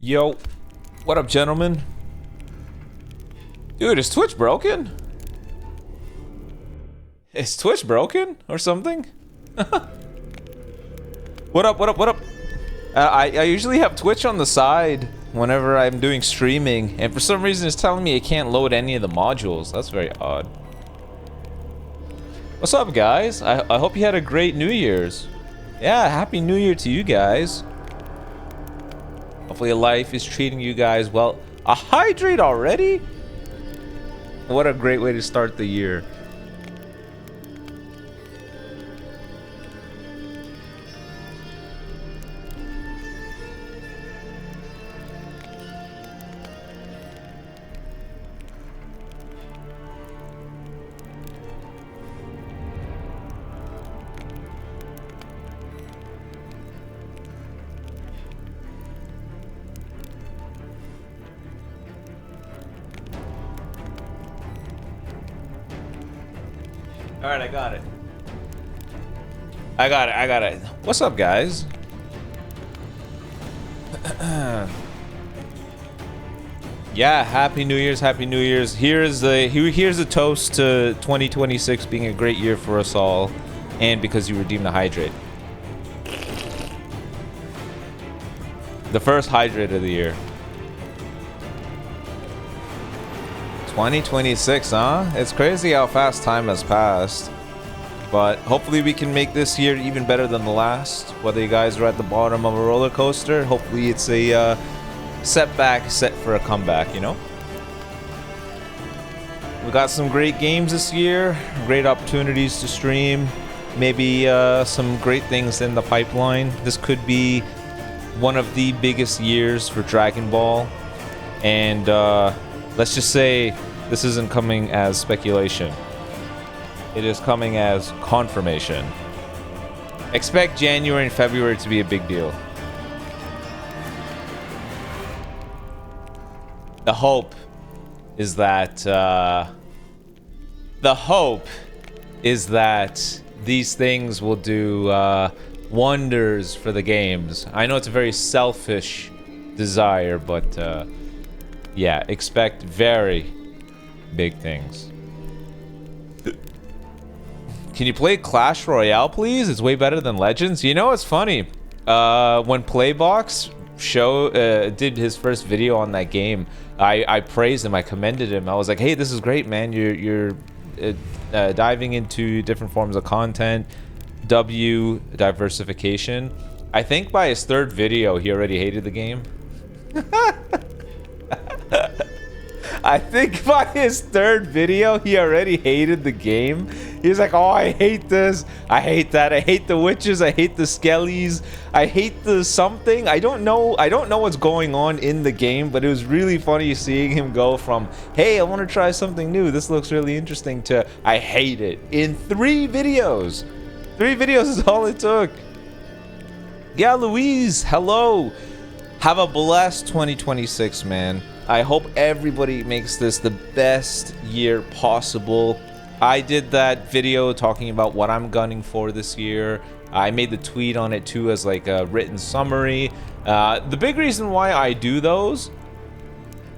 Yo, what up, gentlemen? Dude, is Twitch broken? Is Twitch broken or something? What up, what up, what up? I usually have Twitch on the side whenever I'm doing streaming, and for some reason it's telling me I can't load any of the modules. That's very odd. What's up, guys? I hope you had a great New Year's. Yeah, Happy New Year to you guys. Hopefully life is treating you guys well. A hydrate already? What a great way to start the year. Alright, I got it. I got it. What's up, guys? Yeah, Happy New Year's, Happy New Year's. Here's a toast to 2026 being a great year for us all, and because you redeemed the hydrate. The first hydrate of the year. 2026, huh? It's crazy how fast time has passed. But hopefully we can make this year even better than the last. Whether you guys are at the bottom of a roller coaster, hopefully it's a setback set for a comeback, you know? We got some great games this year, great opportunities to stream, maybe some great things in the pipeline. This could be one of the biggest years for Dragon Ball. And let's just say this isn't coming as speculation. It is coming as confirmation. Expect January and February to be a big deal. The hope is that these things will do wonders for the games. I know it's a very selfish desire, but yeah, expect very big things. Can you play Clash Royale, please? It's way better than Legends. You know, it's funny. When Playbox did his first video on that game, I praised him. I commended him. I was like, "Hey, this is great, man. You're diving into different forms of content, diversification." I think by his third video, he already hated the game. I think by his third video, he already hated the game. He's like, "Oh, I hate this. I hate that. I hate the witches. I hate the skellies. I hate the something." I don't know what's going on in the game, but it was really funny seeing him go from, "Hey, I want to try something new. This looks really interesting," to "I hate it" in 3 videos. 3 videos is all it took. Yeah, Louise, hello. Have a blessed 2026, man. I hope everybody makes this the best year possible. I did that video talking about what I'm gunning for this year. I made the tweet on it too as like a written summary. The big reason why I do those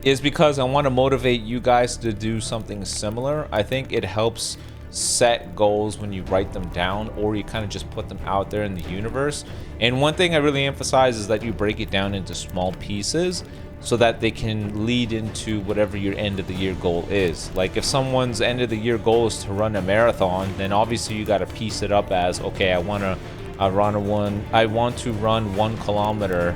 is because I want to motivate you guys to do something similar. I think it helps set goals when you write them down, or you kind of just put them out there in the universe. And one thing I really emphasize is that you break it down into small pieces so that they can lead into whatever your end of the year goal is. Like if someone's end of the year goal is to run a marathon, then obviously you got to piece it up as, okay, I want to run 1 kilometer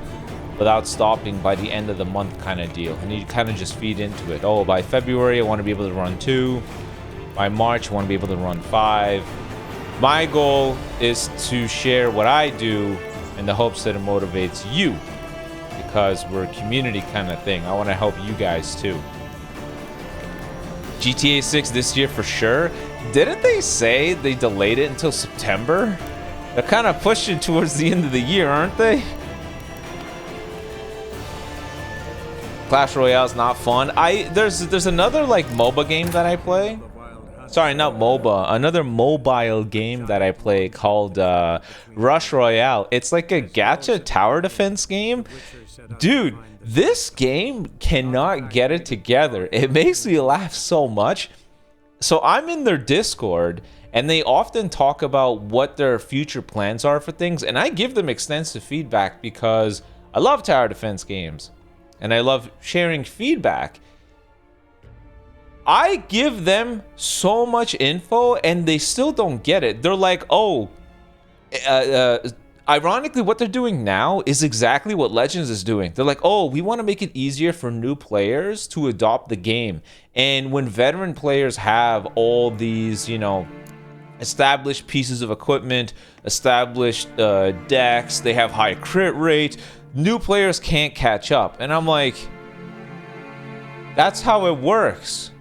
without stopping by the end of the month kind of deal. And you kind of just feed into it. Oh, by February I want to be able to run 2. By March I want to be able to run 5. My goal is to share what I do in the hopes that it motivates you, because we're a community kind of thing. I want to help you guys too. GTA 6 this year for sure. Didn't they say they delayed it until September? They're kind of pushing towards the end of the year, aren't they? Clash Royale's not fun. There's another like MOBA game that I play. Sorry, not MOBA. Another mobile game that I play called Rush Royale. It's like a gacha tower defense game. Dude, this game cannot get it together. It makes me laugh so much. So I'm in their Discord, and they often talk about what their future plans are for things, and I give them extensive feedback because I love tower defense games, and I love sharing feedback. I give them so much info, and they still don't get it. They're like, oh, ironically, what they're doing now is exactly what Legends is doing. They're like, oh, we want to make it easier for new players to adopt the game. And when veteran players have all these, you know, established pieces of equipment, established decks, they have high crit rate, new players can't catch up. And I'm like, that's how it works.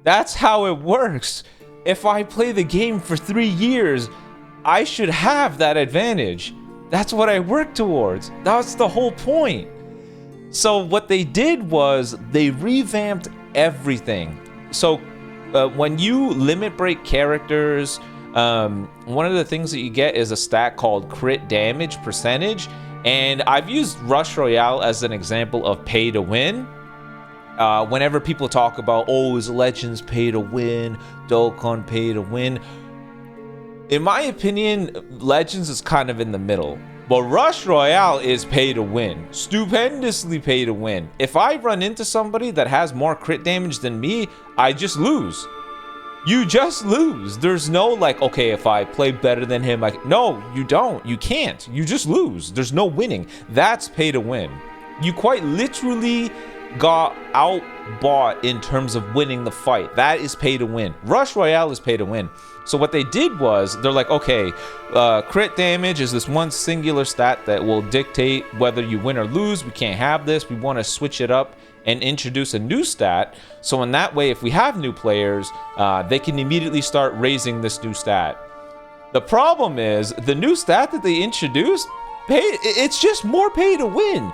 That's how it works. If I play the game for 3 years, I should have that advantage. That's what I work towards. That's the whole point. So what they did was they revamped everything. So when you limit break characters, one of the things that you get is a stat called crit damage percentage. And I've used Rush Royale as an example of pay to win. Whenever people talk about, oh, is Legends pay to win, Dokkan pay to win? In my opinion, Legends is kind of in the middle. But Rush Royale is pay to win. Stupendously pay to win. If I run into somebody that has more crit damage than me, I just lose. You just lose. There's no like, okay, if I play better than him, no, you don't. You can't. You just lose. There's no winning. That's pay to win. You quite literally got outbought in terms of winning the fight. That is pay to win. Rush Royale is pay to win. So what they did was, they're like, okay, crit damage is this one singular stat that will dictate whether you win or lose. We can't have this. We want to switch it up and introduce a new stat. So in that way, if we have new players, they can immediately start raising this new stat. The problem is, the new stat that they introduced, it's just more pay to win.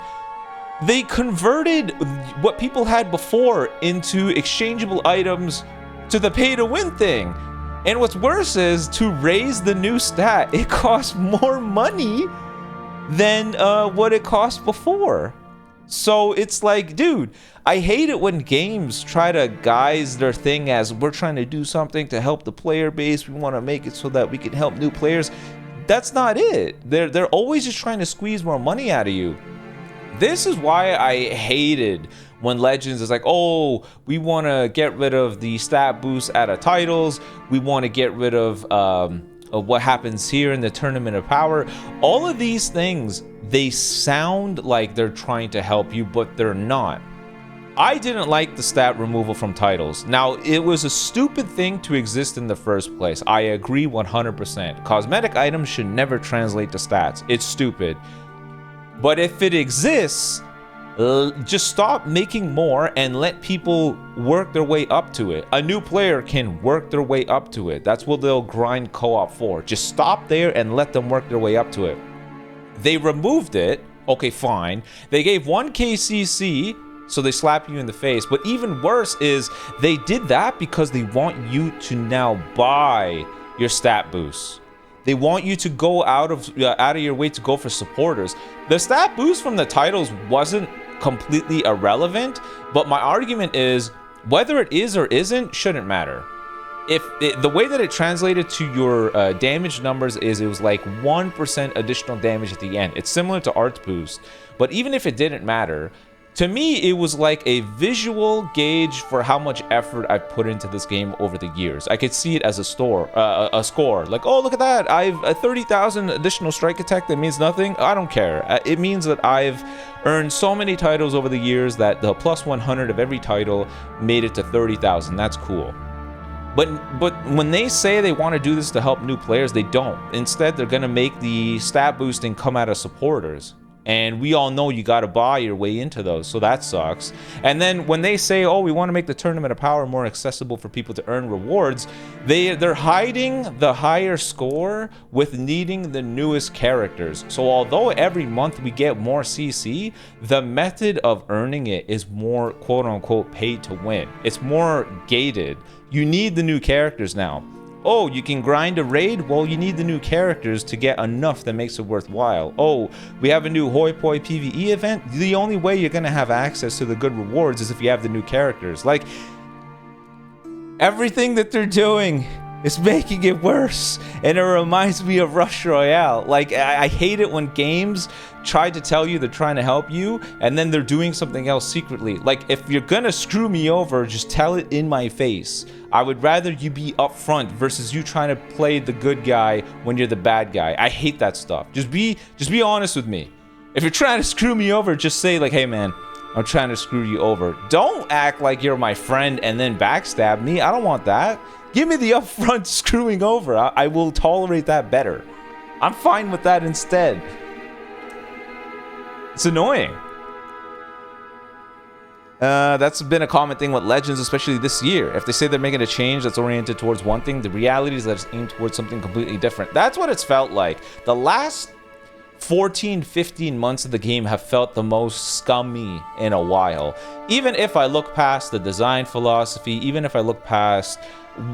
They converted what people had before into exchangeable items to the pay to win thing. And what's worse is, to raise the new stat, it costs more money than what it cost before. So it's like, dude, I hate it when games try to guise their thing as, we're trying to do something to help the player base. We want to make it so that we can help new players. That's not it. They're always just trying to squeeze more money out of you. This is why I hated when Legends is like, oh, we want to get rid of the stat boost out of titles. We want to get rid of what happens here in the Tournament of Power. All of these things, they sound like they're trying to help you, but they're not. I didn't like the stat removal from titles. Now, it was a stupid thing to exist in the first place. I agree 100%. Cosmetic items should never translate to stats. It's stupid. But if it exists, just stop making more and let people work their way up to it. A new player can work their way up to it. That's what they'll grind co-op for. Just stop there and let them work their way up to it. They removed it. Okay, fine. They gave 1 KCC, so they slap you in the face. But even worse is, they did that because they want you to now buy your stat boosts. They want you to go out of your way to go for supporters. The stat boost from the titles wasn't completely irrelevant, but my argument is, whether it is or isn't shouldn't matter. The way that it translated to your damage numbers is, it was like 1% additional damage at the end. It's similar to Arts Boost, but even if it didn't matter, to me, it was like a visual gauge for how much effort I put into this game over the years. I could see it as a score. Like, oh, look at that. I've a 30,000 additional strike attack. That means nothing. I don't care. It means that I've earned so many titles over the years that the plus 100 of every title made it to 30,000. That's cool. But when they say they want to do this to help new players, they don't. Instead, they're going to make the stat boosting come out of supporters. And we all know you got to buy your way into those, so that sucks. And then when they say, oh, we want to make the Tournament of Power more accessible for people to earn rewards, they're hiding the higher score with needing the newest characters. So although every month we get more CC, the method of earning it is more quote-unquote paid to win. It's more gated. You need the new characters now. Oh, you can grind a raid? Well, you need the new characters to get enough that makes it worthwhile. Oh, we have a new Hoi Poi PvE event? The only way you're going to have access to the good rewards is if you have the new characters. Like, everything that they're doing is making it worse. And it reminds me of Rush Royale. Like, I hate it when games try to tell you they're trying to help you, and then they're doing something else secretly. Like, if you're gonna screw me over, just tell it in my face. I would rather you be upfront versus you trying to play the good guy when you're the bad guy. I hate that stuff. Just be honest with me. If you're trying to screw me over, just say like, hey man, I'm trying to screw you over. Don't act like you're my friend and then backstab me. I don't want that. Give me the upfront screwing over. I will tolerate that better. I'm fine with that instead. It's annoying. That's been a common thing with Legends, especially this year. If they say they're making a change that's oriented towards one thing, the reality is that it's aimed towards something completely different. That's what it's felt like. The last 14, 15 months of the game have felt the most scummy in a while. Even if I look past the design philosophy, even if I look past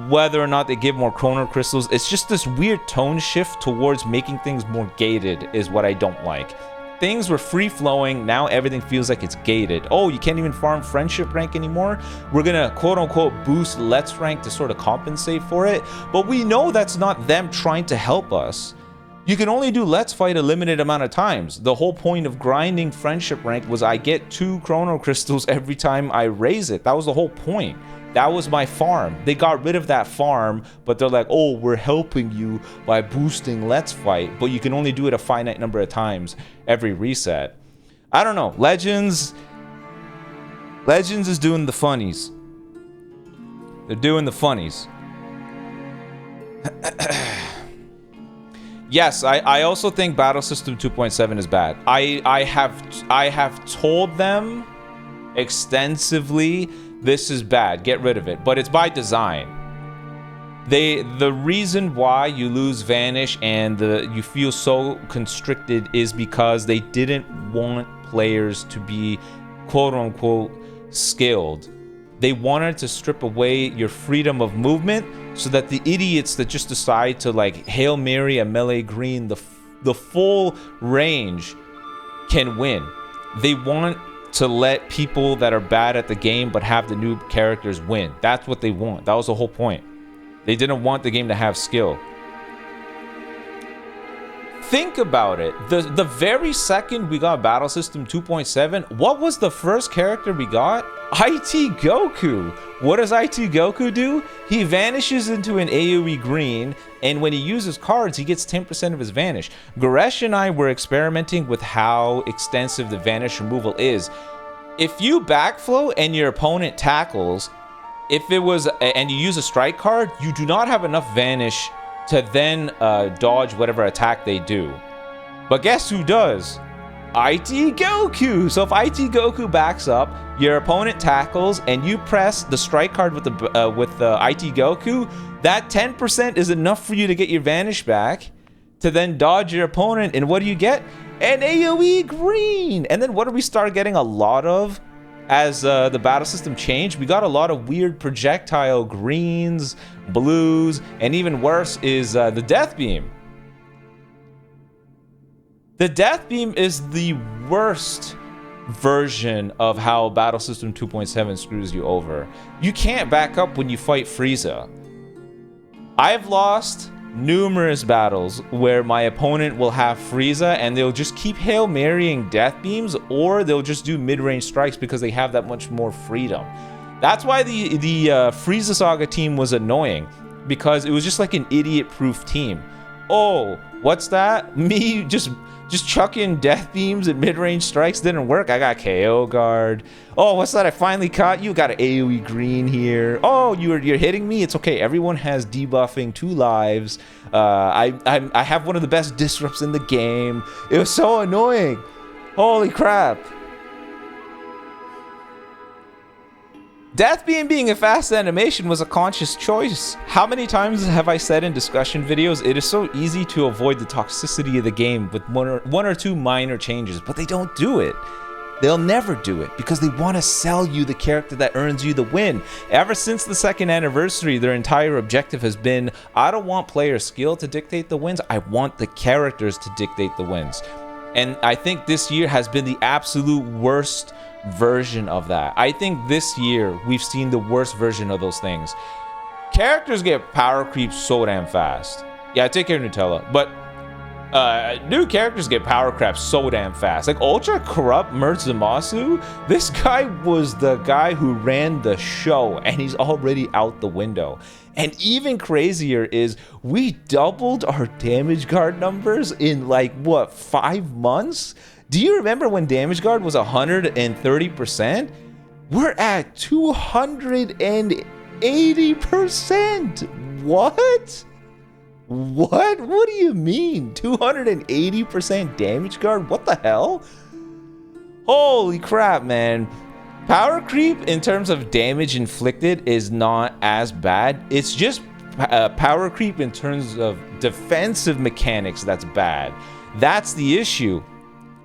whether or not they give more chrono crystals, it's just this weird tone shift towards making things more gated is what I don't like. Things were free-flowing, now everything feels like it's gated. Oh, you can't even farm friendship rank anymore? We're gonna quote-unquote boost let's rank to sort of compensate for it, but we know that's not them trying to help us. You can only do let's fight a limited amount of times. The whole point of grinding friendship rank was I get 2 chrono crystals every time I raise it. That was the whole point. That was my farm. They got rid of that farm, but they're like, oh, we're helping you by boosting Let's Fight, but you can only do it a finite number of times every reset. I don't know. Legends is doing the funnies. They're doing the funnies. Yes, I also think Battle System 2.7 is bad. I have told them extensively this is bad, get rid of it, but it's by design. The reason why you lose Vanish and you feel so constricted is because they didn't want players to be quote-unquote skilled. They wanted to strip away your freedom of movement so that the idiots that just decide to like Hail Mary a melee green the full range can win. They want to let people that are bad at the game but have the new characters win. That's what they want. That was the whole point. They didn't want the game to have skill. Think about it. The very second we got Battle System 2.7, what was the first character we got? IT Goku. What does IT Goku do? He vanishes into an AoE green, and when he uses cards, he gets 10% of his vanish. Goresh and I were experimenting with how extensive the vanish removal is. If you backflow and your opponent tackles, and you use a strike card, you do not have enough vanish to then dodge whatever attack they do. But guess who does? IT Goku. So if IT Goku backs up, your opponent tackles, and you press the strike card with the IT Goku, that 10% is enough for you to get your vanish back, to then dodge your opponent, and what do you get? An AoE green. And then what do we start getting a lot of as the battle system changed? We got a lot of weird projectile greens, blues, and even worse is the Death Beam. The Death Beam is the worst version of how Battle System 2.7 screws you over. You can't back up when you fight Frieza. I've lost numerous battles where my opponent will have Frieza and they'll just keep Hail Marying Death Beams, or they'll just do mid-range strikes because they have that much more freedom. That's why the Frieza Saga team was annoying, because it was just like an idiot-proof team. Oh, what's that? Me just chucking death beams and mid-range strikes didn't work. I got KO guard. Oh, what's that? I finally caught you. Got an AoE green here. Oh, you're hitting me. It's okay. Everyone has debuffing 2 lives. I have one of the best disrupts in the game. It was so annoying. Holy crap. Death being a fast animation was a conscious choice. How many times have I said in discussion videos, it is so easy to avoid the toxicity of the game with one or two minor changes, but they don't do it. They'll never do it because they want to sell you the character that earns you the win. Ever since the second anniversary, their entire objective has been, I don't want player skill to dictate the wins, I want the characters to dictate the wins. And I think this year has been the absolute worst version of that. I think this year we've seen the worst version of those things. Characters get power creep so damn fast. Yeah, take care, Nutella. But new characters get power creep so damn fast. Like Ultra Corrupt Murzumasu, this guy was the guy who ran the show and he's already out the window. And even crazier is we doubled our damage guard numbers in like what, 5 months? Do you remember when damage guard was 130%? We're at 280%. What? What do you mean? 280% damage guard? What the hell? Holy crap, man. Power creep in terms of damage inflicted is not as bad. It's just power creep in terms of defensive mechanics that's bad. That's the issue.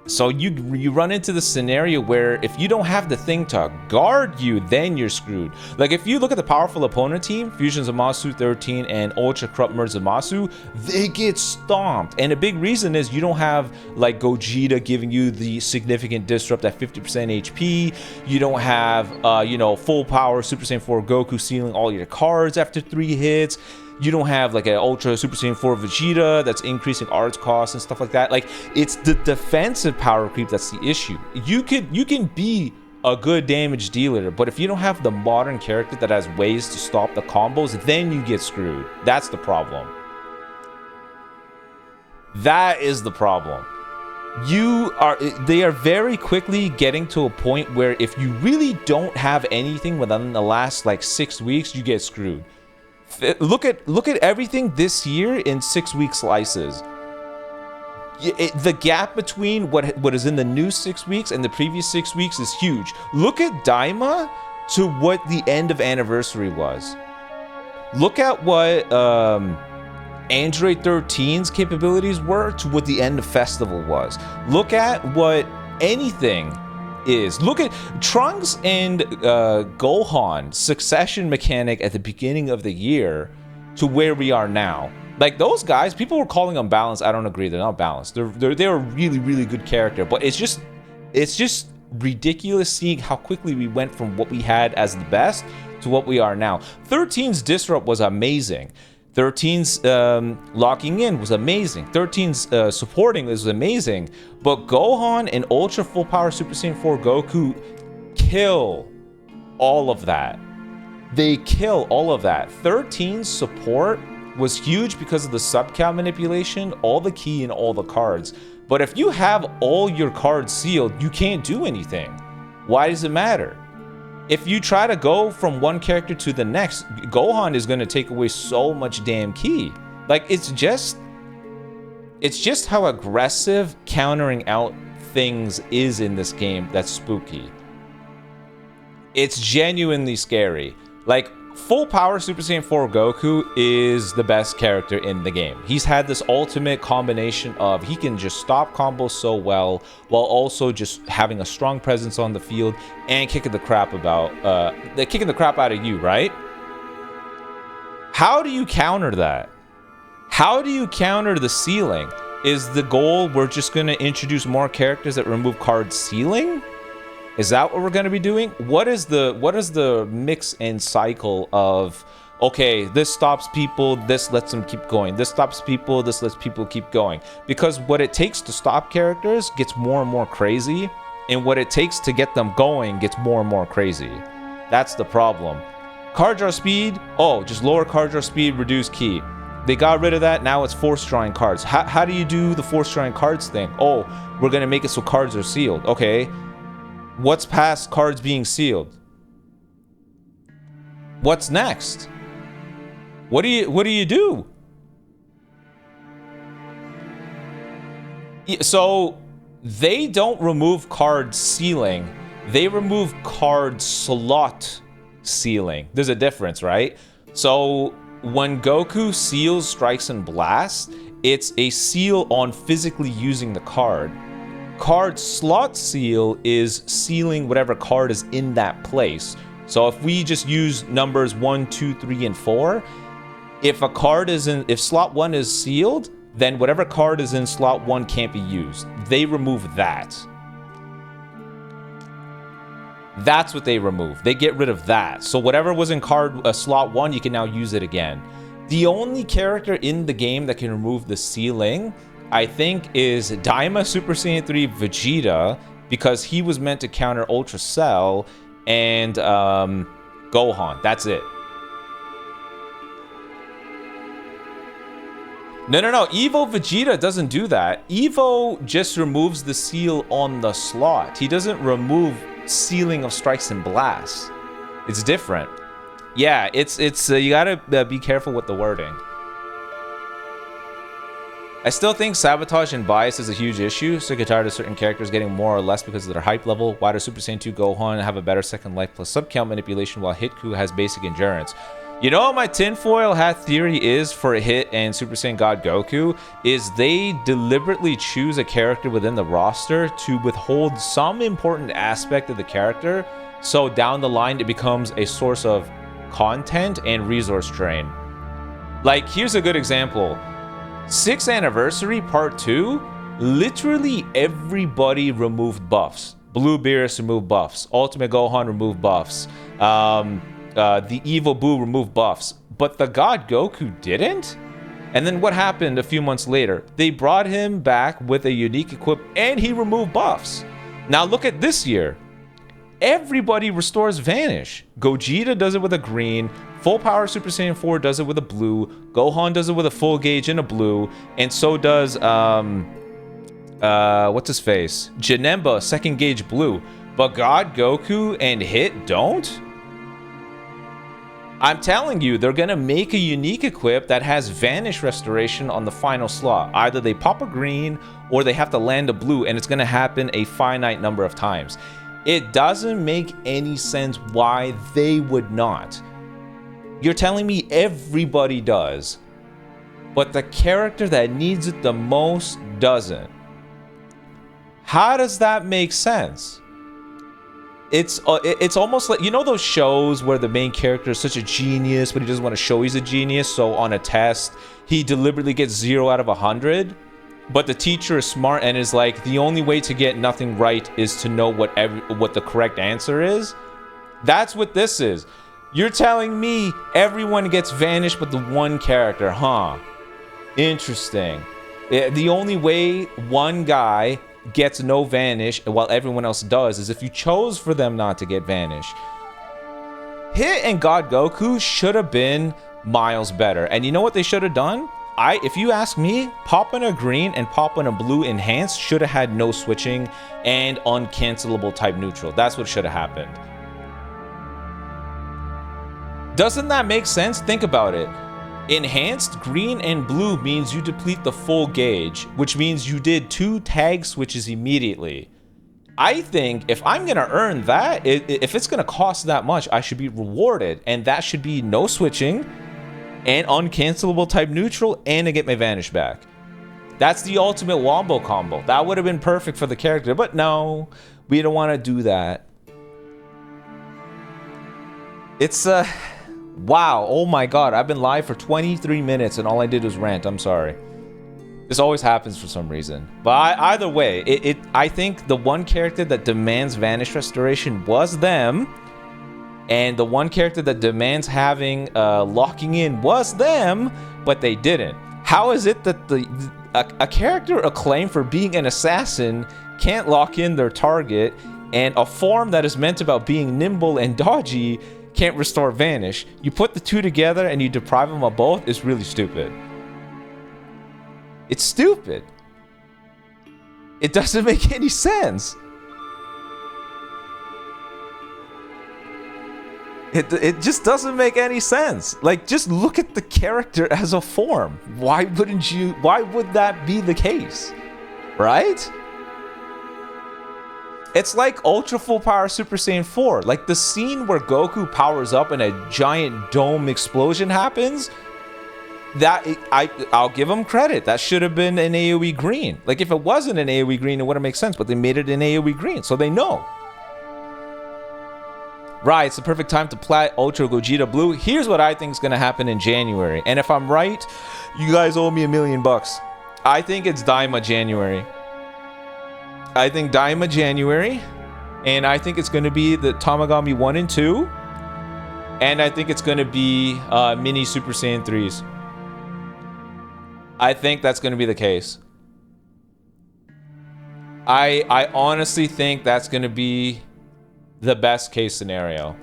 So you run into the scenario where if you don't have the thing to guard you, then you're screwed. Like if you look at the powerful opponent team, Fusion Zamasu 13 and Ultra Corrupt Murzumasu, they get stomped. And a big reason is you don't have like Gogeta giving you the significant disrupt at 50% HP. You don't have you know, full power Super Saiyan 4 Goku sealing all your cards after 3 hits. You don't have like an Ultra Super Saiyan 4 Vegeta that's increasing arts costs and stuff like that. Like it's the defensive power creep that's the issue. You can be a good damage dealer, but if you don't have the modern character that has ways to stop the combos, then you get screwed. That's the problem. That is the problem. They are very quickly getting to a point where if you really don't have anything within the last like 6 weeks, you get screwed. Look at everything this year in 6-week slices. The gap between what is in the new 6 weeks and the previous 6 weeks is huge. Look at Daima to what the end of anniversary was. Look at what Android 13's capabilities were to what the end of festival was. Look at what anything is. Look at Trunks and Gohan succession mechanic at the beginning of the year to where we are now. Like those guys, people were calling them balanced. I don't agree. They're not balanced. They're a really good character, but it's just ridiculous seeing how quickly we went from what we had as the best to what we are now. 13's disrupt was amazing. 13's locking in was amazing. 13's supporting was amazing. But Gohan and Ultra Full Power Super Saiyan 4 Goku kill all of that. They kill all of that. 13's support was huge because of the subcal manipulation, all the key and all the cards. But if you have all your cards sealed, you can't do anything. Why does it matter? If you try to go from one character to the next, Gohan is going to take away so much damn key. Like, it's just how aggressive countering out things is in this game that's spooky. It's genuinely scary. Like, Full Power Super Saiyan 4 Goku is the best character in the game. He's had this ultimate combination of he can just stop combos so well while also just having a strong presence on the field and kicking the crap out of you, right? How do you counter that? How do you counter the ceiling? Is the goal we're just going to introduce more characters that remove card ceiling? Is that what we're going to be doing? What is the mix and cycle of, okay, this stops people, this lets them keep going. This stops people, this lets people keep going. Because what it takes to stop characters gets more and more crazy, and what it takes to get them going gets more and more crazy. That's the problem. Card draw speed, oh, just lower card draw speed, reduce key. They got rid of that, now it's force drawing cards. How do you do the force drawing cards thing? Oh, we're going to make it so cards are sealed. Okay. What's past cards being sealed? What's next? What do you do? So They don't remove card ceiling. They remove card slot ceiling. There's a difference, right? So when Goku seals Strikes and Blasts, it's a seal on physically using the card. Card slot seal is sealing whatever card is in that place. So if we just use numbers 1, 2, 3, and 4, if a card is in, if slot 1 is sealed, then whatever card is in slot 1 can't be used. They remove that. That's what they remove. They get rid of that. So whatever was in card slot 1, you can now use it again. The only character in the game that can remove the ceiling, I think, is Daima Super Saiyan 3 Vegeta, because he was meant to counter Ultra Cell and Gohan. That's it. No. Evo Vegeta doesn't do that. Evo just removes the seal on the slot. He doesn't remove sealing of Strikes and Blasts. It's different. Yeah, it's you gotta be careful with the wording. I still think sabotage and bias is a huge issue. So get tired of certain characters getting more or less because of their hype level. Why does Super Saiyan 2 Gohan have a better second life plus subcount manipulation while Hitku has basic endurance? You know what my tinfoil hat theory is for Hit and Super Saiyan God Goku? Is they deliberately choose a character within the roster to withhold some important aspect of the character, so down the line it becomes a source of content and resource drain. Like, here's a good example. 6th Anniversary Part 2, literally everybody removed buffs. Blue Beerus removed buffs. Ultimate Gohan removed buffs. The Evil Boo removed buffs. But the God Goku didn't? And then what happened a few months later? They brought him back with a unique equip and he removed buffs. Now look at this year. Everybody restores Vanish. Gogeta does it with a green. Full Power Super Saiyan 4 does it with a blue. Gohan does it with a full gauge and a blue. And so does, what's his face? Janemba, second gauge blue. But God Goku and Hit don't? I'm telling you, they're gonna make a unique equip that has Vanish Restoration on the final slot. Either they pop a green or they have to land a blue, and it's gonna happen a finite number of times. It doesn't make any sense why they would not. You're telling me everybody does, but the character that needs it the most doesn't. How does that make sense? It's almost like, you know those shows where the main character is such a genius, but he doesn't want to show he's a genius, so on a test, he deliberately gets 0 out of 100? But the teacher is smart and is like, the only way to get nothing right is to know what the correct answer is. That's what this is. You're telling me everyone gets Vanished but the one character, huh? Interesting. The only way one guy gets no Vanish while everyone else does is if you chose for them not to get Vanish. Hit and God Goku should have been miles better. And you know what they should have done? If you ask me, popping a green and popping a blue enhanced should have had no switching and uncancelable type neutral. That's what should have happened. Doesn't that make sense? Think about it. Enhanced green and blue means you deplete the full gauge, which means you did 2 tag switches immediately. I think if I'm gonna earn that, if it's gonna cost that much, I should be rewarded, and that should be no switching and uncancelable type neutral, and I get my Vanish back. That's the ultimate wombo combo. That would have been perfect for the character, but no, we don't want to do that. It's wow, oh my god, I've been live for 23 minutes and all I did was rant. I'm sorry. This always happens for some reason. But either way, I think the one character that demands Vanish Restoration was them, and the one character that demands having locking in was them, but they didn't. How is it that a character acclaimed for being an assassin can't lock in their target, and a form that is meant about being nimble and dodgy can't restore Vanish? You put the two together and you deprive them of both is really stupid. It's stupid. It doesn't make any sense. It just doesn't make any sense. Like, just look at the character as a form. Why would that be the case? Right? It's like Ultra Full Power Super Saiyan 4. Like the scene where Goku powers up and a giant dome explosion happens. I'll give them credit. That should have been an AoE green. Like if it wasn't an AoE green, it wouldn't make sense. But they made it an AoE green, so they know. Right, it's the perfect time to plat Ultra Gogeta Blue. Here's what I think is going to happen in January. And if I'm right, you guys owe me $1 million. I think it's Daima January. I think Daima January. And I think it's going to be the Tamagami 1 and 2. And I think it's going to be mini Super Saiyan 3s. I think that's going to be the case. I honestly think that's going to be the best case scenario.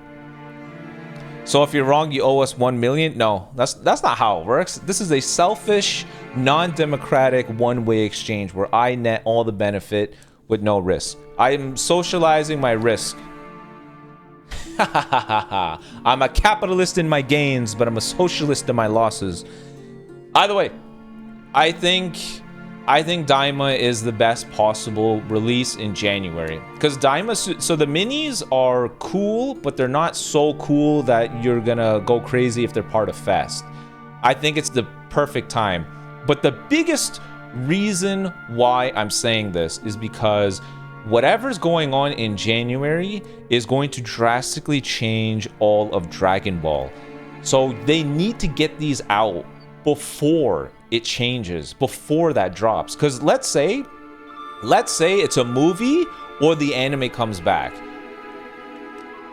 So if you're wrong, you owe us $1 million. No, that's not how it works. This is a selfish, non-democratic one-way exchange where I net all the benefit with no risk. I'm socializing my risk. I'm a capitalist in my gains, but I'm a socialist in my losses. Either way, I think Daima is the best possible release in January. Because Daima, so the minis are cool, but they're not so cool that you're gonna go crazy if they're part of Fest. I think it's the perfect time. But the biggest reason why I'm saying this is because whatever's going on in January is going to drastically change all of Dragon Ball. So they need to get these out before it changes, before that drops. Because let's say it's a movie or the anime comes back.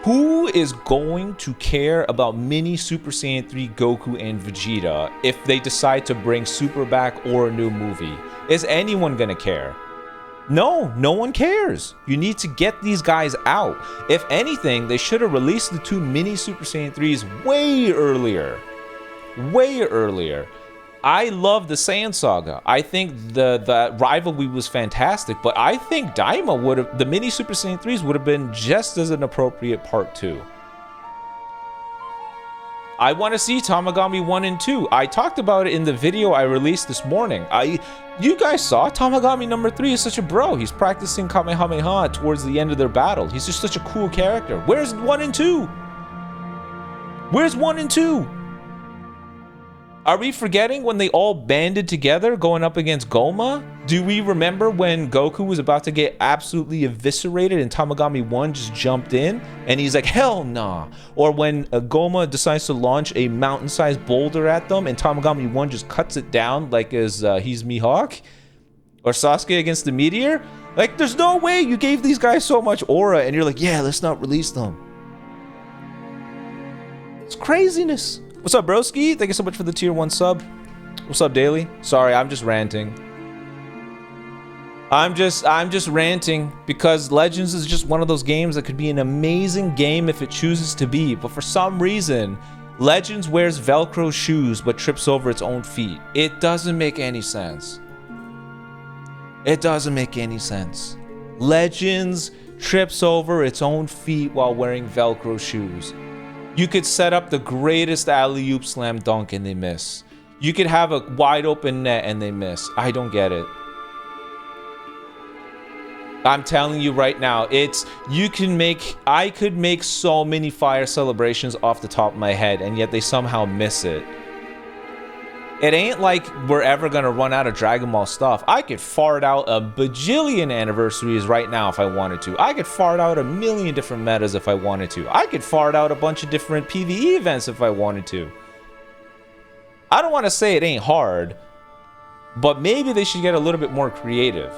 Who is going to care about mini Super Saiyan 3 Goku and Vegeta if they decide to bring Super back or a new movie? Is anyone gonna care? No one cares. You need to get these guys out. If anything, they should have released the 2 mini Super Saiyan 3s way earlier. Way earlier. I love the Saiyan Saga. I think the rivalry was fantastic, but I think Daima would have, the mini Super Saiyan 3s would have been just as an appropriate part 2. I want to see Tamagami 1 and 2. I talked about it in the video I released this morning. You guys saw Tamagami number 3 is such a bro. He's practicing Kamehameha towards the end of their battle. He's just such a cool character. Where's 1 and 2? Where's 1 and 2? Are we forgetting when they all banded together going up against Goma? Do we remember when Goku was about to get absolutely eviscerated and Tamagami 1 just jumped in and he's like, hell nah? Or when Goma decides to launch a mountain-sized boulder at them and Tamagami 1 just cuts it down like as he's Mihawk? Or Sasuke against the meteor? Like, there's no way you gave these guys so much aura and you're like, yeah, let's not release them. It's craziness. What's up, broski? Thank you so much for the tier 1 sub. What's up, Daily? Sorry, I'm just ranting. I'm just ranting because Legends is just one of those games that could be an amazing game if it chooses to be, but for some reason, Legends wears Velcro shoes but trips over its own feet. It doesn't make any sense. It doesn't make any sense. Legends trips over its own feet while wearing Velcro shoes. You could set up the greatest alley-oop slam dunk and they miss. You could have a wide open net and they miss. I don't get it. I'm telling you right now, I could make so many fire celebrations off the top of my head and yet they somehow miss it. It ain't like we're ever gonna run out of Dragon Ball stuff. I could fart out a bajillion anniversaries right now if I wanted to. I could fart out a million different metas if I wanted to. I could fart out a bunch of different PvE events if I wanted to. I don't want to say it ain't hard, but maybe they should get a little bit more creative.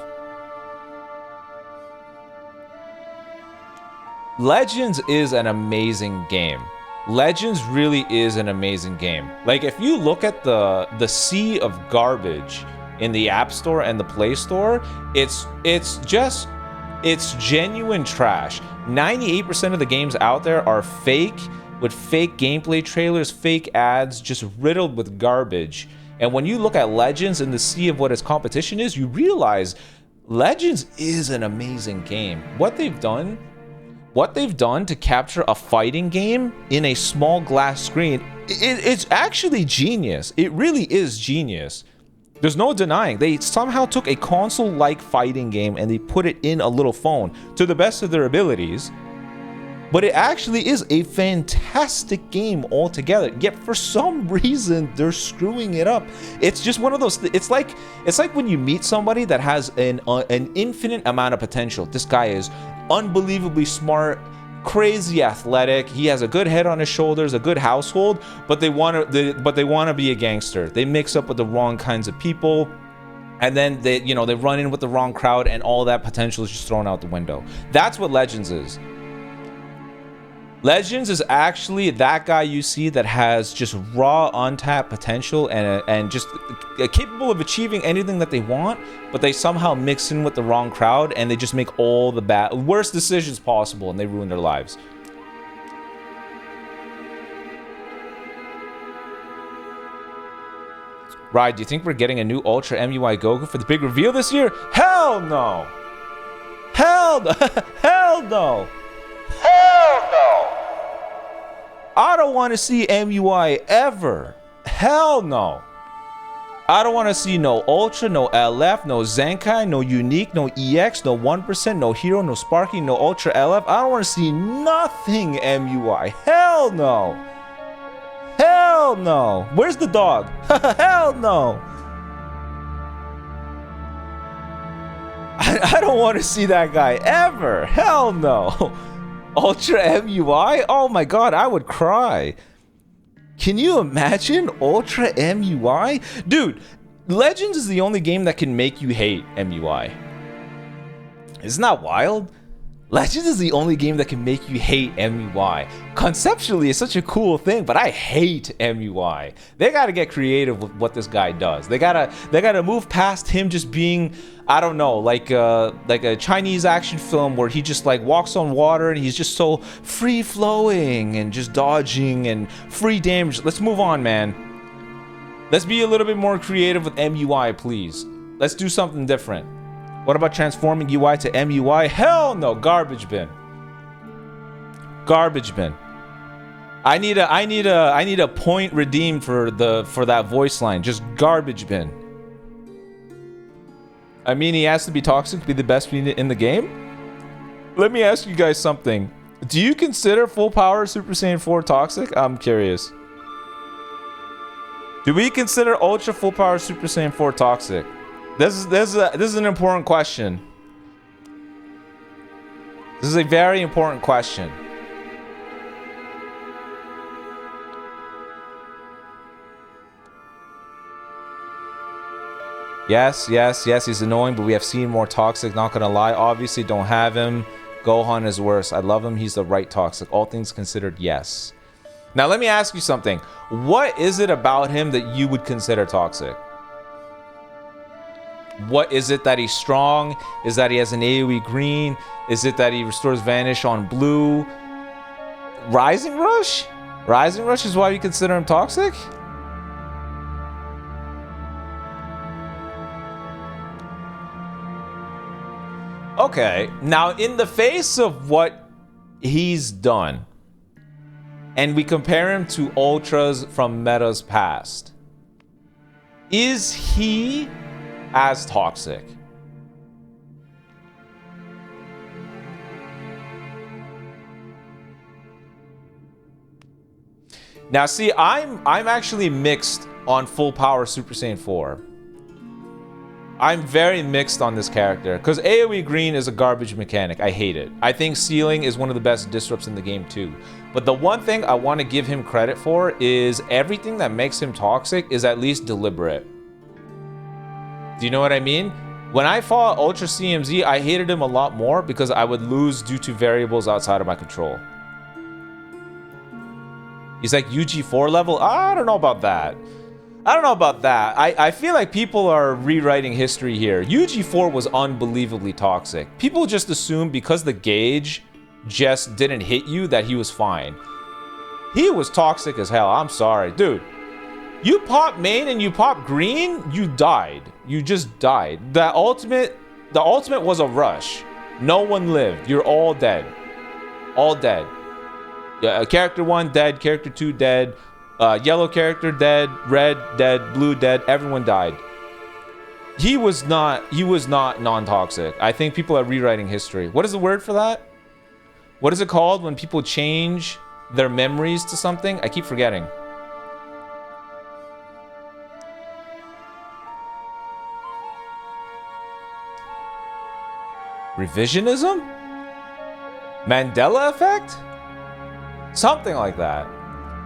Legends is an amazing game. Legends really is an amazing game. Like, if you look at the sea of garbage in the App Store and the Play Store, it's genuine trash. 98% of the games out there are fake, with fake gameplay trailers, fake ads, just riddled with garbage. And when you look at Legends in the sea of what its competition is, you realize Legends is an amazing game. What they've done to capture a fighting game in a small glass screen, it's actually genius. It really is genius. There's no denying. They somehow took a console-like fighting game and they put it in a little phone to the best of their abilities. But it actually is a fantastic game altogether. Yet for some reason they're screwing it up. It's just one of those. It's like when you meet somebody that has an infinite amount of potential. This guy is unbelievably smart, crazy athletic. He has a good head on his shoulders, a good household. But they want to be a gangster. They mix up with the wrong kinds of people. And then they run in with the wrong crowd, and all that potential is just thrown out the window. That's what Legends is. Legends is actually that guy you see that has just raw, untapped potential and just capable of achieving anything that they want, but they somehow mix in with the wrong crowd and they just make all the worst decisions possible and they ruin their lives. Right, do you think we're getting a new Ultra MUI Goku for the big reveal this year? Hell no! Hell no! Hell no! Hell no! I don't want to see MUI ever. Hell no. I don't want to see no Ultra, no LF, no Zenkai, no Unique, no EX, no 1%, no Hero, no Sparky, no Ultra LF. I don't want to see nothing MUI. Hell no. Hell no. Where's the dog? Hell no. I don't want to see that guy ever. Hell no. Ultra MUI? Oh my god, I would cry. Can you imagine Ultra MUI? Dude, Legends is the only game that can make you hate MUI. Isn't that wild? Legends is the only game that can make you hate MUI. Conceptually, it's such a cool thing, but I hate MUI. They gotta get creative with what this guy does. They gotta move past him just being, I don't know, like a Chinese action film where he just like walks on water and he's just so free flowing and just dodging and free damage. Let's move on, man. Let's be a little bit more creative with MUI, please. Let's do something different. What about transforming UI to MUI? Hell no, garbage bin. Garbage bin. I need a point redeemed for that voice line. Just garbage bin. I mean, he has to be toxic to be the best in the game? Let me ask you guys something. Do you consider full power Super Saiyan 4 toxic? I'm curious. Do we consider Ultra full power Super Saiyan 4 toxic? This is an important question. This is a very important question. Yes, he's annoying, but we have seen more toxic, not gonna lie. Obviously, don't have him. Gohan is worse. I love him, he's the right toxic. All things considered, yes. Now, let me ask you something. What is it about him that you would consider toxic? What is it that he's strong? Is that he has an AoE green? Is it that he restores Vanish on blue? Rising Rush? Rising Rush is why you consider him toxic? Okay, now in the face of what he's done, and we compare him to Ultras from Meta's past, is he as toxic? Now see, I'm actually mixed on full power Super Saiyan 4. I'm very mixed on this character because AoE green is a garbage mechanic. I hate it. I think sealing is one of the best disrupts in the game too. But the one thing I want to give him credit for is everything that makes him toxic is at least deliberate. Do you know what I mean? When I fought Ultra CMZ, I hated him a lot more because I would lose due to variables outside of my control. He's like UG4 level? I don't know about that. I feel like people are rewriting history here. UG4 was unbelievably toxic. People just assumed because the gauge just didn't hit you that he was fine. He was toxic as hell. I'm sorry. Dude, you pop main and you pop green, you died. You just died. The ultimate was a rush. No one lived. You're all dead. All dead. Yeah, character 1 dead, character 2 dead. Yellow character dead, red dead, blue dead, everyone died. He was not non-toxic. I think people are rewriting history. What is the word for that? What is it called when people change their memories to something? I keep forgetting. Revisionism? Mandela effect? Something like that.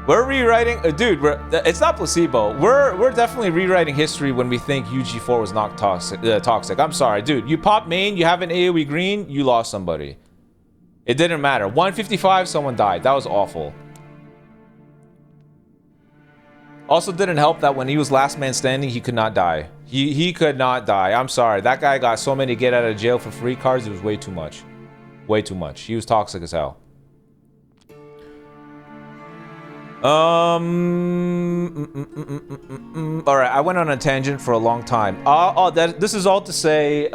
We're rewriting, dude. It's not placebo. We're definitely rewriting history when we think UG4 was not toxic. I'm sorry, dude. You pop main, you have an AOE green, you lost somebody. It didn't matter. 155, someone died. That was awful. Also, didn't help that when he was last man standing, he could not die. He could not die. I'm sorry. That guy got so many get out of jail for free cards. It was way too much. Way too much. He was toxic as hell. All right, I went on a tangent for a long time. This is all to say,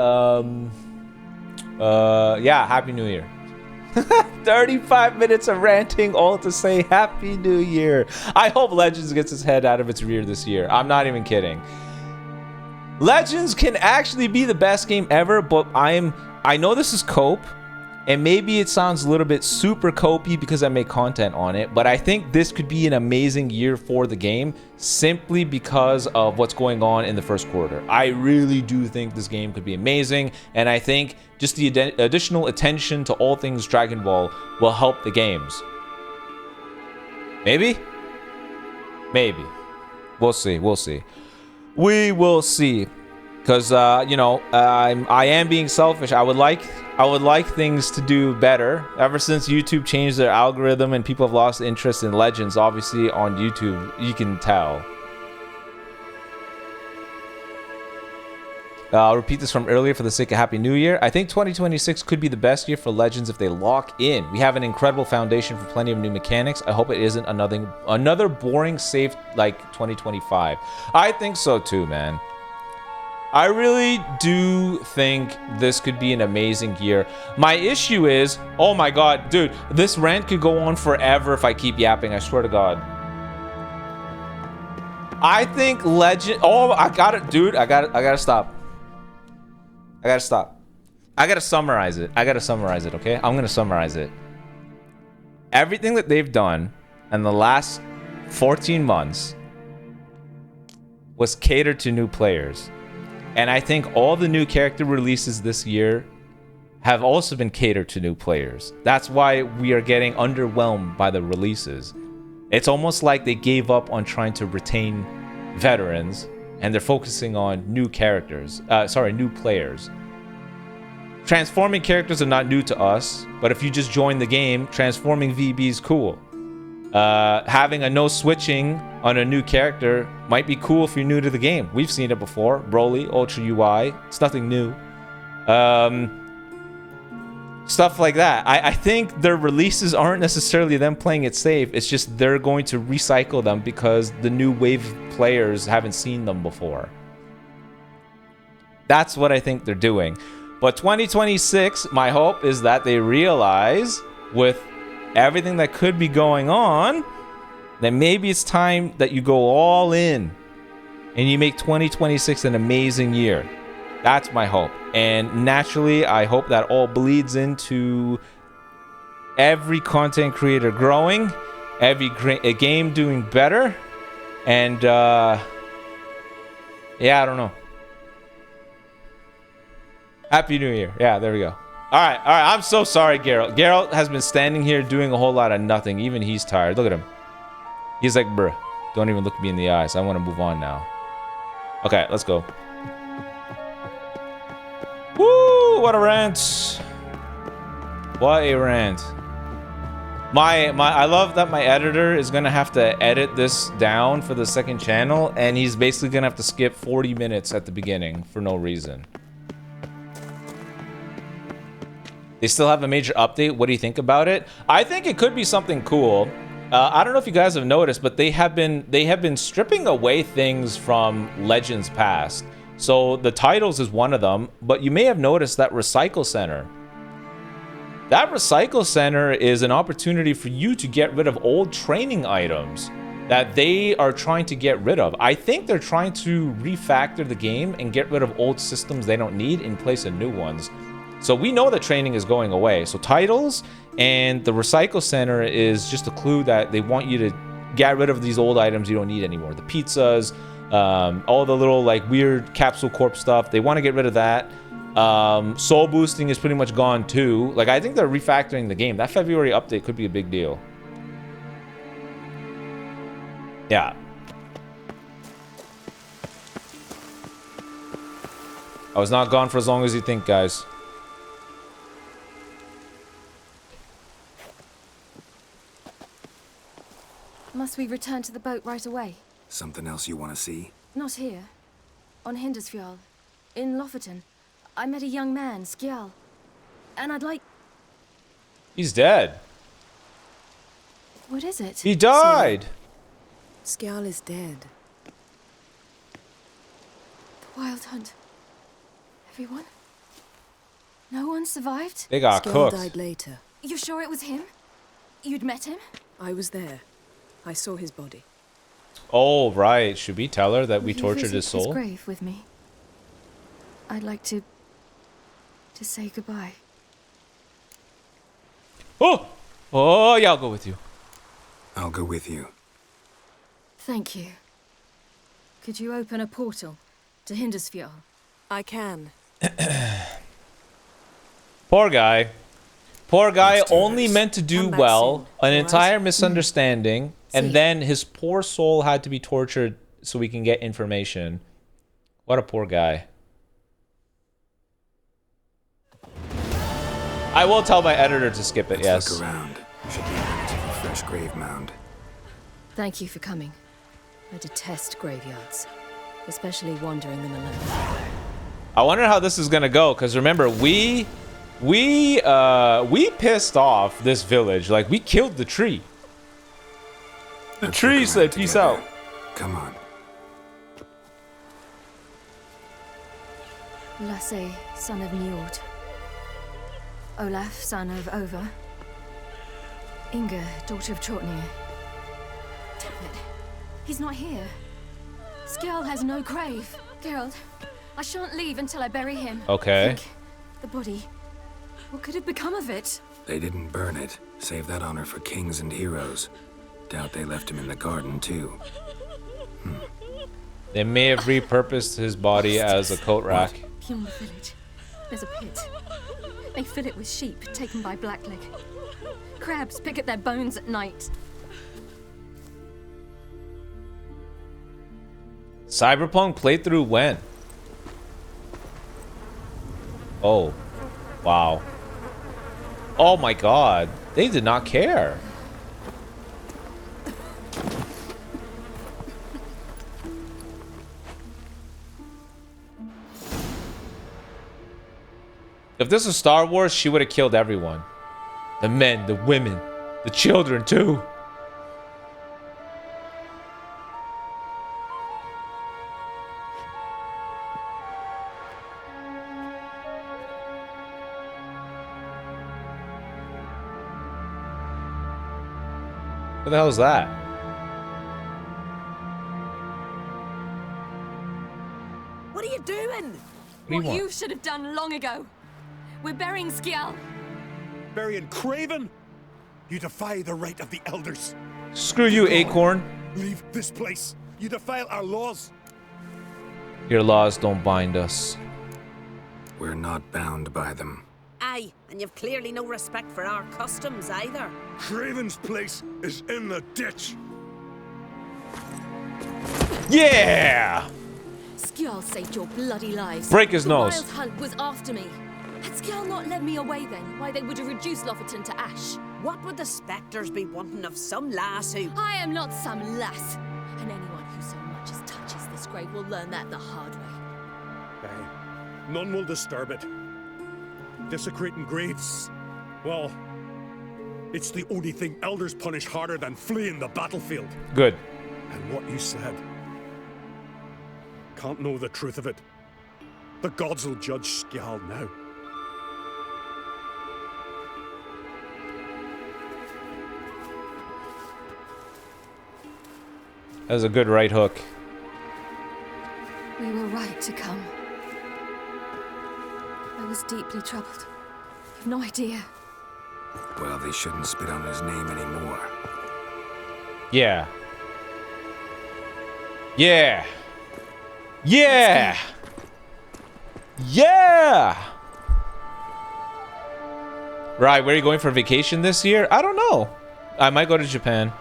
yeah, Happy New Year. 35 minutes of ranting, all to say Happy New Year. I hope Legends gets its head out of its rear this year. I'm not even kidding. Legends can actually be the best game ever, but I know this is cope. And maybe it sounds a little bit super copy because I make content on it, but I think this could be an amazing year for the game simply because of what's going on in the first quarter. I really do think this game could be amazing, and I think just the additional attention to all things Dragon Ball will help the games. Maybe? Maybe. We'll see. We'll see. We will see. Because, you know, I am being selfish. I would like things to do better. Ever since YouTube changed their algorithm and people have lost interest in Legends, obviously on YouTube, you can tell. I'll repeat this from earlier for the sake of Happy New Year. I think 2026 could be the best year for Legends if they lock in. We have an incredible foundation for plenty of new mechanics. I hope it isn't another boring, safe like 2025. I think so too, man. I really do think this could be an amazing year. My issue is, oh my god, dude, this rant could go on forever if I keep yapping, I swear to god. I think Legend, oh, I got it, dude, I gotta stop. I gotta stop. I gotta summarize it. Okay? I'm gonna summarize it. Everything that they've done in the last 14 months was catered to new players. And I think all the new character releases this year have also been catered to new players. That's why we are getting underwhelmed by the releases. It's almost like they gave up on trying to retain veterans and they're focusing on new characters. New players. Transforming characters are not new to us, but if you just join the game, transforming VB is cool. Having a no switching on a new character might be cool if you're new to the game. We've seen it before. Broly, Ultra UI. It's nothing new. Stuff like that. I think their releases aren't necessarily them playing it safe. It's just they're going to recycle them because the new wave of players haven't seen them before. That's what I think they're doing. But 2026, my hope is that they realize with everything that could be going on, then maybe it's time that you go all in and you make 2026 an amazing year. That's my hope. And naturally, I hope that all bleeds into every content creator growing, every game doing better. And, yeah, I don't know. Happy New Year. Yeah, there we go. All right. I'm so sorry, Geralt. Geralt has been standing here doing a whole lot of nothing. Even he's tired. Look at him. He's like, bruh, don't even look me in the eyes. I want to move on now. Okay, let's go. Woo! What a rant. What a rant. I love that my editor is gonna have to edit this down for the second channel, and he's basically gonna have to skip 40 minutes at the beginning for no reason. They still have a major update. What do you think about it? I think it could be something cool. I don't know if you guys have noticed, but they have been stripping away things from Legends past. So the titles is one of them, but you may have noticed that Recycle Center. That Recycle Center is an opportunity for you to get rid of old training items. that they are trying to get rid of. I think they're trying to refactor the game and get rid of old systems they don't need in place of new ones. So we know that training is going away. So titles and the recycle center is just a clue that they want you to get rid of these old items you don't need anymore. The pizzas, all the little like weird capsule corp stuff, they want to get rid of that. Soul boosting is pretty much gone too. Like, I think they're refactoring the game. That February update could be a big deal. Yeah. I was not gone for as long as you think, guys. Must we return to the boat right away? Something else you want to see? Not here. On Hindersfjall. In Lofoten. I met a young man, Skjal. And I'd like... He's dead. What is it? He died. Skjal is dead. The Wild Hunt. Everyone? No one survived? They got Skjal cooked. died later. You sure it was him? You'd met him? I was there. I saw his body. Oh, right. Should we tell her that we Will you tortured visit his soul? his grave with me? I'd like to say goodbye. Oh! Oh, yeah, I'll go with you. I'll go with you. Thank you. Could you open a portal to Hindersfjall? I can. Poor guy. Poor guy, Let's do only this. meant to do Come back well. soon, An alright? entire misunderstanding. And See. then his poor soul had to be tortured so we can get information. What a poor guy. I will tell my editor to skip it, Let's yes. look around. Should be able to a fresh grave mound. Thank you for coming. I detest graveyards, especially wandering them alone. I wonder how this is gonna go, because remember, we pissed off this village. Like, we killed the tree. The Let's tree look said, around peace together. out. Come on. Lasse, son of Njord. Olaf, son of Over. Inga, daughter of Trotnir. Damn it. He's not here. Skjal has no grave. Geralt, I shan't leave until I bury him. Okay. Think, the body. What could have become of it? They didn't burn it. Save that honor for kings and heroes. Doubt they left him in the garden, too. They may have repurposed his body as a coat rack. Beyond the village, there's a pit. They fill it with sheep taken by Blackleg. Crabs pick at their bones at night. Cyberpunk playthrough when? Oh. Wow. Oh my god. They did not care. If this was Star Wars, she would have killed everyone. The men, the women, the children too. What the hell is that? What are you doing? What do you want? You should have done long ago. We're burying Skjal. Burying Craven? You defy the right of the elders. Screw you, Acorn. Leave this place. You defile our laws. Your laws don't bind us. We're not bound by them. Aye, and you've clearly no respect for our customs either. Craven's place is in the ditch. Yeah! Skjal saved your bloody lives. Break his nose. The Wild Hunt was after me. Had Skjal not led me away then, why they would have reduced Lofoten to ash. What would the spectres be wanting of some lass who... I am not some lass. And anyone who so much as touches this grave will learn that the hard way. Aye. None will disturb it. Desecrating graves, well, it's the only thing elders punish harder than fleeing the battlefield. Good. And what you said. Can't know the truth of it. The gods will judge Skjal now. That was a good right hook. We were right to come. I was deeply troubled. You've no idea. Well, they shouldn't spit on his name anymore. Yeah. Yeah. Yeah. Yeah. Right, where are you going for vacation this year? I don't know. I might go to Japan.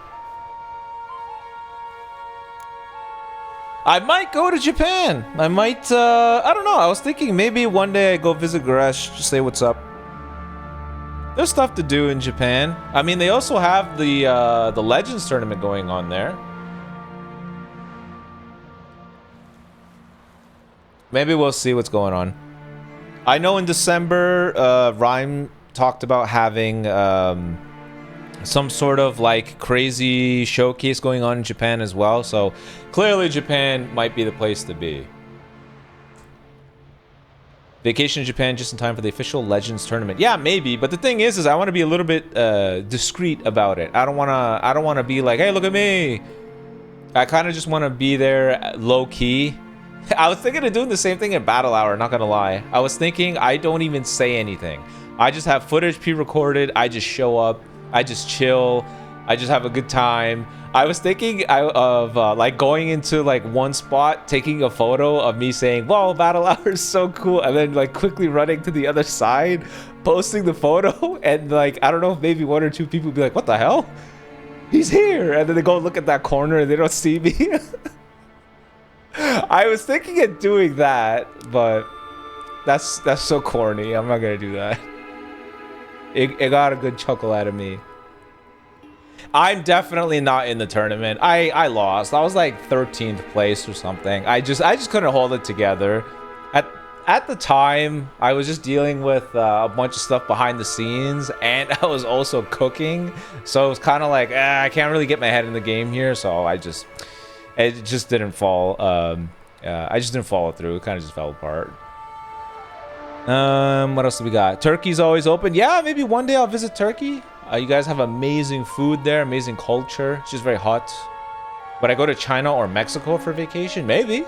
I might go to Japan. I might, I don't know. I was thinking maybe one day I go visit Goresh, just say what's up. There's stuff to do in Japan. I mean, they also have the Legends tournament going on there. Maybe we'll see what's going on. I know in December, Rhyme talked about having some sort of like crazy showcase going on in Japan as well. So clearly Japan might be the place to be. Vacation in Japan just in time for the official Legends tournament. Yeah, maybe. But the thing is I want to be a little bit discreet about it. I don't want to be like, hey, look at me. I kind of just want to be there low key. I was thinking of doing the same thing in Battle Hour, not gonna lie. I was thinking I don't even say anything. I just have footage pre-recorded. I just show up. I just chill. I just have a good time. I was thinking of like going into like one spot, taking a photo of me saying, "Wow, Battle Hour is so cool," and then like quickly running to the other side, posting the photo, and like I don't know if maybe one or two people would be like, "What the hell? He's here!" And then they go look at that corner and they don't see me. I was thinking of doing that, but that's so corny. I'm not gonna do that. It got a good chuckle out of me. I'm definitely not in the tournament. I lost. I was like 13th place or something. I just couldn't hold it together. At the time, I was just dealing with a bunch of stuff behind the scenes, and I was also cooking. So it was kind of like, I can't really get my head in the game here. So it just didn't fall. I just didn't follow through. It kind of just fell apart. What else do we got? Turkey's always open. Yeah, maybe one day I'll visit Turkey. You guys have amazing food there, amazing culture. It's just very hot. Would I go to China or Mexico for vacation? Maybe.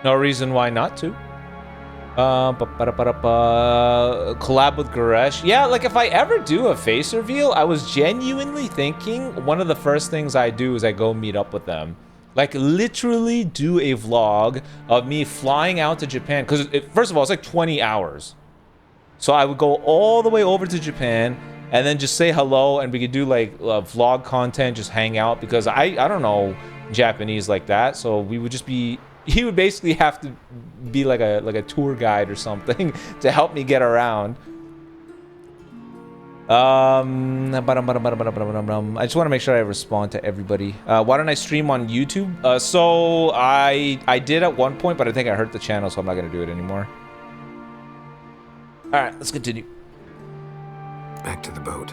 No reason why not to. Collab with Goresh. Yeah, like if I ever do a face reveal, I was genuinely thinking one of the first things I do is I go meet up with them. Like literally do a vlog of me flying out to Japan. Because first of all, it's like 20 hours. So I would go all the way over to Japan and then just say hello, and we could do like vlog content, just hang out, because I don't know Japanese like that. So we would just be, he would basically have to be like a tour guide or something to help me get around. I just want to make sure I respond to everybody. Why don't I stream on YouTube? So I did at one point, but I think I hurt the channel, so I'm not gonna do it anymore. All right, let's continue. Back to the boat.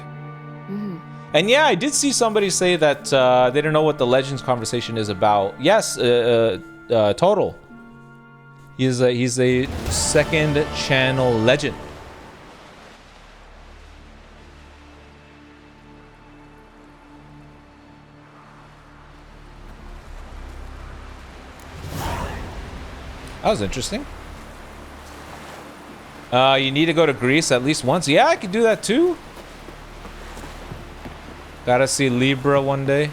And yeah, I did see somebody say that they don't know what the Legends conversation is about. Yes, Total. He's a second channel legend. That was interesting. You need to go to Greece at least once. Yeah, I could do that too. Gotta see Libra one day.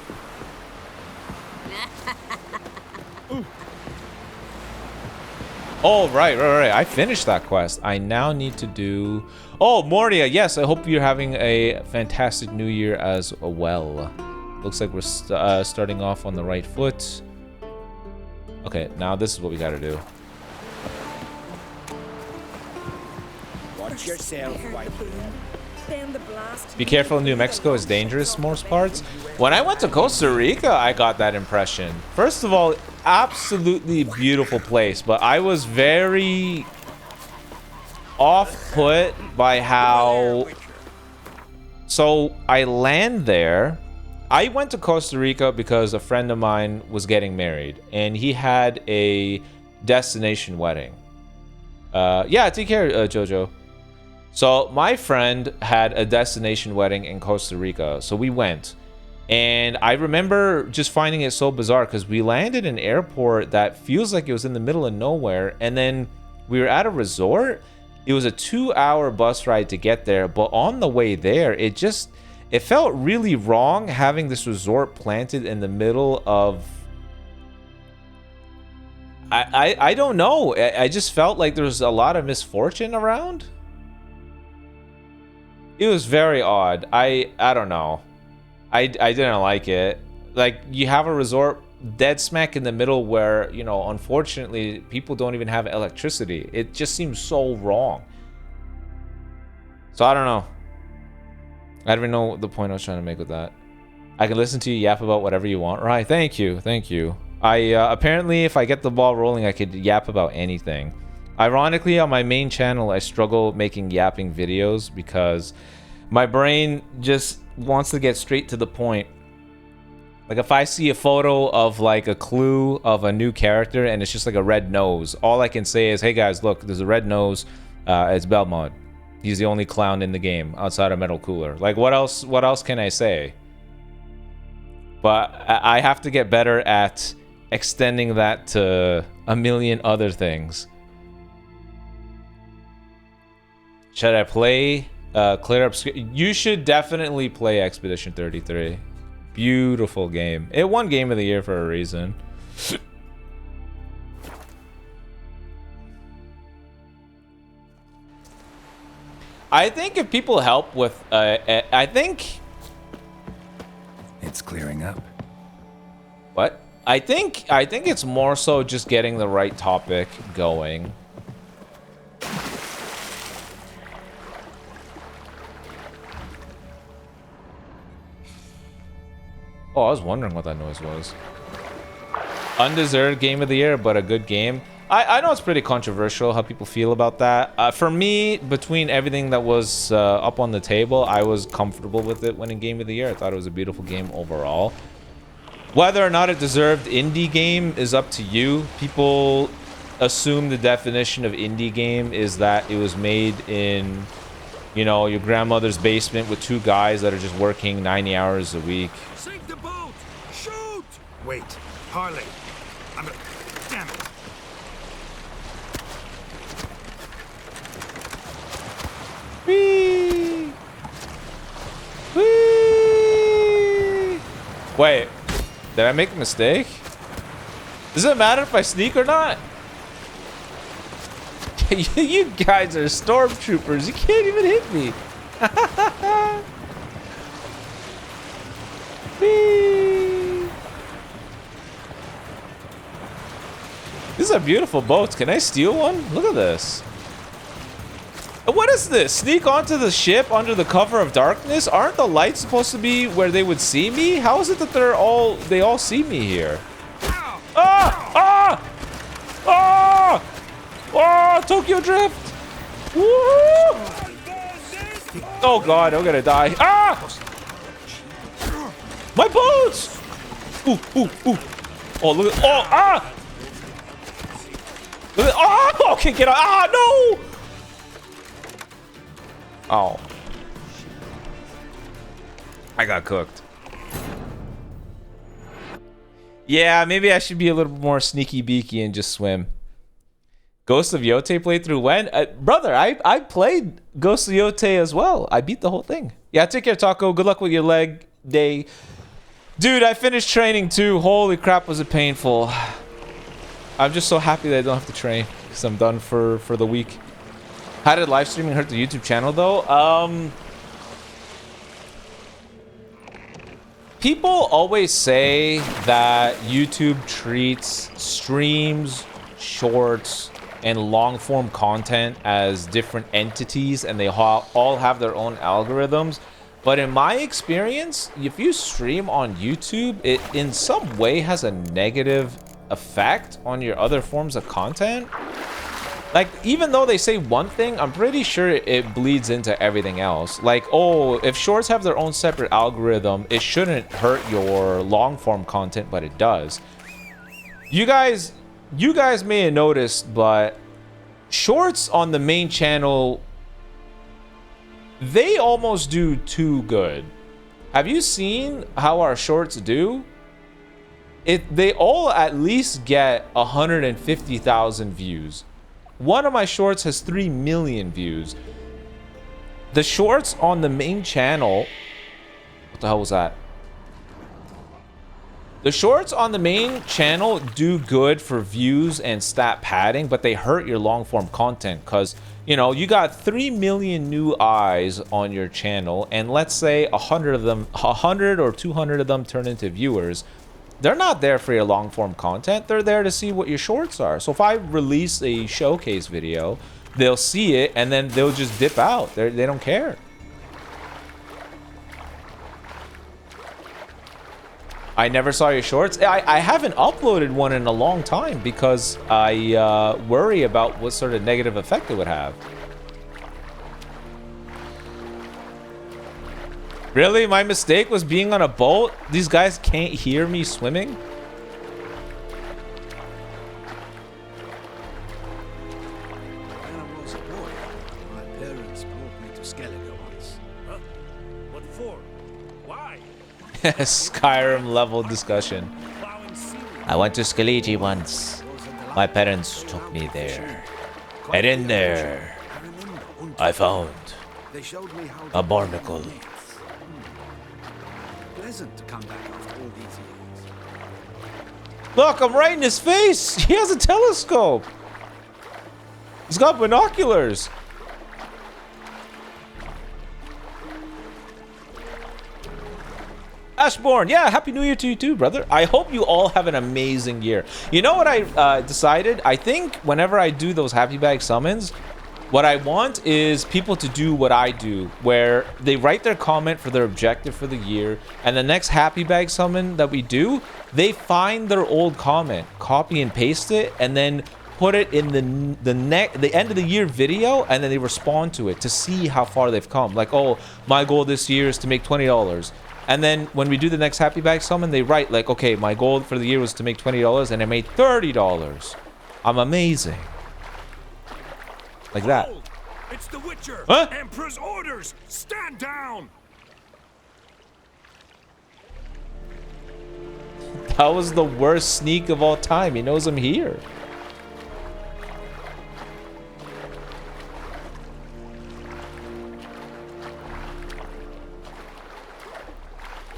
Oh, right. I finished that quest. I now need to do... Oh, Mordia, yes. I hope you're having a fantastic new year as well. Looks like we're starting off on the right foot. Okay, now this is what we gotta do. Watch yourself, white. Be careful in New Mexico, it's dangerous most parts. When I went to Costa Rica, I got that impression. First of all, absolutely beautiful place, but I was very off-put by how... So I land there. I went to Costa Rica because a friend of mine was getting married, and he had a destination wedding. Yeah, take care, Jojo. So my friend had a destination wedding in Costa Rica, so we went. And I remember just finding it so bizarre because we landed in an airport that feels like it was in the middle of nowhere. And then we were at a resort. It was a 2-hour bus ride to get there. But on the way there, it felt really wrong having this resort planted in the middle of... I don't know. I just felt like there was a lot of misfortune around. It was very odd. I don't know. I didn't like it. Like, you have a resort dead smack in the middle where, you know, unfortunately, people don't even have electricity. It just seems so wrong. So I don't know. I don't even know the point I was trying to make with that. I can listen to you yap about whatever you want. Right, thank you. Thank you. Apparently, if I get the ball rolling, I could yap about anything. Ironically, on my main channel, I struggle making yapping videos because my brain just wants to get straight to the point. Like, if I see a photo of like a clue of a new character and it's just like a red nose, all I can say is, hey guys, look, there's a red nose. It's Belmont. He's the only clown in the game outside of Metal Cooler. Like, what else can I say? But I have to get better at extending that to a million other things. Should I play clear up? You should definitely play Expedition 33. Beautiful game. It won Game of the Year for a reason. I think if people help with, I think It's clearing up. what? I think it's more so just getting the right topic going. Oh, I was wondering what that noise was. Undeserved Game of the Year, but a good game. I know it's pretty controversial how people feel about that. For me, between everything that was up on the table, I was comfortable with it winning Game of the Year. I thought it was a beautiful game overall. Whether or not it deserved indie game is up to you. People assume the definition of indie game is that it was made in, you know, your grandmother's basement with two guys that are just working 90 hours a week. Sink the boat! Shoot! Wait, Harley. Damn it. Whee! Whee! Wait, did I make a mistake? Does it matter if I sneak or not? You guys are stormtroopers. You can't even hit me. Whee! These are beautiful boats. Can I steal one? Look at this. What is this? Sneak onto the ship under the cover of darkness? Aren't the lights supposed to be where they would see me? How is it that they all see me here? Ah! Ah! Ah! Oh, Tokyo Drift! Woo! Oh god, I'm gonna die. Ah! My boats! Ooh, ooh, ooh. Oh, look at, oh, ah! Look at, oh, okay, get out. Ah, no! Oh. I got cooked. Yeah, maybe I should be a little more sneaky beaky and just swim. Ghost of Yote playthrough when? Brother, I played Ghost of Yote as well. I beat the whole thing. Yeah, take care, Taco. Good luck with your leg day. Dude, I finished training too. Holy crap, was it painful. I'm just so happy that I don't have to train because I'm done for the week. How did live streaming hurt the YouTube channel though? People always say that YouTube treats streams, shorts, and long form content as different entities and they all have their own algorithms. But in my experience, if you stream on YouTube, it in some way has a negative effect on your other forms of content. Like, even though they say one thing, I'm pretty sure it bleeds into everything else. Like, oh, if shorts have their own separate algorithm, it shouldn't hurt your long form content, but it does. You guys may have noticed, but shorts on the main channel, they almost do too good. Have you seen how our shorts do? They all at least get 150,000 views. One of my shorts has 3 million views. The shorts on the main channel... What the hell was that? The shorts on the main channel do good for views and stat padding, but they hurt your long form content because, you know, you got 3 million new eyes on your channel, and let's say 100 of them, 100 or 200 of them turn into viewers. They're not there for your long form content. They're there to see what your shorts are. So if I release a showcase video, they'll see it and then they'll just dip out. They don't care. I never saw your shorts. I haven't uploaded one in a long time because I worry about what sort of negative effect it would have. Really? My mistake was being on a boat? These guys can't hear me swimming? When I was a boy, my parents brought me to Skellige once. Huh? What for? Why? Skyrim level discussion. Plowing seaweed. I went to Skellige once. My parents took me there. And in there, I found They showed me how a barnacle. pleasant to come back after all these years. Look, I'm right in his face. He has a telescope. He's got binoculars. Ashbourne, yeah, Happy New Year to you too, brother. I hope you all have an amazing year. You know what I decided? I think whenever I do those happy bag summons, what I want is people to do what I do, where they write their comment for their objective for the year, and the next happy bag summon that we do, they find their old comment, copy and paste it, and then put it in the end of the year video, and then they respond to it to see how far they've come. Like, oh, my goal this year is to make $20. And then when we do the next happy bag summon, they write like, okay, my goal for the year was to make $20 and I made $30. I'm amazing. Like that. Hold! It's the Witcher! Huh? Emperor's orders! Stand down! That was the worst sneak of all time. He knows I'm here.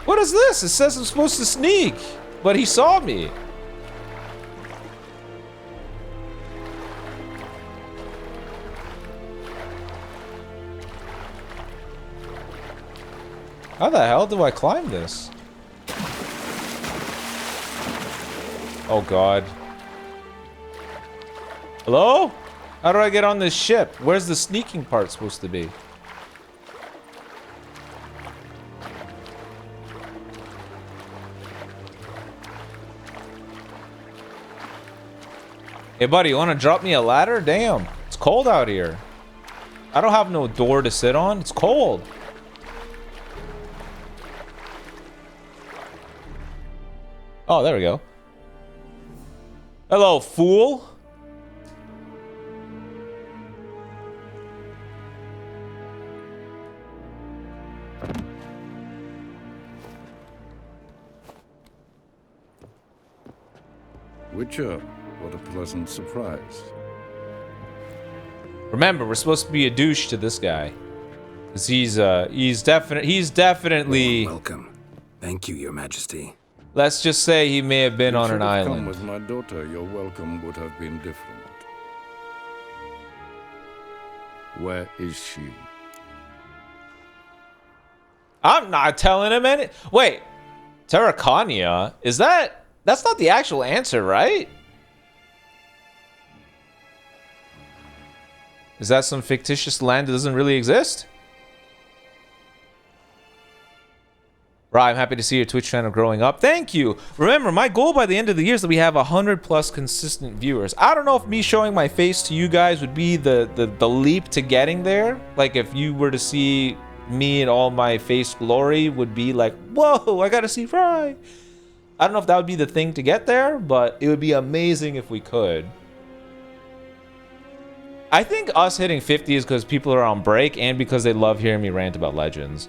What is this? It says I'm supposed to sneak, but he saw me. How the hell do I climb this? Oh god. Hello? How do I get on this ship? Where's the sneaking part supposed to be? Hey buddy, you wanna drop me a ladder? Damn, it's cold out here. I don't have no door to sit on. It's cold. Oh, there we go. Hello, fool. Witcher, what a pleasant surprise. Remember, we're supposed to be a douche to this guy. Cause he's definitely Welcome. Thank you, Your Majesty. let's just say he may have been You on should an have come island. with my daughter, your welcome would have been different. Where is she? I'm not telling him any. Wait, Terracania? Is that's not the actual answer, right? Is that some fictitious land that doesn't really exist? Right, I'm happy to see your Twitch channel growing up. Thank you. Remember, my goal by the end of the year is that we have 100+ consistent viewers. I don't know if me showing my face to you guys would be the leap to getting there. Like if you were to see me in all my face glory, would be like, whoa, I gotta see Rai. I don't know if that would be the thing to get there, but it would be amazing if we could. I think us hitting 50 is because people are on break and because they love hearing me rant about Legends.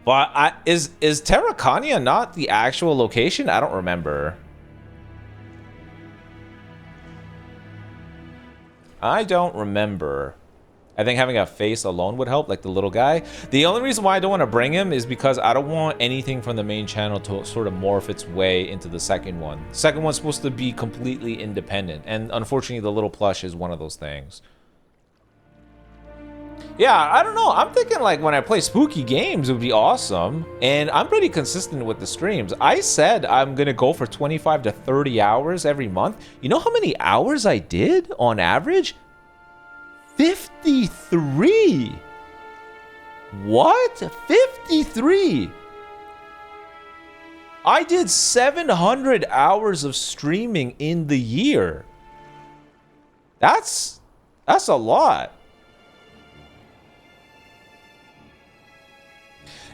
But is Terracania not the actual location? I don't remember. I don't remember. I think having a face alone would help, like the little guy. The only reason why I don't want to bring him is because I don't want anything from the main channel to sort of morph its way into the second one. The second one's supposed to be completely independent, and unfortunately the little plush is one of those things. Yeah, I don't know. I'm thinking like when I play spooky games, it would be awesome. And I'm pretty consistent with the streams. I said I'm going to go for 25 to 30 hours every month. You know how many hours I did on average? 53. What? 53. I did 700 hours of streaming in the year. That's a lot.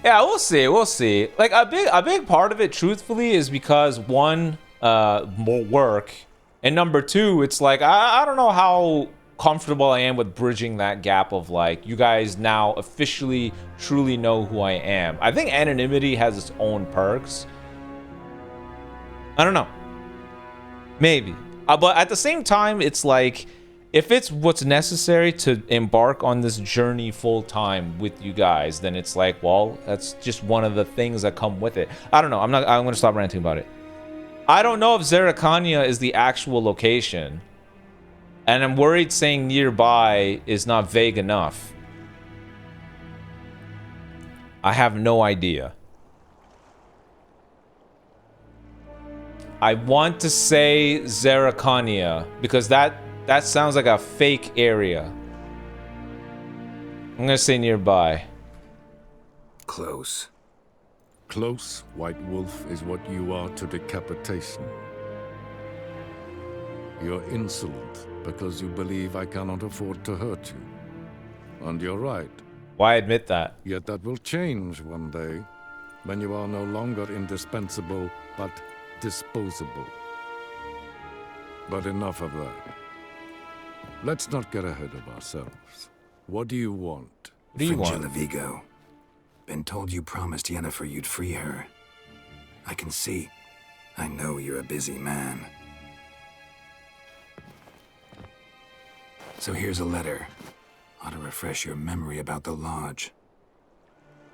Yeah, we'll see. We'll see. Like a big part of it, truthfully, is because one, more work, and number two, it's like I don't know how comfortable I am with bridging that gap of like you guys now officially truly know who I am. I think anonymity has its own perks. I don't know. Maybe. But at the same time, it's like if it's what's necessary to embark on this journey full time with you guys, then it's like, well, that's just one of the things that come with it. I don't know. I'm going to stop ranting about it. I don't know if Zerrikania is the actual location. And I'm worried saying nearby is not vague enough. I have no idea. I want to say Zerrikania because that sounds like a fake area. I'm gonna say nearby. Close. Close, White Wolf, is what you are to decapitation. You're insolent because you believe I cannot afford to hurt you. And you're right. Why admit that? Yet that will change one day, when you are no longer indispensable, but disposable. But enough of that. Let's not get ahead of ourselves. What do you want? What do you want? Fringilla Vigo. Been told you promised Yennefer you'd free her. I can see. I know you're a busy man. So here's a letter. Ought to refresh your memory about the Lodge.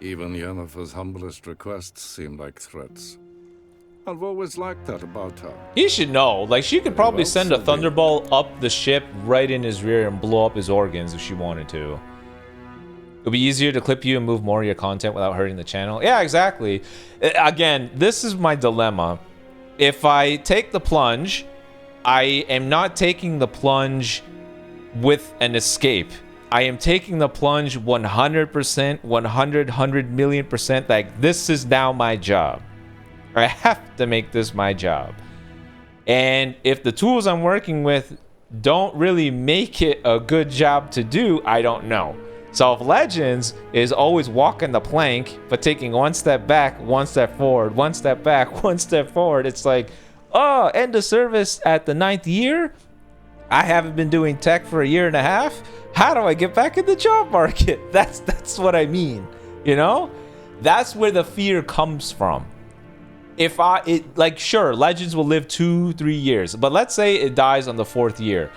Even Yennefer's humblest requests seem like threats. I've always liked that about her. He should know. Like, she could probably send a thunderbolt up the ship right in his rear and blow up his organs if she wanted to. It'll be easier to clip you and move more of your content without hurting the channel. Yeah, exactly. Again, this is my dilemma. If I take the plunge, I am not taking the plunge with an escape. I am taking the plunge 100%, 100 million%. Like, this is now my job. I have to make this my job. And if the tools I'm working with don't really make it a good job to do, I don't know. So if Legends is always walking the plank, but taking one step back, one step forward, one step back, one step forward, it's like, oh, end of service at the 9th year? I haven't been doing tech for a year and a half. How do I get back in the job market? That's what I mean, you know? That's where the fear comes from. If like, sure, Legends will live 2-3 years, but let's say it dies on the 4th year.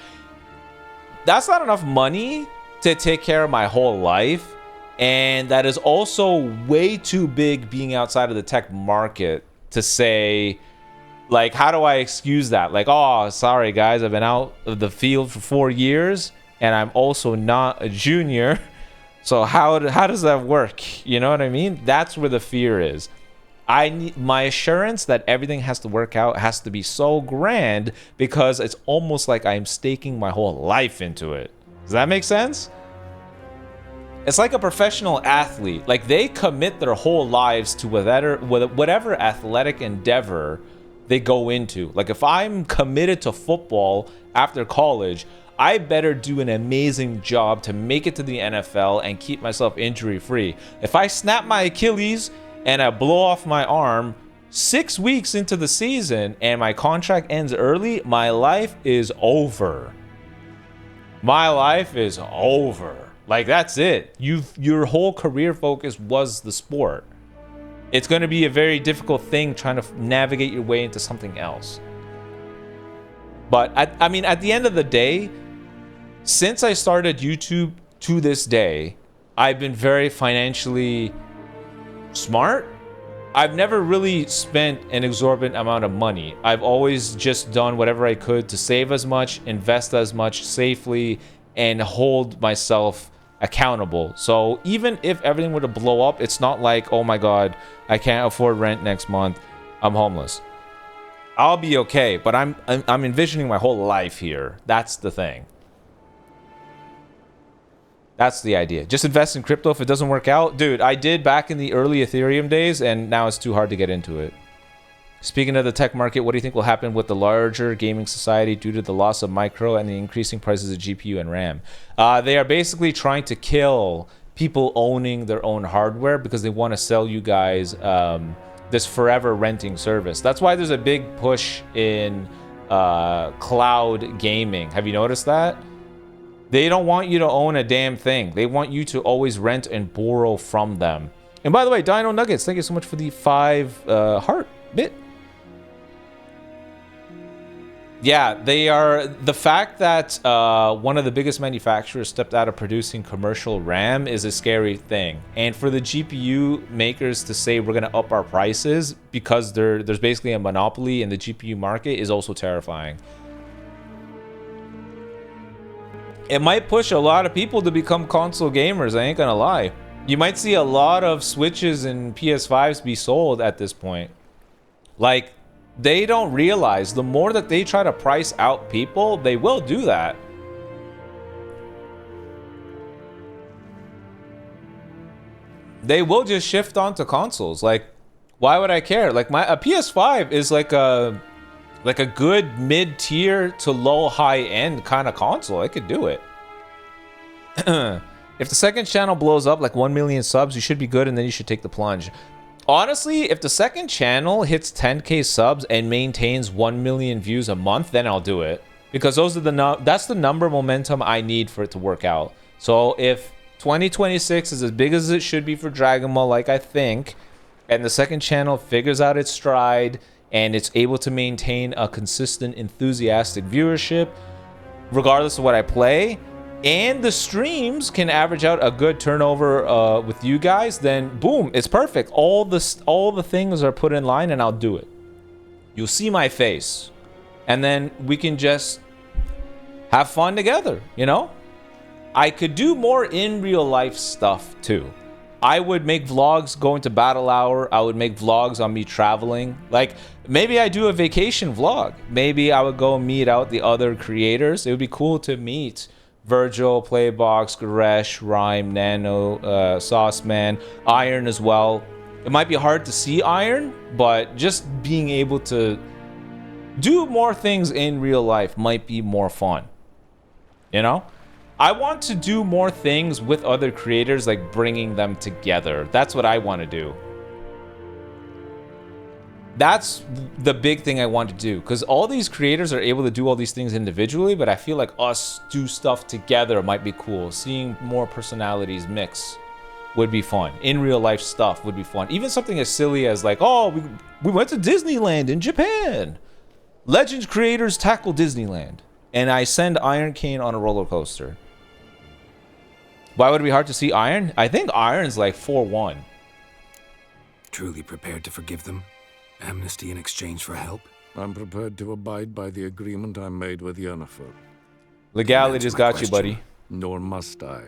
That's not enough money to take care of my whole life, and that is also way too big being outside of the tech market to say, like, how do I excuse that? Like, oh, sorry guys, I've been out of the field for 4 years and I'm also not a junior, so how does that work? You know what I mean? That's where the fear is. I need my assurance that everything has to work out has to be so grand, because it's almost like I'm staking my whole life into it. Does that make sense? It's like a professional athlete. Like, they commit their whole lives to whatever athletic endeavor they go into. Like, if I'm committed to football after college, I better do an amazing job to make it to the NFL and keep myself injury free. If I snap my Achilles and I blow off my arm 6 weeks into the season and my contract ends early, my life is over. My life is over. Like, that's it. Your whole career focus was the sport. It's going to be a very difficult thing trying to navigate your way into something else. But I mean, at the end of the day, since I started YouTube to this day, I've been very financially smart. I've never really spent an exorbitant amount of money. I've always just done whatever I could to save as much, invest as much safely, and hold myself accountable. So even if everything were to blow up, it's not like, oh my god, I can't afford rent next month, I'm homeless. I'll be okay, but I'm envisioning my whole life here. That's the thing. That's the idea. Just invest in crypto. If it doesn't work out, dude, I did back in the early Ethereum days, and now it's too hard to get into it. Speaking of the tech market, what do you think will happen with the larger gaming society due to the loss of micro and the increasing prices of GPU and RAM? They are basically trying to kill people owning their own hardware because they want to sell you guys this forever renting service. That's why there's a big push in cloud gaming. Have you noticed that? They don't want you to own a damn thing. They want you to always rent and borrow from them. And by the way, Dino Nuggets, thank you so much for the 5 heart bit. Yeah, they are. The fact that one of the biggest manufacturers stepped out of producing commercial RAM is a scary thing. And for the GPU makers to say we're going to up our prices because there's basically a monopoly in the GPU market is also terrifying. It might push a lot of people to become console gamers, I ain't gonna lie. You might see a lot of Switches and PS5s be sold at this point. Like, they don't realize the more that they try to price out people, they will do that. They will just shift onto consoles. Like, why would I care? Like, a PS5 is like a good mid-tier to low high-end kind of console. I could do it. If the second channel blows up like 1 million subs, you should be good, and then you should take the plunge. Honestly, if the second channel hits 10k subs and maintains 1 million views a month, then I'll do it. Because those are that's the number momentum I need for it to work out. So if 2026 is as big as it should be for Dragon Ball, like I think, and the second channel figures out its stride, and it's able to maintain a consistent, enthusiastic viewership, regardless of what I play, and the streams can average out a good turnover with you guys, then boom, it's perfect. All the things are put in line, and I'll do it. You'll see my face, and then we can just have fun together, you know? I could do more in real life stuff too. I would make vlogs going to Battle Hour. I would make vlogs on me traveling. Like, maybe I do a vacation vlog. Maybe I would go meet out the other creators. It would be cool to meet Virgil, Playbox, Goresh, Rhyme, Nano, Sauceman, Iron as well. It might be hard to see Iron, but just being able to do more things in real life might be more fun. You know? I want to do more things with other creators, like bringing them together. That's what I want to do. That's the big thing I want to do, because all these creators are able to do all these things individually, but I feel like us do stuff together might be cool. Seeing more personalities mix would be fun. In real life stuff would be fun. Even something as silly as like, oh, we went to Disneyland in Japan. Legends creators tackle Disneyland. And I send Iron Cane on a roller coaster. Why would it be hard to see Iron? I think Iron's like 4-1. Truly prepared to forgive them? Amnesty in exchange for help? I'm prepared to abide by the agreement I made with Yennefer. Legality just got you, buddy. Nor must I.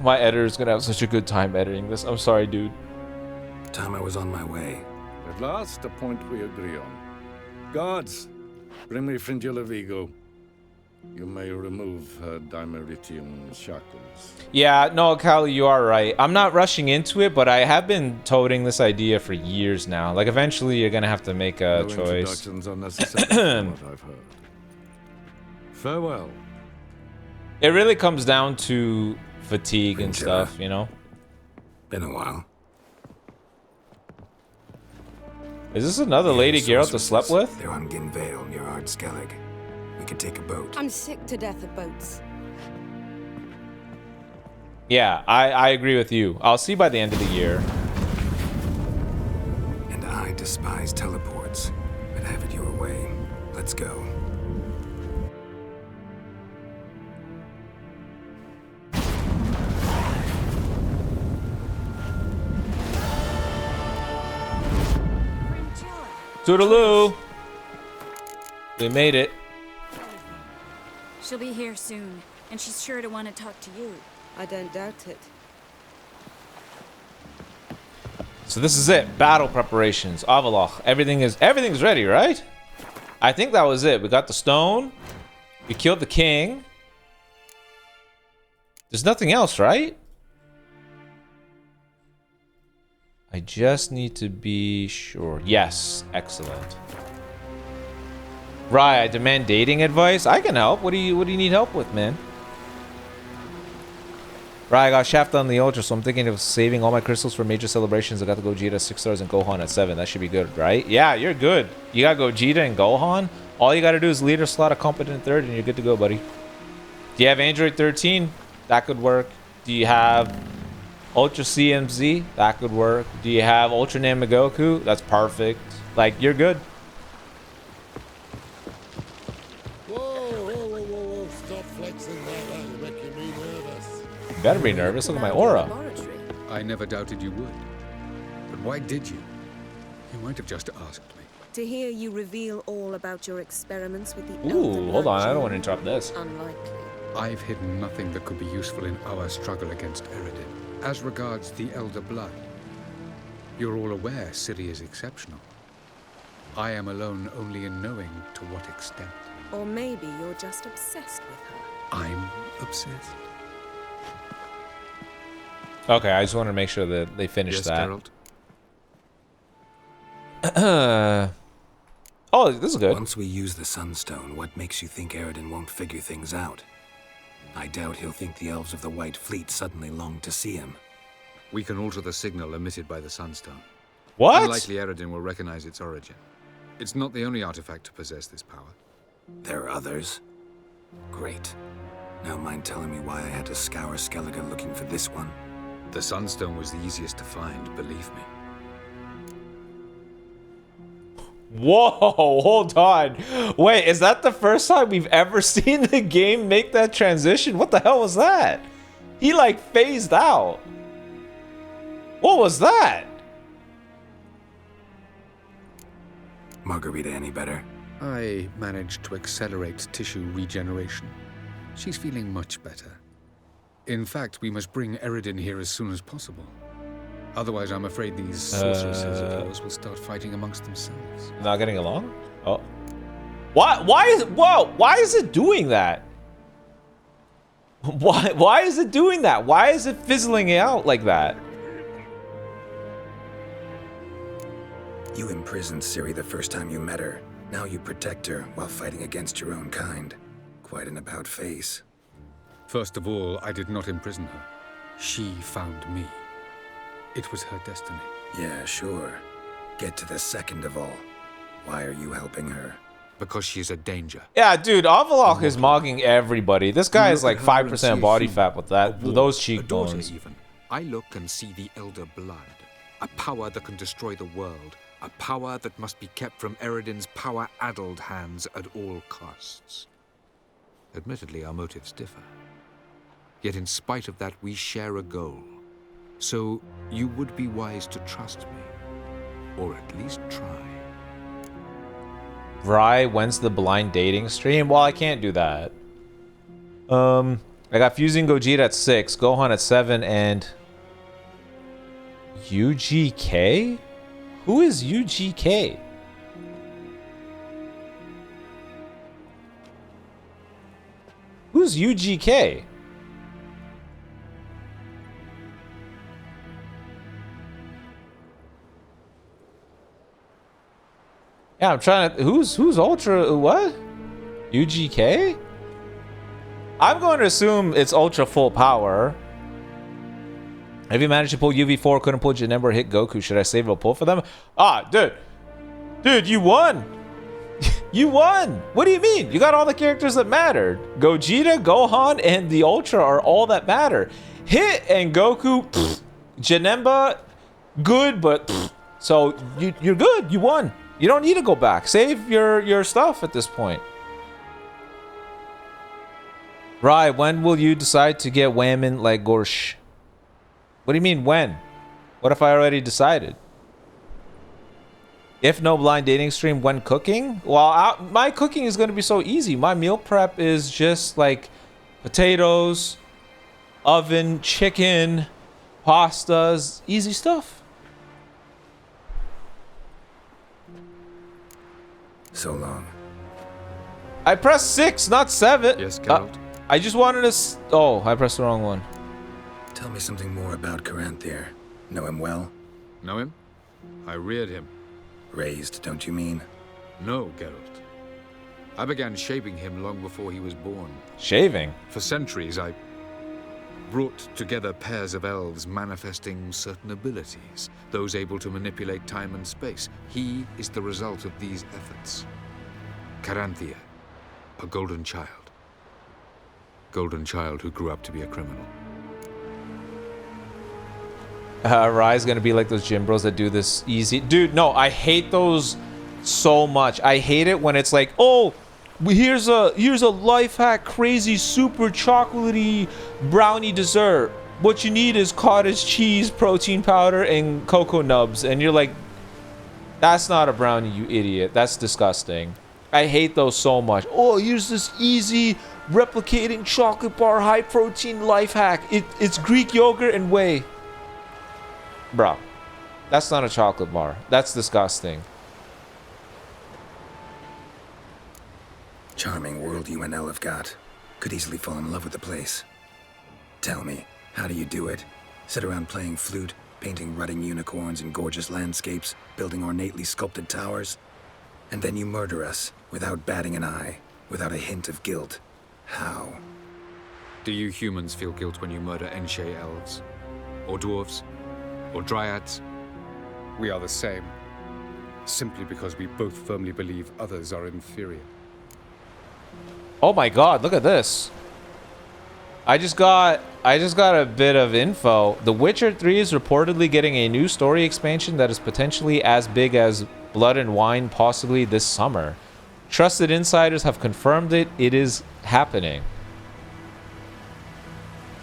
My editor's gonna have such a good time editing this. I'm sorry, dude. Time I was on my way. At last, a point we agree on. Guards, bring me Fringilla Vigo. You may remove her Dimeritium shackles. Yeah, no, Callie, you are right. I'm not rushing into it, but I have been toting this idea for years now. Like, eventually you're gonna have to make a choice. Introductions are necessary from what I've heard. Farewell. It really comes down to fatigue and stuff, you know? Been a while. Is this another lady Geralt to slept with? They're on Ginvale near Ard Skellig. We could take a boat. I'm sick to death of boats. Yeah, I agree with you. I'll see by the end of the year. I despise teleports, but have it your way. Let's go. Toodaloo! We made it. She'll be here soon, and she's sure to want to talk to you. I don't doubt it. So this is it. Battle preparations. Avaloch. Everything's ready, right? I think that was it. We got the stone. We killed the king. There's nothing else, right? I just need to be sure. Yes. Excellent. Right, I demand dating advice. I can help. What do you need help with, man? Right, I got shafted on the Ultra, so I'm thinking of saving all my crystals for major celebrations. I got the Gogeta at 6 stars and Gohan at 7. That should be good, right? Yeah, you're good. You got Gogeta and Gohan. All you got to do is leader slot a competent third, and you're good to go, buddy. Do you have Android 13? That could work. Do you have Ultra CMZ? That could work. Do you have Ultra Namagoku? That's perfect. Like, you're good. Whoa. Stop flexing that. You're making me nervous. You better be nervous. Look at my aura. I never doubted you would. But why did you? You might have just asked me. To hear you reveal all about your experiments with the Ooh, hold on. I don't want to interrupt this. Unlikely. I've hidden nothing that could be useful in our struggle against Eredin. As regards the Elder Blood, you're all aware Ciri is exceptional. I am alone only in knowing to what extent. Or maybe you're just obsessed with her. I'm obsessed. Okay, I just want to make sure that they finish Yes, that. Geralt? Oh, this is good. Once we use the Sunstone, what makes you think Eredin won't figure things out? I doubt he'll think the elves of the White Fleet suddenly long to see him. We can alter the signal emitted by the Sunstone. What? Unlikely Eredin will recognize its origin. It's not the only artifact to possess this power. There are others? Great. Now mind telling me why I had to scour Skellige looking for this one? The Sunstone was the easiest to find, believe me. Whoa, hold on. Wait, is that the first time we've ever seen the game make that transition? What the hell was that? He like phased out. What was that? Margarita any better? I managed to accelerate tissue regeneration. She's feeling much better. In fact, we must bring Eredin here as soon as possible. Otherwise, I'm afraid these sorceresses of yours will start fighting amongst themselves. Not getting along? Oh. Why is it, whoa, why is it doing that? Why is it doing that? Why is it fizzling out like that? You imprisoned Ciri the first time you met her. Now you protect her while fighting against your own kind. Quite an about face. First of all, I did not imprison her. She found me. It was her destiny. Yeah, sure. Get to the second of all. Why are you helping her? Because she is a danger. Yeah, dude, Avaloch is mogging everybody. This guy is like 5% body fat with that, those cheekbones. Even. I look and see the Elder Blood. A power that can destroy the world. A power that must be kept from Eredin's power-addled hands at all costs. Admittedly, our motives differ. Yet in spite of that, we share a goal. So, you would be wise to trust me. Or at least try. Rai, when's the blind dating stream? Well, I can't do that. I got Fusing Gogeta at 6, Gohan at 7, and... UGK? Who is UGK? Who's UGK? Yeah, I'm trying to... Who's Ultra... What? UGK? I'm going to assume it's Ultra full power. Have you managed to pull UV4, couldn't pull Janemba or hit Goku? Should I save a pull for them? Ah, dude. Dude, you won. You won. What do you mean? You got all the characters that mattered. Gogeta, Gohan, and the Ultra are all that matter. Hit and Goku, pfft. Janemba, good, but pfft. So you're good. You won. You don't need to go back. Save your stuff at this point. Rai, when will you decide to get whamming like Gorsh? What do you mean when? What if I already decided? If no blind dating stream when cooking? Well, my cooking is going to be so easy. My meal prep is just like potatoes, oven, chicken, pastas, easy stuff. So long. I pressed 6, not 7. Yes, Geralt. I just wanted to... Oh, I pressed the wrong one. Tell me something more about Caranthir. Know him well? Know him? I reared him. Raised, don't you mean? No, Geralt. I began shaping him long before he was born. Shaving? For centuries, I brought together pairs of elves manifesting certain abilities, those able to manipulate time and space. He is the result of these efforts. Caranthir, a golden child. Golden child who grew up to be a criminal. Rai's gonna be like those gym bros that do this easy. Dude, no, I hate those so much. I hate it when it's like, oh, here's a life hack, crazy, super chocolatey brownie dessert. What you need is cottage cheese, protein powder, and cocoa nubs. And you're like, that's not a brownie, you idiot. That's disgusting. I hate those so much. Oh, here's this easy replicating chocolate bar, high protein life hack. It's Greek yogurt and whey. Bro, that's not a chocolate bar. That's disgusting. Charming world you and El have got. Could easily fall in love with the place. Tell me, how do you do it? Sit around playing flute, painting rutting unicorns in gorgeous landscapes, building ornately sculpted towers? And then you murder us, without batting an eye, without a hint of guilt. How? Do you humans feel guilt when you murder Enshe elves? Or dwarves? Or dryads? We are the same, simply because we both firmly believe others are inferior. Oh my god, look at this. I just got a bit of info. The Witcher 3 is reportedly getting a new story expansion that is potentially as big as Blood and Wine, possibly this summer. Trusted insiders have confirmed it. It is happening.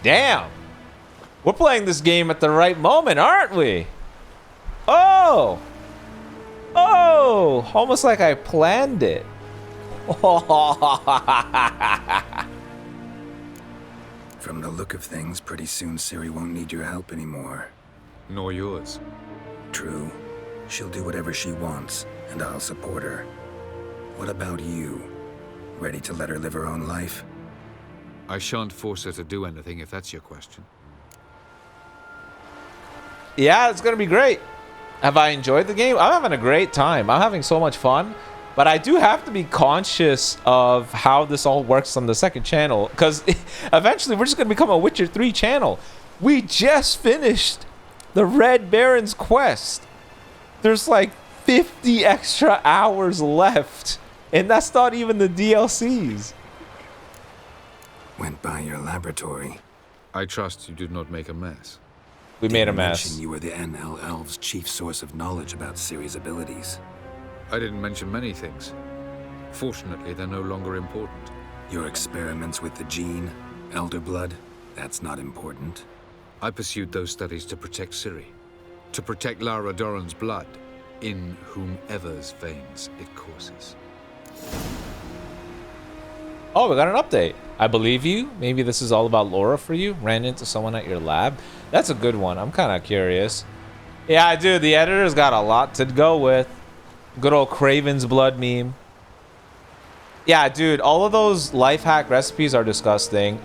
Damn. We're playing this game at the right moment, aren't we? Oh! Oh! Almost like I planned it. From the look of things, pretty soon Ciri won't need your help anymore. Nor yours. True. She'll do whatever she wants, and I'll support her. What about you? Ready to let her live her own life? I shan't force her to do anything if that's your question. Yeah, it's gonna be great. Have I enjoyed the game? I'm having a great time. I'm having so much fun. But I do have to be conscious of how this all works on the second channel, because eventually we're just going to become a Witcher 3 channel. We just finished the Red Baron's quest. There's like 50 extra hours left, and that's not even the DLCs. Went by your laboratory. I trust you did not make a mess. We made a Didn't mess. mention you were the NL Elves' chief source of knowledge about Ciri's abilities. I didn't mention many things. Fortunately, they're no longer important. Your experiments with the gene, Elder Blood, that's not important. I pursued those studies to protect Ciri. To protect Lara Doran's blood, in whomever's veins it courses. Oh, we got an update. I believe you. Maybe this is all about Laura for you. Ran into someone at your lab. That's a good one. I'm kind of curious. Yeah, dude, the editor's got a lot to go with. Good old Craven's blood meme. Yeah, dude, all of those life hack recipes are disgusting.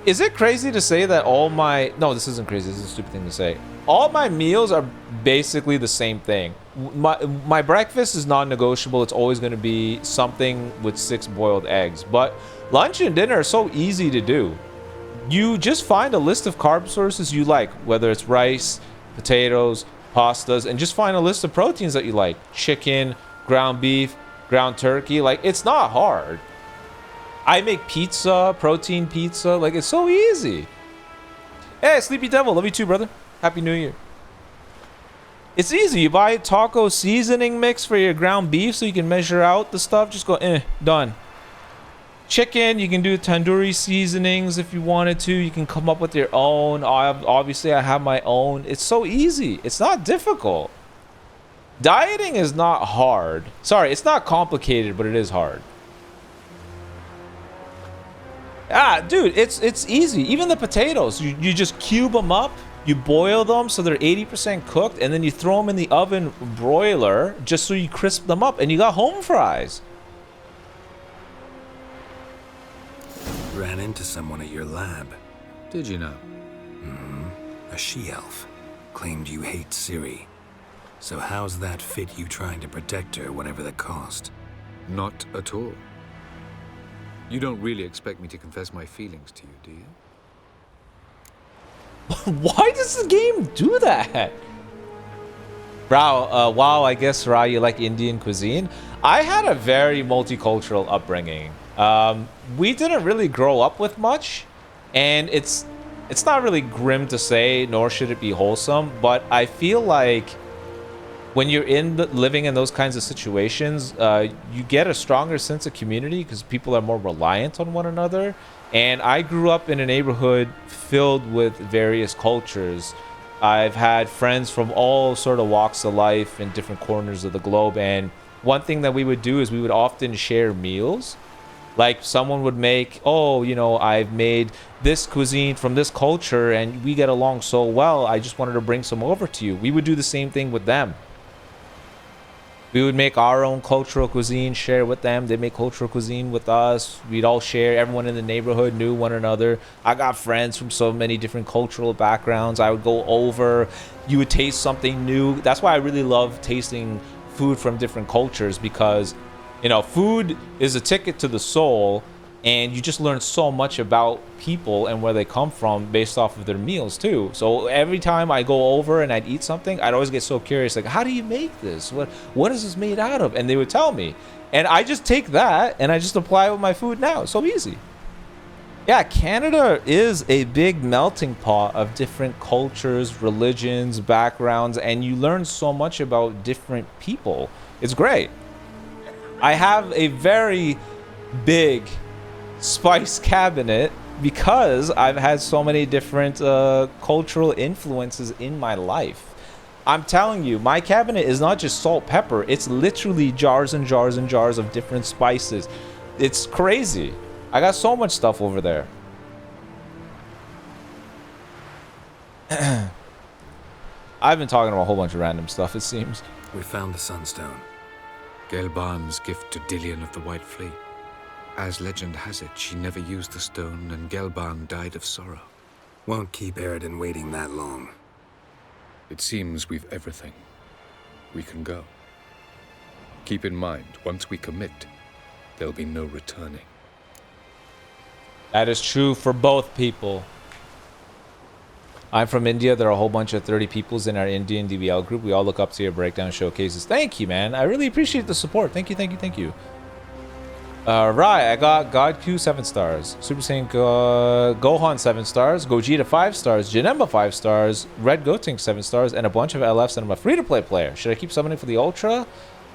Is it crazy to say that all my... No, this isn't crazy. This is a stupid thing to say. All my meals are basically the same thing. My breakfast is non-negotiable. It's always going to be something with 6 boiled eggs. But lunch and dinner are so easy to do. You just find a list of carb sources you like, whether it's rice, potatoes, pastas, and just find a list of proteins that you like. Chicken, ground beef, ground turkey. Like, it's not hard. I make pizza, protein pizza. Like, it's so easy. Hey, Sleepy Devil, love you too, brother. Happy New Year. It's easy. You buy taco seasoning mix for your ground beef so you can measure out the stuff. Just go, done. Chicken, you can do tandoori seasonings if you wanted to. You can come up with your own. Obviously, I have my own. It's so easy. It's not difficult. Dieting is not hard. Sorry, it's not complicated, but it is hard. Dude, it's easy. Even the potatoes, you just cube them up. You boil them so they're 80% cooked, and then you throw them in the oven broiler just so you crisp them up, and you got home fries. Ran into someone at your lab. Did you know? A she-elf. Claimed you hate Ciri. So how's that fit you trying to protect her, whatever the cost? Not at all. You don't really expect me to confess my feelings to you, do you? Why does the game do that? Bro, wow, I guess, Ra, you like Indian cuisine? I had a very multicultural upbringing. We didn't really grow up with much, and it's not really grim to say, nor should it be wholesome, but I feel like when you're living in those kinds of situations, you get a stronger sense of community because people are more reliant on one another. And I grew up in a neighborhood filled with various cultures. I've had friends from all sort of walks of life in different corners of the globe. And one thing that we would do is we would often share meals. Like someone would make, oh, you know, I've made this cuisine from this culture and we get along so well. I just wanted to bring some over to you. We would do the same thing with them. We would make our own cultural cuisine, share with them. They make cultural cuisine with us. We'd all share. Everyone in the neighborhood knew one another. I got friends from so many different cultural backgrounds. I would go over. You would taste something new. That's why I really love tasting food from different cultures because, you know, food is a ticket to the soul. And you just learn so much about people and where they come from based off of their meals too. So every time I go over and I'd eat something, I'd always get so curious, like, how do you make this? What is this made out of? And they would tell me. And I just take that and I just apply it with my food now. It's so easy. Yeah, Canada is a big melting pot of different cultures, religions, backgrounds, and you learn so much about different people. It's great. I have a very big spice cabinet because I've had so many different cultural influences in my life. I'm telling you, my cabinet is not just salt, pepper. It's literally jars and jars and jars of different spices. It's crazy. I got so much stuff over there. I've been talking about a whole bunch of random stuff, it seems. We found the Sunstone. Gelban's gift to Dillion of the White Fleet. As legend has it, she never used the stone, and Gelban died of sorrow. Won't keep Eridan waiting that long. It seems we've everything. We can go. Keep in mind, once we commit, there'll be no returning. That is true for both people. I'm from India. There are a whole bunch of 30 peoples in our Indian DBL group. We all look up to your breakdown showcases. Thank you, man. I really appreciate the support. Thank you, thank you, thank you. Right, I got God Q 7 stars, Super Saiyan Gohan 7 stars, Gogeta 5 stars, Janemba 5 stars, Red Gotenks 7 stars, and a bunch of LFs, and I'm a free-to-play player. Should I keep summoning for the Ultra?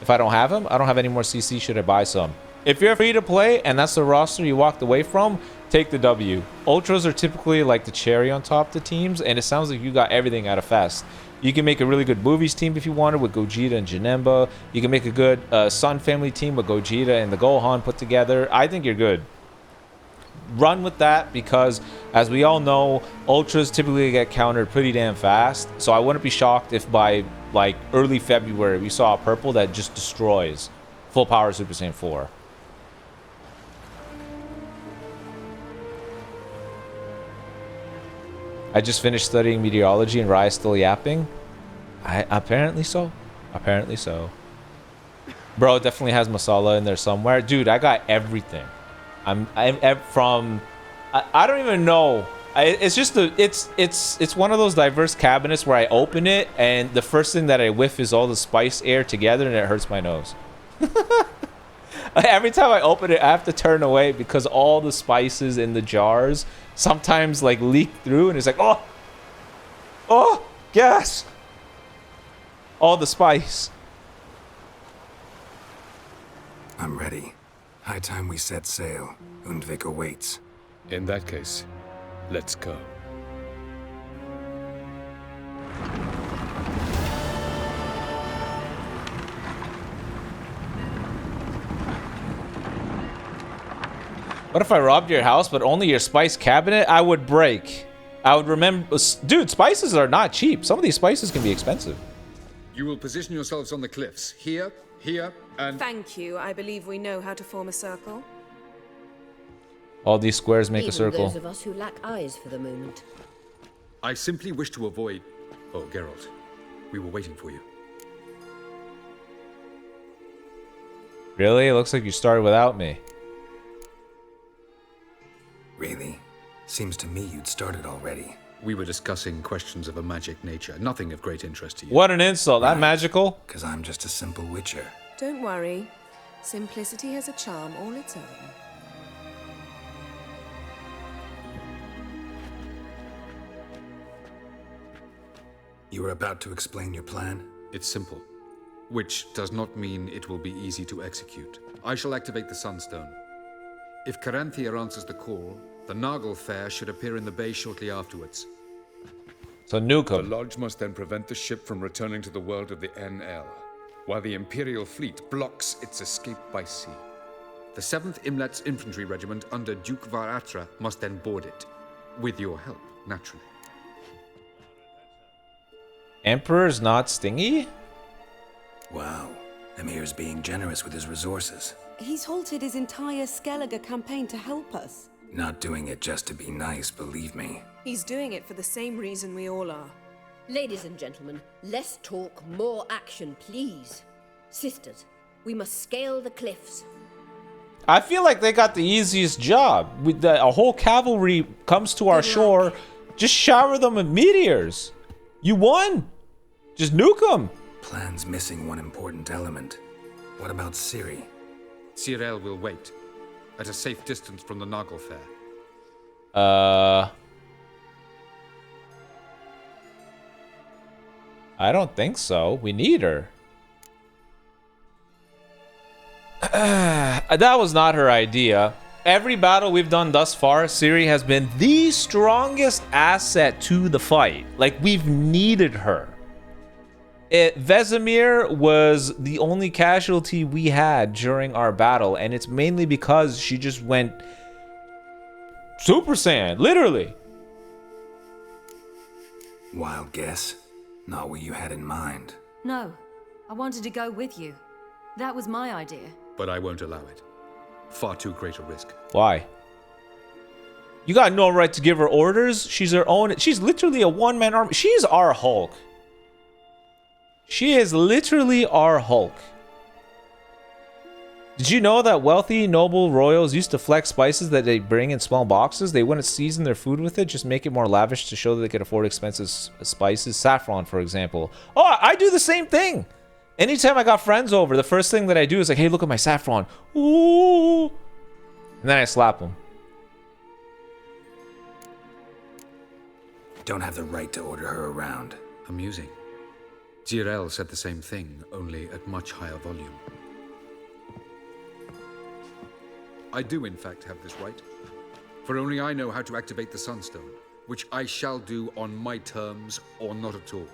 If I don't have him, I don't have any more CC. Should I buy some? If you're free to play and that's the roster you walked away from, take the W. Ultras are typically like the cherry on top to teams, and it sounds like you got everything out of Fest. You can make a really good movies team if you wanted with Gogeta and Janemba. You can make a good Sun family team with Gogeta and the Gohan put together. I think you're good. Run with that because, as we all know, Ultras typically get countered pretty damn fast. So I wouldn't be shocked if by like early February we saw a purple that just destroys full power Super Saiyan 4. I just finished studying meteorology and Rai's still yapping. Apparently so. Apparently so. Bro, it definitely has masala in there somewhere. Dude, I got everything. I don't even know. It's just it's one of those diverse cabinets where I open it and the first thing that I whiff is all the spice air together and it hurts my nose. Every time I open it, I have to turn away because all the spices in the jars sometimes like leak through and it's like, oh, gas. all the spice. I'm ready. High time we set sail. Undvik awaits. In that case, let's go. What if I robbed your house, but only your spice cabinet? I would break. I would remember... Dude, spices are not cheap. Some of these spices can be expensive. You will position yourselves on the cliffs. Here, here, and... Thank you. I believe we know how to form a circle. All these squares make Even a circle. those of us who lack eyes for the moment. I simply wish to avoid... Oh, Geralt. We were waiting for you. Really? It looks like you started without me. Really? Seems to me you'd started already. We were discussing questions of a magic nature. Nothing of great interest to you. What an insult. That magical? Because I'm just a simple witcher. Don't worry. Simplicity has a charm all its own. You were about to explain your plan? It's simple. Which does not mean it will be easy to execute. I shall activate the Sunstone. If Caranthea answers the call, the Nargle Fair should appear in the bay shortly afterwards. So nuke The him. Lodge must then prevent the ship from returning to the world of the NL, while the Imperial fleet blocks its escape by sea. The 7th Imlet's infantry regiment under Duke Varatra must then board it. With your help, naturally. Emperor's not stingy? Wow. Emir's being generous with his resources. He's halted his entire Skellige campaign to help us. Not doing it just to be nice, believe me. He's doing it for the same reason we all are. Ladies and gentlemen, less talk, more action, please. Sisters, we must scale the cliffs. I feel like they got the easiest job. A whole cavalry comes to our shore. Just shower them with meteors. You won. Just nuke them. Plan's missing one important element. What about Ciri? Cyril will wait, at a safe distance from the Nargle Fair. I don't think so. We need her. That was not her idea. Every battle we've done thus far, Ciri has been the strongest asset to the fight. Like, we've needed her. Vesemir was the only casualty we had during our battle, and it's mainly because she just went Super Saiyan, literally. Wild guess? Not what you had in mind. No, I wanted to go with you. That was my idea. But I won't allow it. Far too great a risk. Why? You got no right to give her orders. She's her own. She's literally a one-man army. She's our Hulk. She is literally our Hulk. Did you know that wealthy, noble royals used to flex spices that they bring in small boxes? They wouldn't season their food with it, just make it more lavish to show that they could afford expensive spices. Saffron, for example. Oh, I do the same thing. Anytime I got friends over, the first thing that I do is like, hey, look at my saffron. Ooh. And then I slap them. Don't have the right to order her around. Amusing. Jirel said the same thing, only at much higher volume. I do, in fact, have this right. For only I know how to activate the Sunstone, which I shall do on my terms or not at all.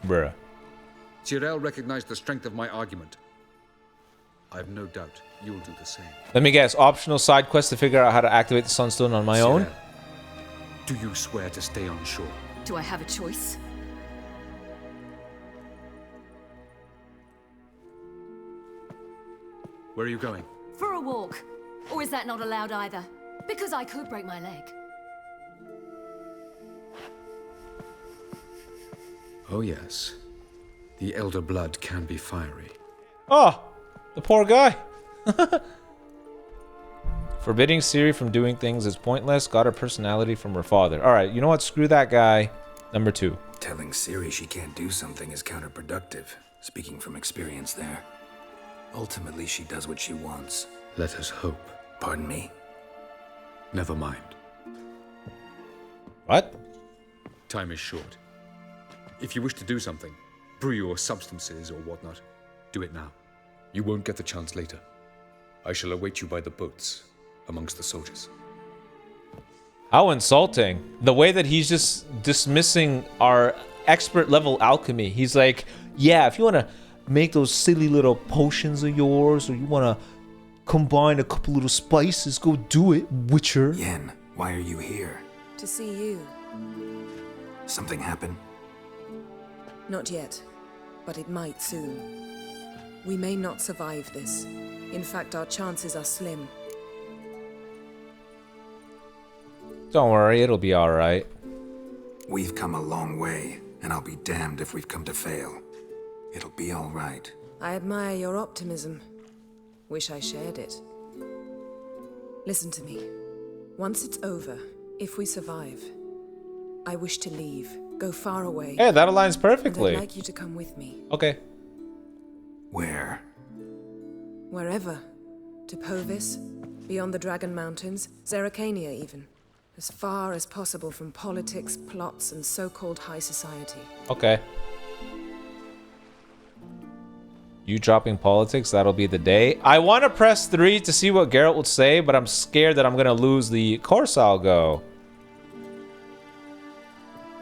Bruh. Jirel recognized the strength of my argument. I have no doubt you'll do the same. Let me guess, optional side quest to figure out how to activate the Sunstone on my own? Do you swear to stay on shore? Do I have a choice? Where are you going? For a walk. Or is that not allowed either? Because I could break my leg. Oh yes. The elder blood can be fiery. Oh, the poor guy. Forbidding Ciri from doing things is pointless. Got her personality from her father. All right, you know what? Screw that guy. Number 2. Telling Ciri she can't do something is counterproductive. Speaking from experience there. Ultimately, she does what she wants. Let us hope. Pardon me? Never mind. What? Time is short. If you wish to do something, brew your substances or whatnot. Do it now. You won't get the chance later. I shall await you by the boats, amongst the soldiers. How insulting. The way that he's just dismissing our expert level alchemy. He's like, yeah, if you want to make those silly little potions of yours, or you want to combine a couple little spices, go do it, Witcher. Yen, why are you here? To see you. Something happen? Not yet, but it might soon. We may not survive this. In fact, our chances are slim. Don't worry, it'll be alright. We've come a long way, and I'll be damned if we've come to fail. It'll be alright. I admire your optimism. Wish I shared it. Listen to me. Once it's over, if we survive, I wish to leave, go far away. Hey, that aligns perfectly. I'd like you to come with me. Okay. Where? Wherever. To Povis, beyond the Dragon Mountains, Zeracania even. As far as possible from politics, plots, and so-called high society. Okay. You dropping politics, that'll be the day. I want to press 3 to see what Geralt would say, but I'm scared that I'm going to lose the course I'll go.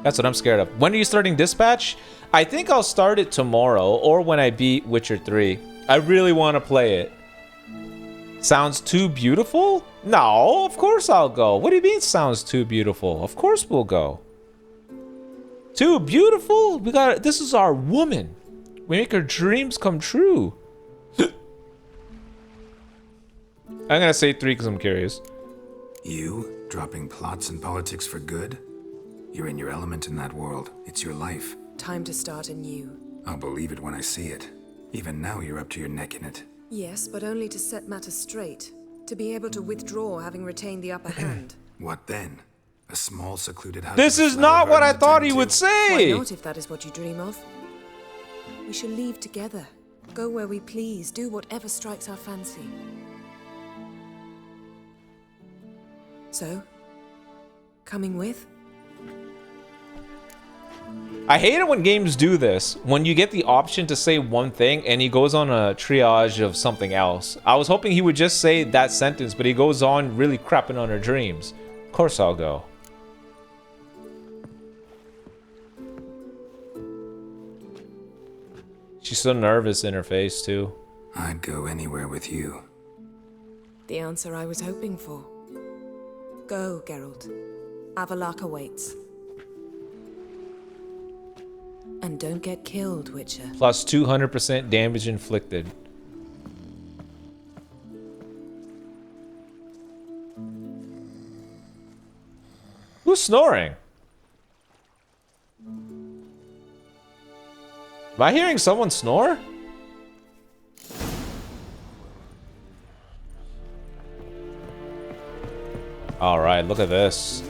That's what I'm scared of. When are you starting Dispatch? I think I'll start it tomorrow or when I beat Witcher 3. I really want to play it. Sounds too beautiful? No, of course I'll go. What do you mean sounds too beautiful? Of course we'll go. Too beautiful? We got this is our woman. We make her dreams come true. I'm gonna say 3 because I'm curious. You dropping plots and politics for good? You're in your element in that world. It's your life. Time to start anew. I'll believe it when I see it. Even now you're up to your neck in it. Yes, but only to set matters straight. To be able to withdraw having retained the upper hand. What then? A small secluded house? This is not what I thought he would say! Why not if that is what you dream of? We shall leave together. Go where we please. Do whatever strikes our fancy. So? Coming with? I hate it when games do this. When you get the option to say one thing and he goes on a triage of something else. I was hoping he would just say that sentence, but he goes on really crapping on her dreams. Of course I'll go. She's so nervous in her face, too. I'd go anywhere with you. The answer I was hoping for. Go, Geralt. Avalok awaits. And don't get killed, Witcher. Plus 200% damage inflicted. Who's snoring? Am I hearing someone snore? All right, look at this.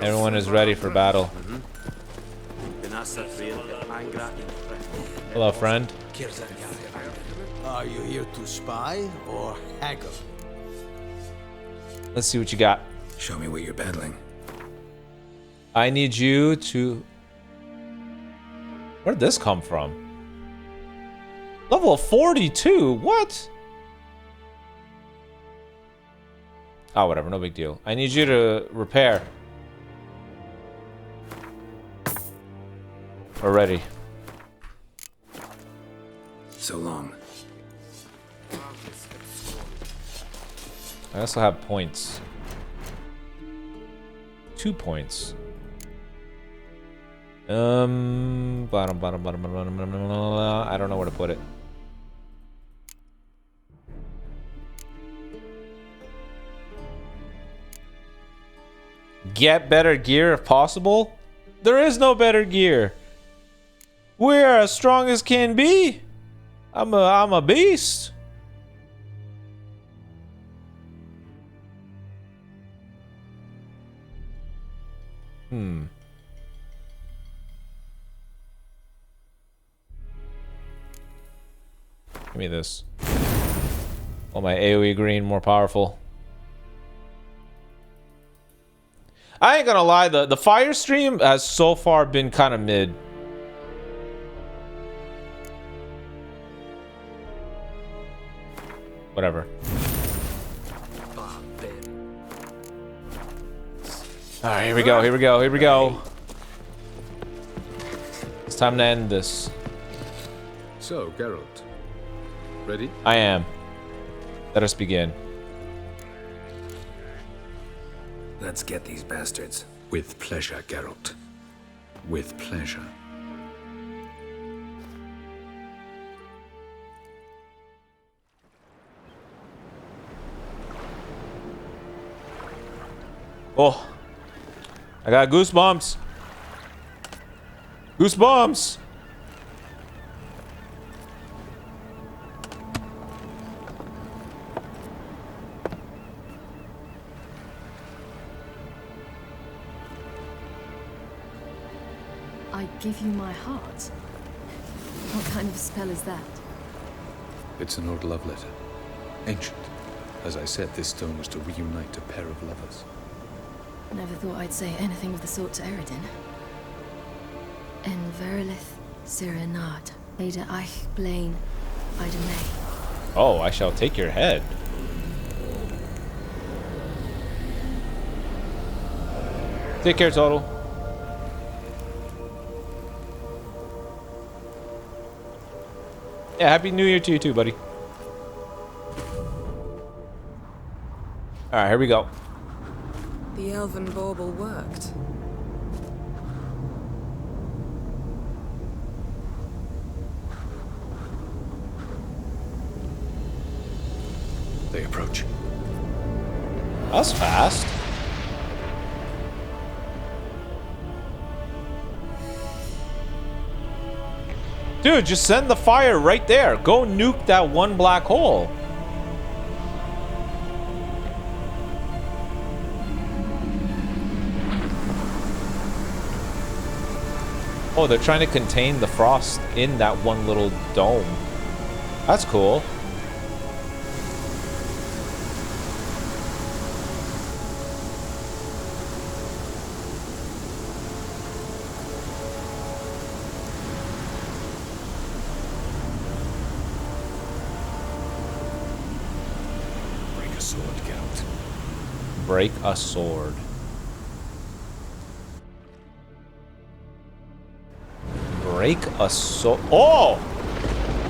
Everyone is ready for battle. Hello, friend. Are you here to spy or haggle? Let's see what you got. Show me what you're battling. I need you to... Where'd this come from? Level 42? What? Oh, whatever. No big deal. I need you to repair. We're ready. So long. I also have points. 2 points. Bottom. I don't know where to put it. Get better gear if possible. There is no better gear. We're as strong as can be. I'm a beast. Give me this. Oh, my AoE green more powerful. I ain't gonna lie, the fire stream has so far been kind of mid. Whatever. Alright, here we go, here we go, here we go. It's time to end this. So, Geralt, ready? I am. Let us begin. Let's get these bastards. With pleasure, Geralt. With pleasure. Oh. I got goosebumps. Goosebumps. I give you my heart. What kind of spell is that? It's an old love letter. Ancient. As I said, this stone was to reunite a pair of lovers. Never thought I'd say anything of the sort to Eredin. En verilith Sirenad, Ada Eich Blaine, Ida May. Oh, I shall take your head. Take care, Total. Yeah, Happy New Year to you too, buddy. Alright, here we go. The elven bauble worked. They approach. That's fast. Dude, just send the fire right there. Go nuke that one black hole. Oh, they're trying to contain the frost in that one little dome. That's cool. Break a sword, Geralt. Break a sword. Break a sword. Oh!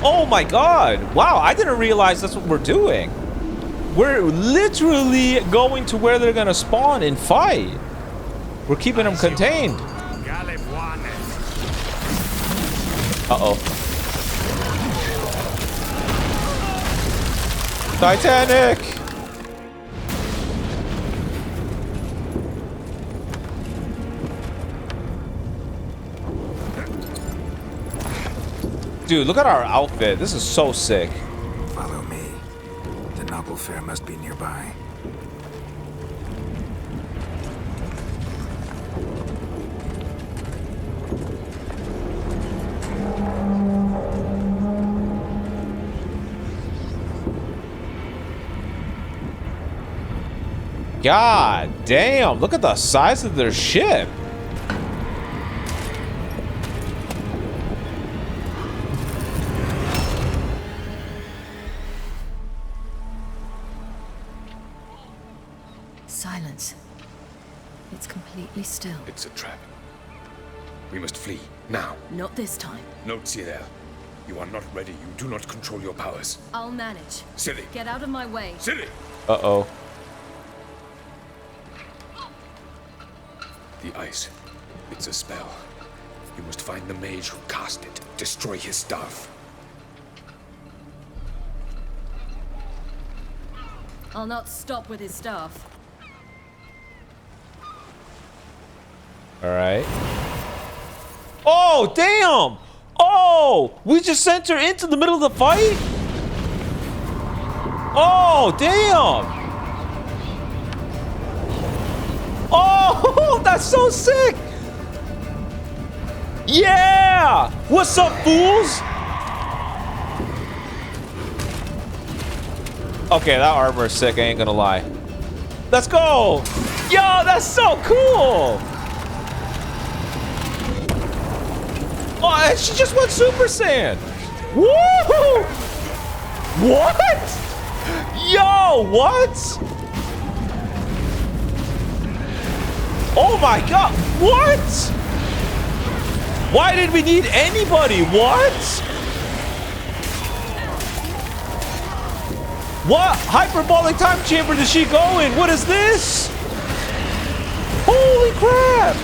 Oh my god! Wow, I didn't realize that's what we're doing. We're literally going to where they're gonna spawn and fight. We're keeping them contained. Uh-oh. Titanic! Dude, look at our outfit. This is so sick. Follow me. The noble fair must be nearby. God damn, look at the size of their ship. Silence. It's completely still. It's a trap. We must flee, now. Not this time. Note, Cyril. You are not ready. You do not control your powers. I'll manage. Silly. Get out of my way. Silly! Uh-oh. The ice. It's a spell. You must find the mage who cast it. Destroy his staff. I'll not stop with his staff. Alright. Oh, damn! Oh! We just sent her into the middle of the fight? Oh, damn! Oh, that's so sick! Yeah! What's up, fools? Okay, that armor is sick, I ain't gonna lie. Let's go! Yo, That's so cool. Oh, and she just went Super Saiyan. Woo! What? Yo, what? Oh my god, what? Why did we need anybody? What? What hyperbolic time chamber did she go in? What is this? Holy crap!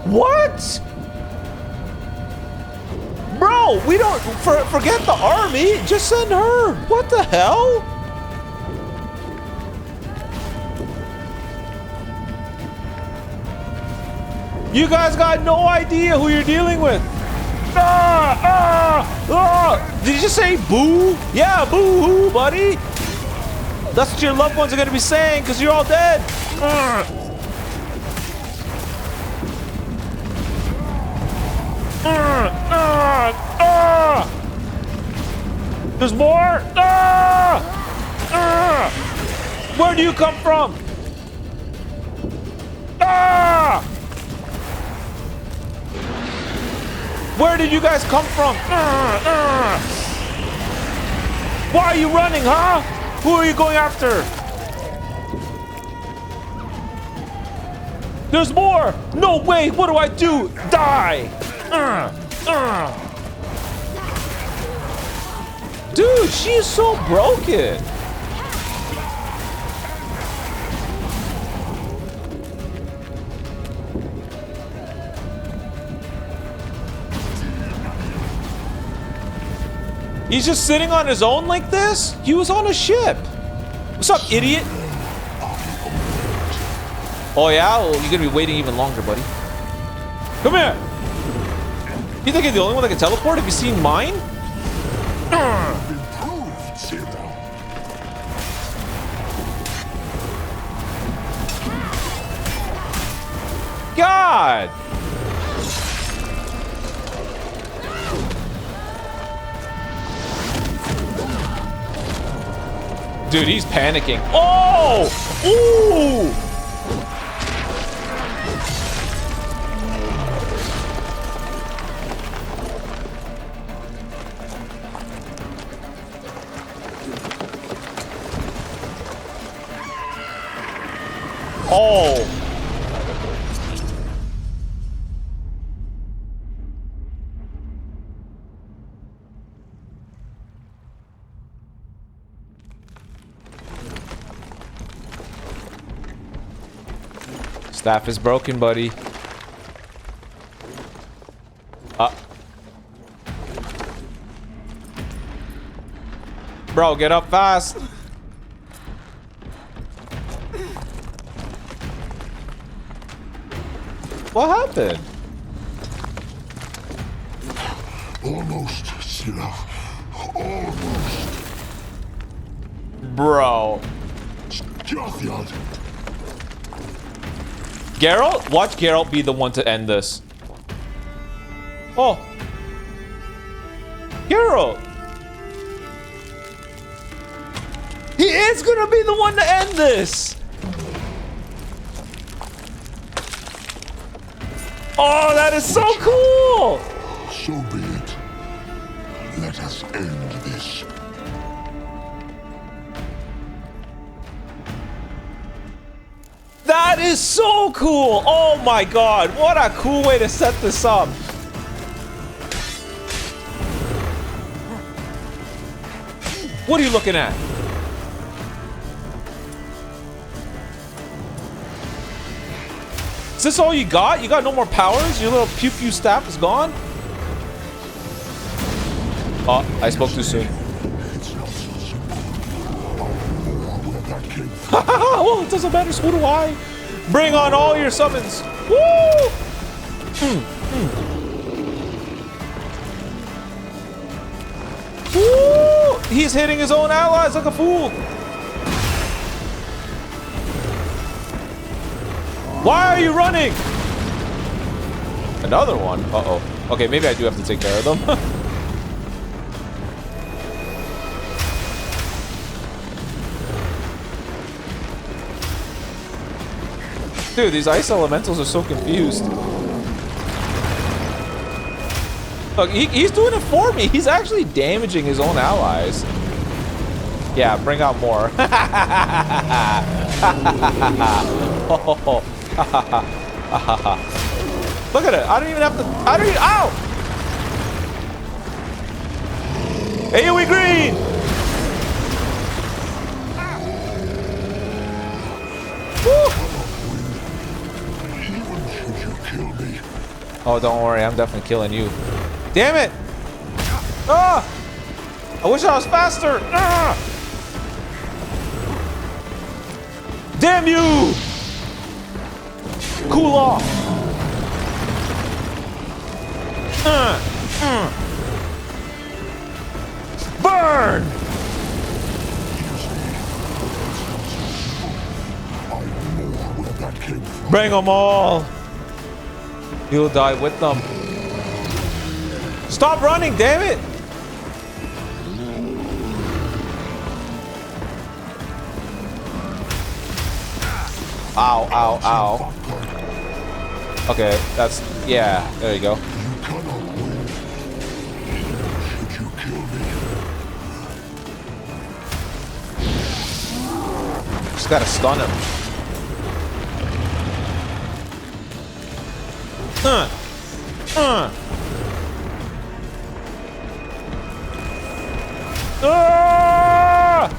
What? Bro, we don't forget the army. Just send her. What the hell? You guys got no idea who you're dealing with. Did you just say boo? Yeah, boo-hoo, buddy. That's what your loved ones are gonna be saying because you're all dead. There's more. Where do you come from? Where did you guys come from? Why are you running, huh? Who are you going after? There's more! No way! What do I do? Die! Dude, she is so broken. He's just sitting on his own like this? He was on a ship. What's up, idiot? Oh yeah? Well, you're gonna be waiting even longer, buddy. Come here! You think you're the only one that can teleport? Have you seen mine? God! Dude, he's panicking. Oh! Ooh! Oh! Staff is broken, buddy. Bro, get up fast. What happened? Almost, Sirach. Almost. Bro. Geralt? Watch Geralt be the one to end this. Oh. Geralt. He is gonna be the one to end this. Oh, that is so cool. So be it. Let us end this. That is so cool! Oh my god, what a cool way to set this up! What are you looking at? Is this all you got? You got no more powers? Your little pew-pew staff is gone? Oh, I spoke too soon. Well, it doesn't matter, so do I. Bring on all your summons. Woo! Woo! He's hitting his own allies like a fool. Why are you running? Another one? Uh-oh. Okay, maybe I do have to take care of them. Dude, these ice elementals are so confused. Look, he's doing it for me. He's actually damaging his own allies. Yeah, bring out more. Look at it. I don't even have to. I don't even. Ow! AoE green! Woo! Oh, don't worry. I'm definitely killing you. Damn it! Ah! I wish I was faster! Ah! Damn you! Cool off! Burn! Bring them all! You'll die with them. Stop running, damn it! Ow, ow, ow. Okay, that's... yeah, there you go. Just gotta stun him. Ah!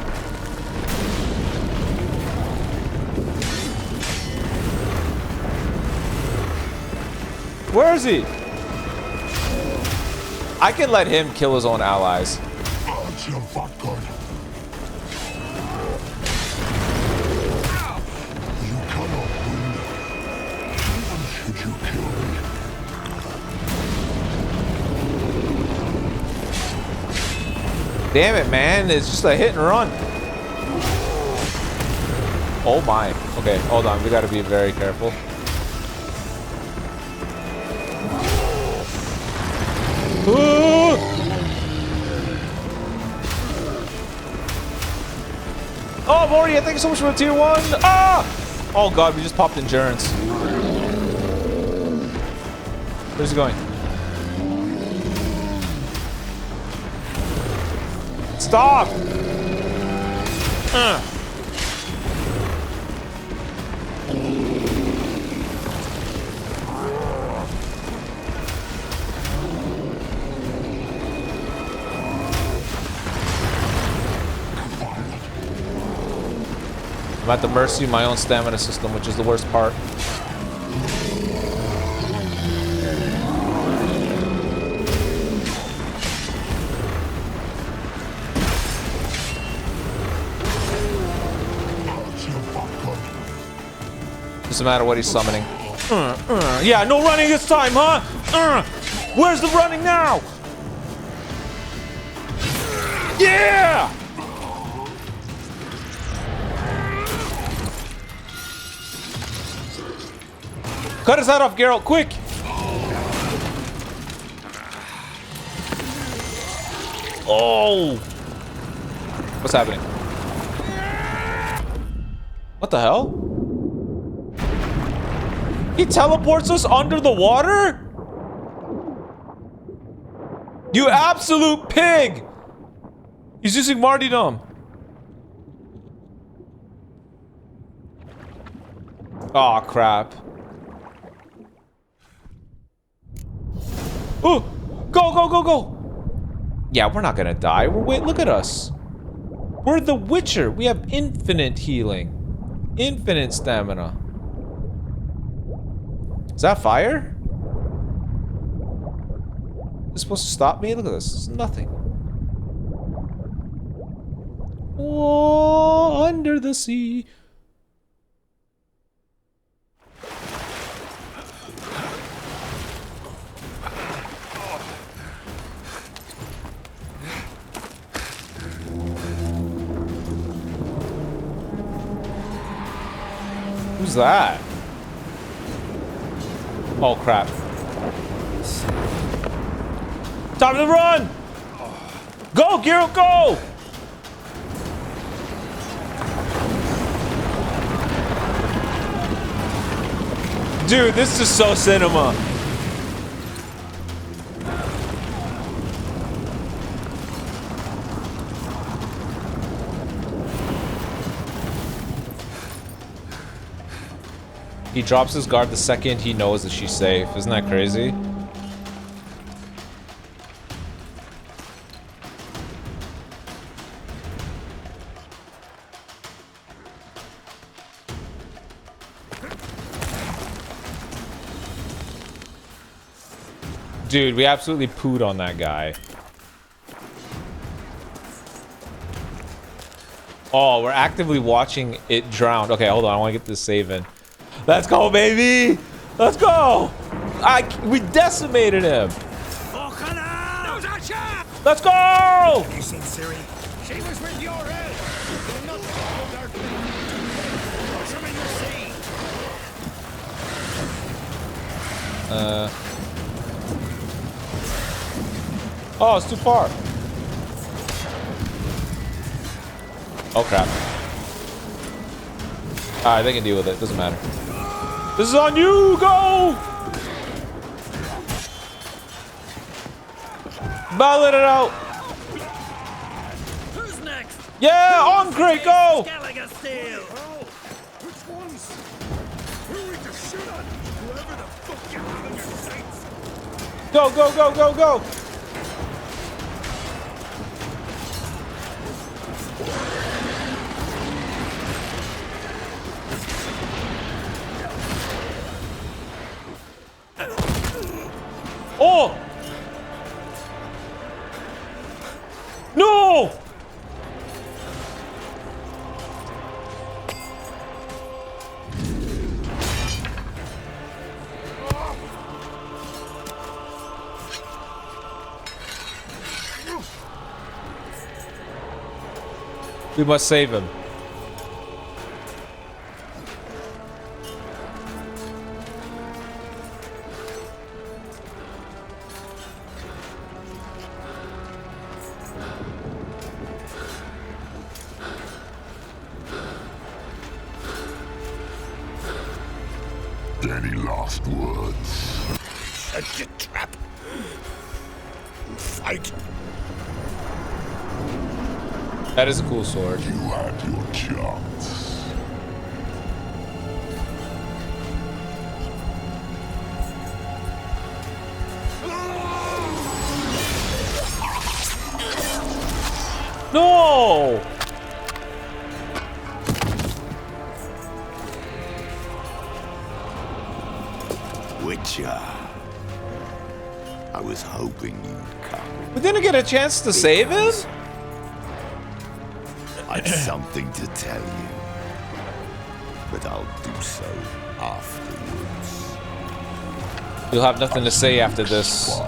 Where is he? I can let him kill his own allies. Damn it, man. It's just a hit and run. Oh my. Okay, hold on. We gotta be very careful. Ooh! Oh, Morty, thank you so much for the tier 1. Ah! Oh god, we just popped endurance. Where's he going? Stop! I'm at the mercy of my own stamina system, which is the worst part. Doesn't matter what he's summoning. Yeah, no running this time, huh? Where's the running now? Yeah! Cut his head off, Geralt, quick! Oh! What's happening? What the hell? He teleports us under the water? You absolute pig! He's using martyrdom. Aw, crap. Ooh! Go, go, go, go! Yeah, we're not gonna die. Wait, look at us. We're the Witcher. We have infinite healing. Infinite stamina. Is that fire? Is this supposed to stop me? Look at this. It's nothing. Oh, under the sea. Who's that? Oh crap. Time to run! Go, Geralt, go! Dude, this is so cinema. He drops his guard the second he knows that she's safe. Isn't that crazy? Dude, we absolutely pooed on that guy. Oh, we're actively watching it drown. Okay, hold on. I want to get this save in. Let's go, baby! Let's go! We decimated him! Let's go! Have you seen Siri? She was with your head. You're not the What's him in your sea? Oh, it's too far. Oh, crap. Alright, they can deal with it. Doesn't matter. This is on you! Go! Ballot it out! Who's next? Yeah! On, Great, go! Which ones? Who are we to shoot on? Whoever the fuck you have in your sights. Go, go, go, go, go! Oh! No! We must save him. Any last words? Set your trap. Fight. That is a cool sword. You had your chance. No! Witcher. I was hoping you'd come. We didn't get a chance to save him? I've something to tell you. But I'll do so afterwards. You'll have nothing to say after this.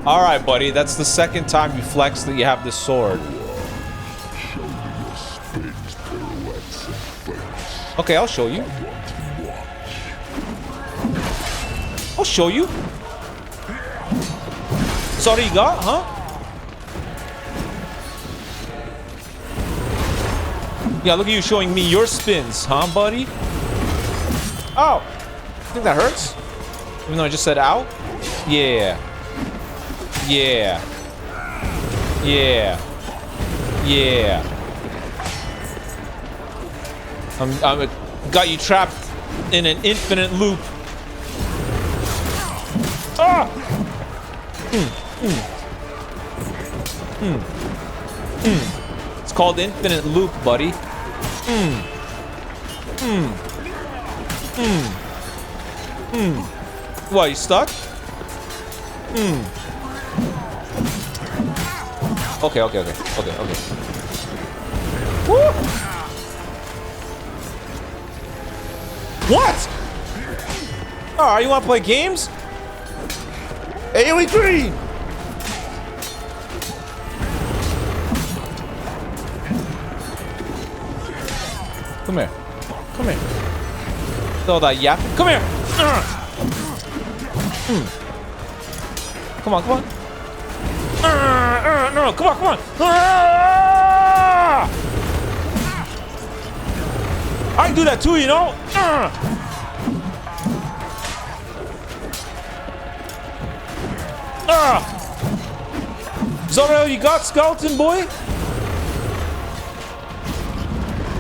Alright, buddy. That's the second time you flex that you have this sword. Okay, I'll show you. I'll show you. Sorry, you got, huh? Yeah, look at you showing me your spins, huh, buddy? Oh, I think that hurts. Even though I just said ow. Yeah. Yeah. Yeah. Yeah. I'm got you trapped in an infinite loop. Ah! It's called infinite loop, buddy. What, you stuck? Okay. Woo! What? Oh, you want to play games? AoE green! Come here. Come here. All that yapping. Come here. Come on, come on. No, come on, come on. I can do that too, you know? Is that all you got, skeleton boy?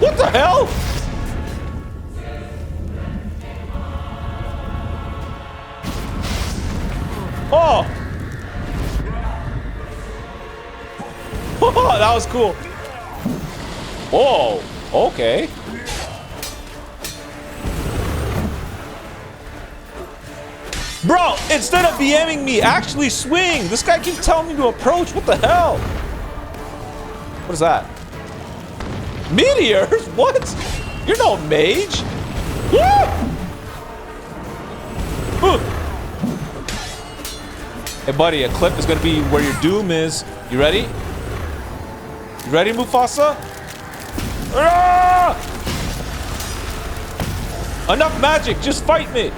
What the hell? Oh! Oh, that was cool. Oh, okay. Bro, instead of BMing me, actually swing. This guy keeps telling me to approach. What the hell? What is that? Meteors? What? You're no mage. Hey, buddy, a clip is going to be where your doom is. You ready? You ready, Mufasa? Enough magic. Just fight me.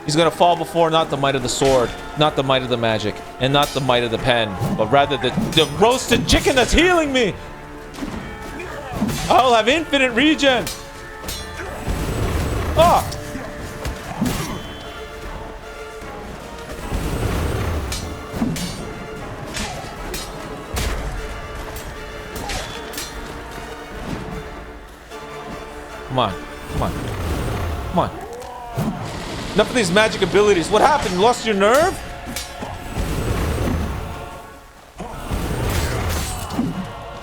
He's gonna fall before not the might of the sword, not the might of the magic, and not the might of the pen, but rather the roasted chicken that's healing me. I'll have infinite regen. Ah! Come on, come on, come on. Enough of these magic abilities. What happened? You lost your nerve?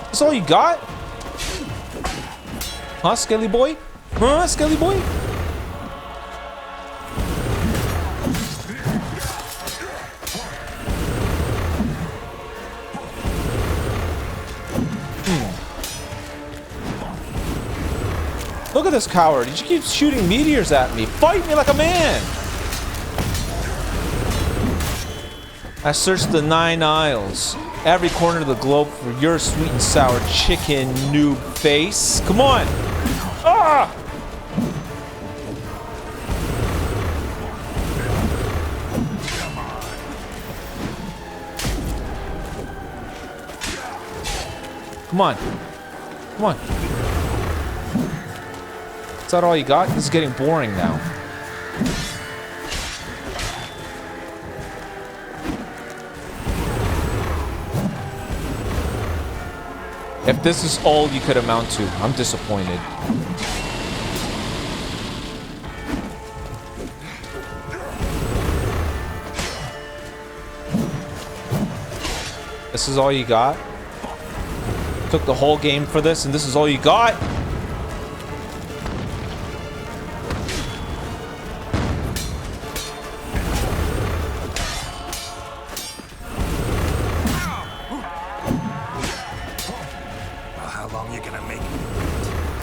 That's all you got? Huh, Skelly boy? Huh, Skelly boy? Look at this coward. He just keeps shooting meteors at me. Fight me like a man. I searched the 9 aisles, every corner of the globe for your sweet and sour chicken noob face. Come on. Ah! Come on. Come on. Is that all you got? This is getting boring now. If this is all you could amount to, I'm disappointed. This is all you got? Took the whole game for this, and this is all you got?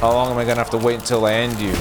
How long am I gonna have to wait until I end you?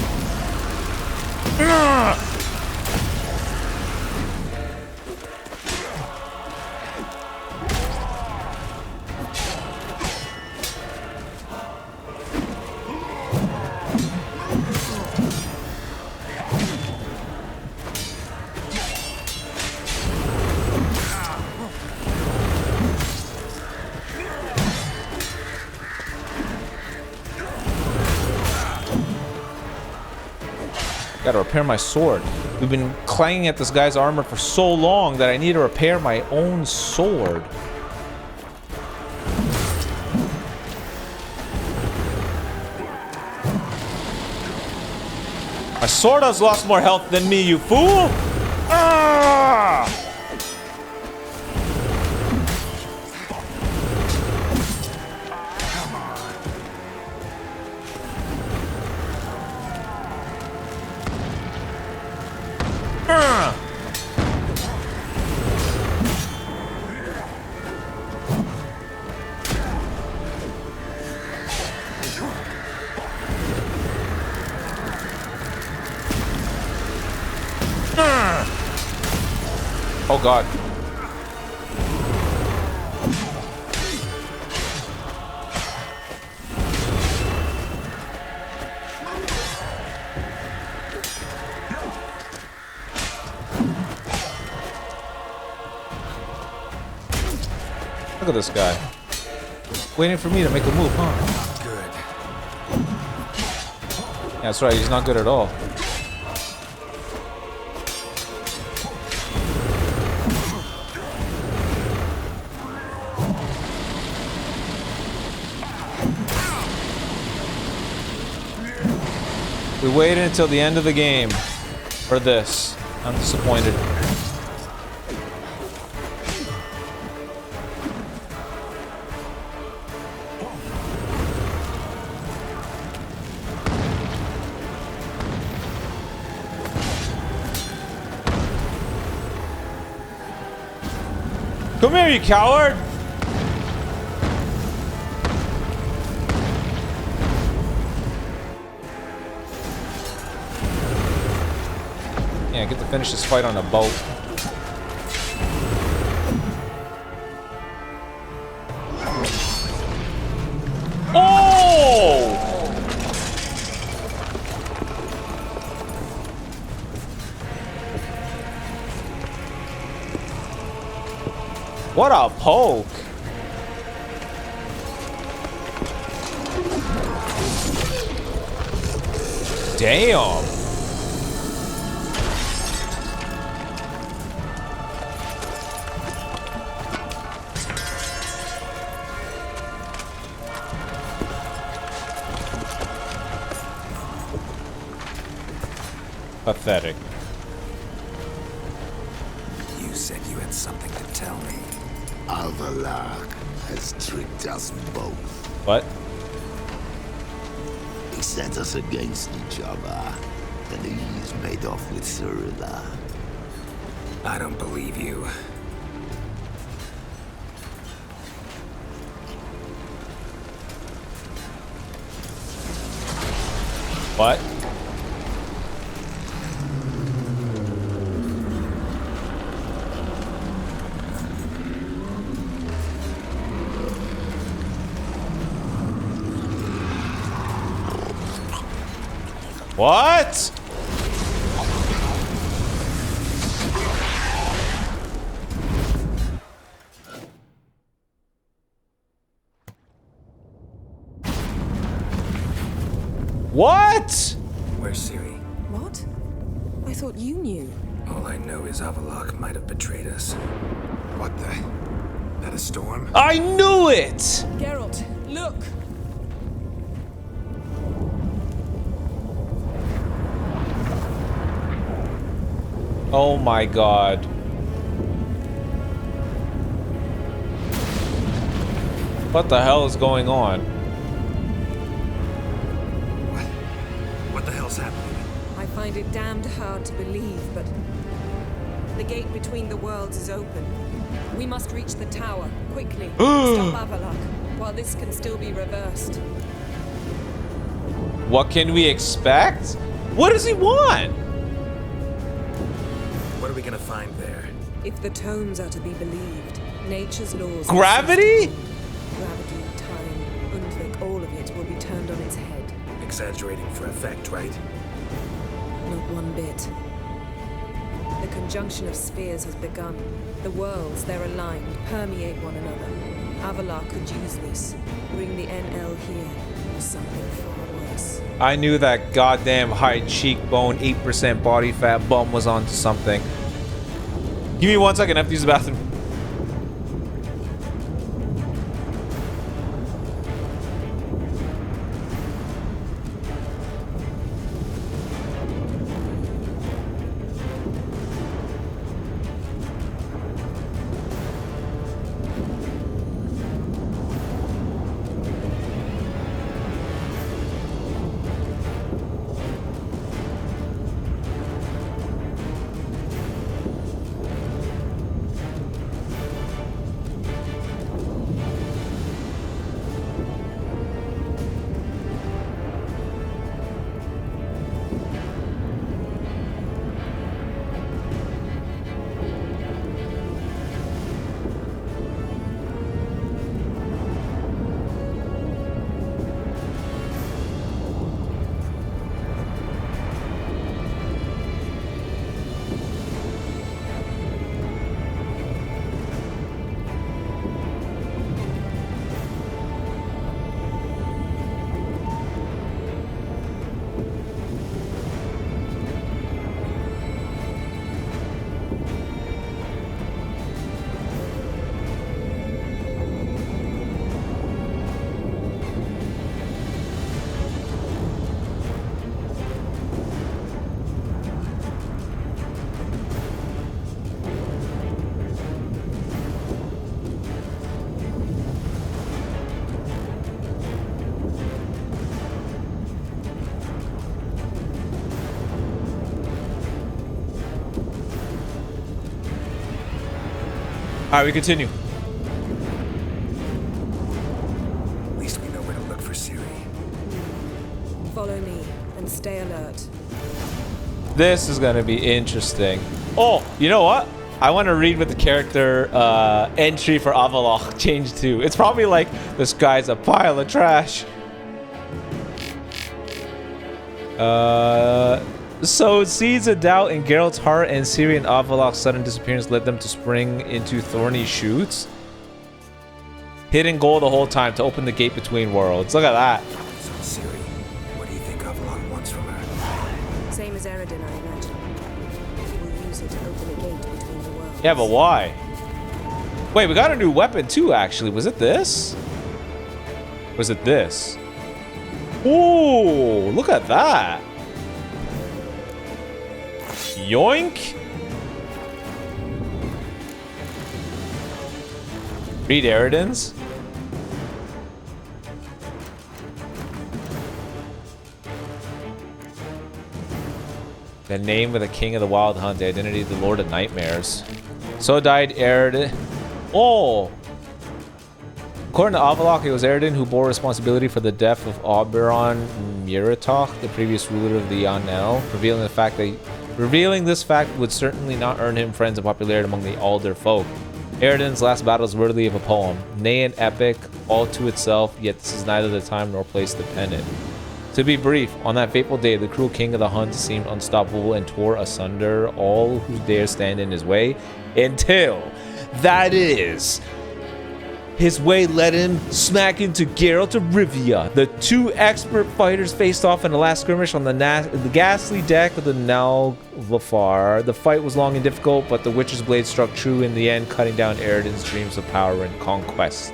Gotta repair my sword. We've been clanging at this guy's armor for so long that I need to repair my own sword. My sword has lost more health than me, you fool! Ah! Oh God. Look at this guy. Waiting for me to make a move, huh? Good. Yeah, that's right. He's not good at all. We waited until the end of the game for this. I'm disappointed. Come here, you coward! Yeah, I get to finish this fight on a boat. Oh! What a poke! Damn! Pathetic. You said you had something to tell me. Alvalak has tricked us both. What? He set us against each other, and he's made off with Cyrilla. I don't believe you. What? What? What? Where's Ciri? What? I thought you knew. All I know is Avalok might have betrayed us. What the? That a storm? I knew it! Geralt, look! Oh my god. What the hell is going on? What the hell's happening? I find it damned hard to believe, but the gate between the worlds is open. We must reach the tower, quickly. Stop Avalok, while this can still be reversed. What can we expect? What does he want? What are we gonna find there? If the tomes are to be believed, nature's laws... Gravity? Gravity, time, Undvik, all of it will be turned on its head. Exaggerating for effect, right? Not one bit. The conjunction of spheres has begun. The worlds, they're aligned, permeate one another. Avalok could use this. Bring the NL here, or something far worse. I knew that goddamn high cheekbone, 8% body fat bum was onto something. Give me 1 second, I have to use the bathroom. Alright, we continue. At least we know where to look for Ciri. Follow me and stay alert. This is gonna be interesting. Oh, you know what? I want to read what the character entry for Avallac'h changed to. It's probably like, this guy's a pile of trash. So seeds of doubt in Geralt's heart and Ciri and Avallac'h's sudden disappearance led them to spring into thorny shoots. Hidden goal the whole time to open the gate between worlds. Look at that. So Ciri, what do you think Avallac'h wants from her? Same as Eredin, I imagine. We'll use it to open a gate between the worlds. Yeah, but why? Wait, we got a new weapon too, actually. Was it this? Was it this? Ooh, look at that. Yoink. Read Eredin's. The name of the king of the wild hunt, the identity of the lord of nightmares. So died Eredin. Oh! According to Avallac'h, it was Eredin who bore responsibility for the death of Oberon Muratach, the previous ruler of the Yanel, revealing this fact would certainly not earn him friends and popularity among the Alder folk. Eredin's last battle is worthy of a poem, nay an epic, all to itself, yet this is neither the time nor place to pen it. To be brief, on that fateful day, the cruel king of the hunt seemed unstoppable and tore asunder all who dare stand in his way, until, that is, his way led him smack into Geralt of Rivia. The two expert fighters faced off in the last skirmish on the ghastly deck of the Nalvafar. The fight was long and difficult, but the Witcher's blade struck true in the end, cutting down Eredin's dreams of power and conquest.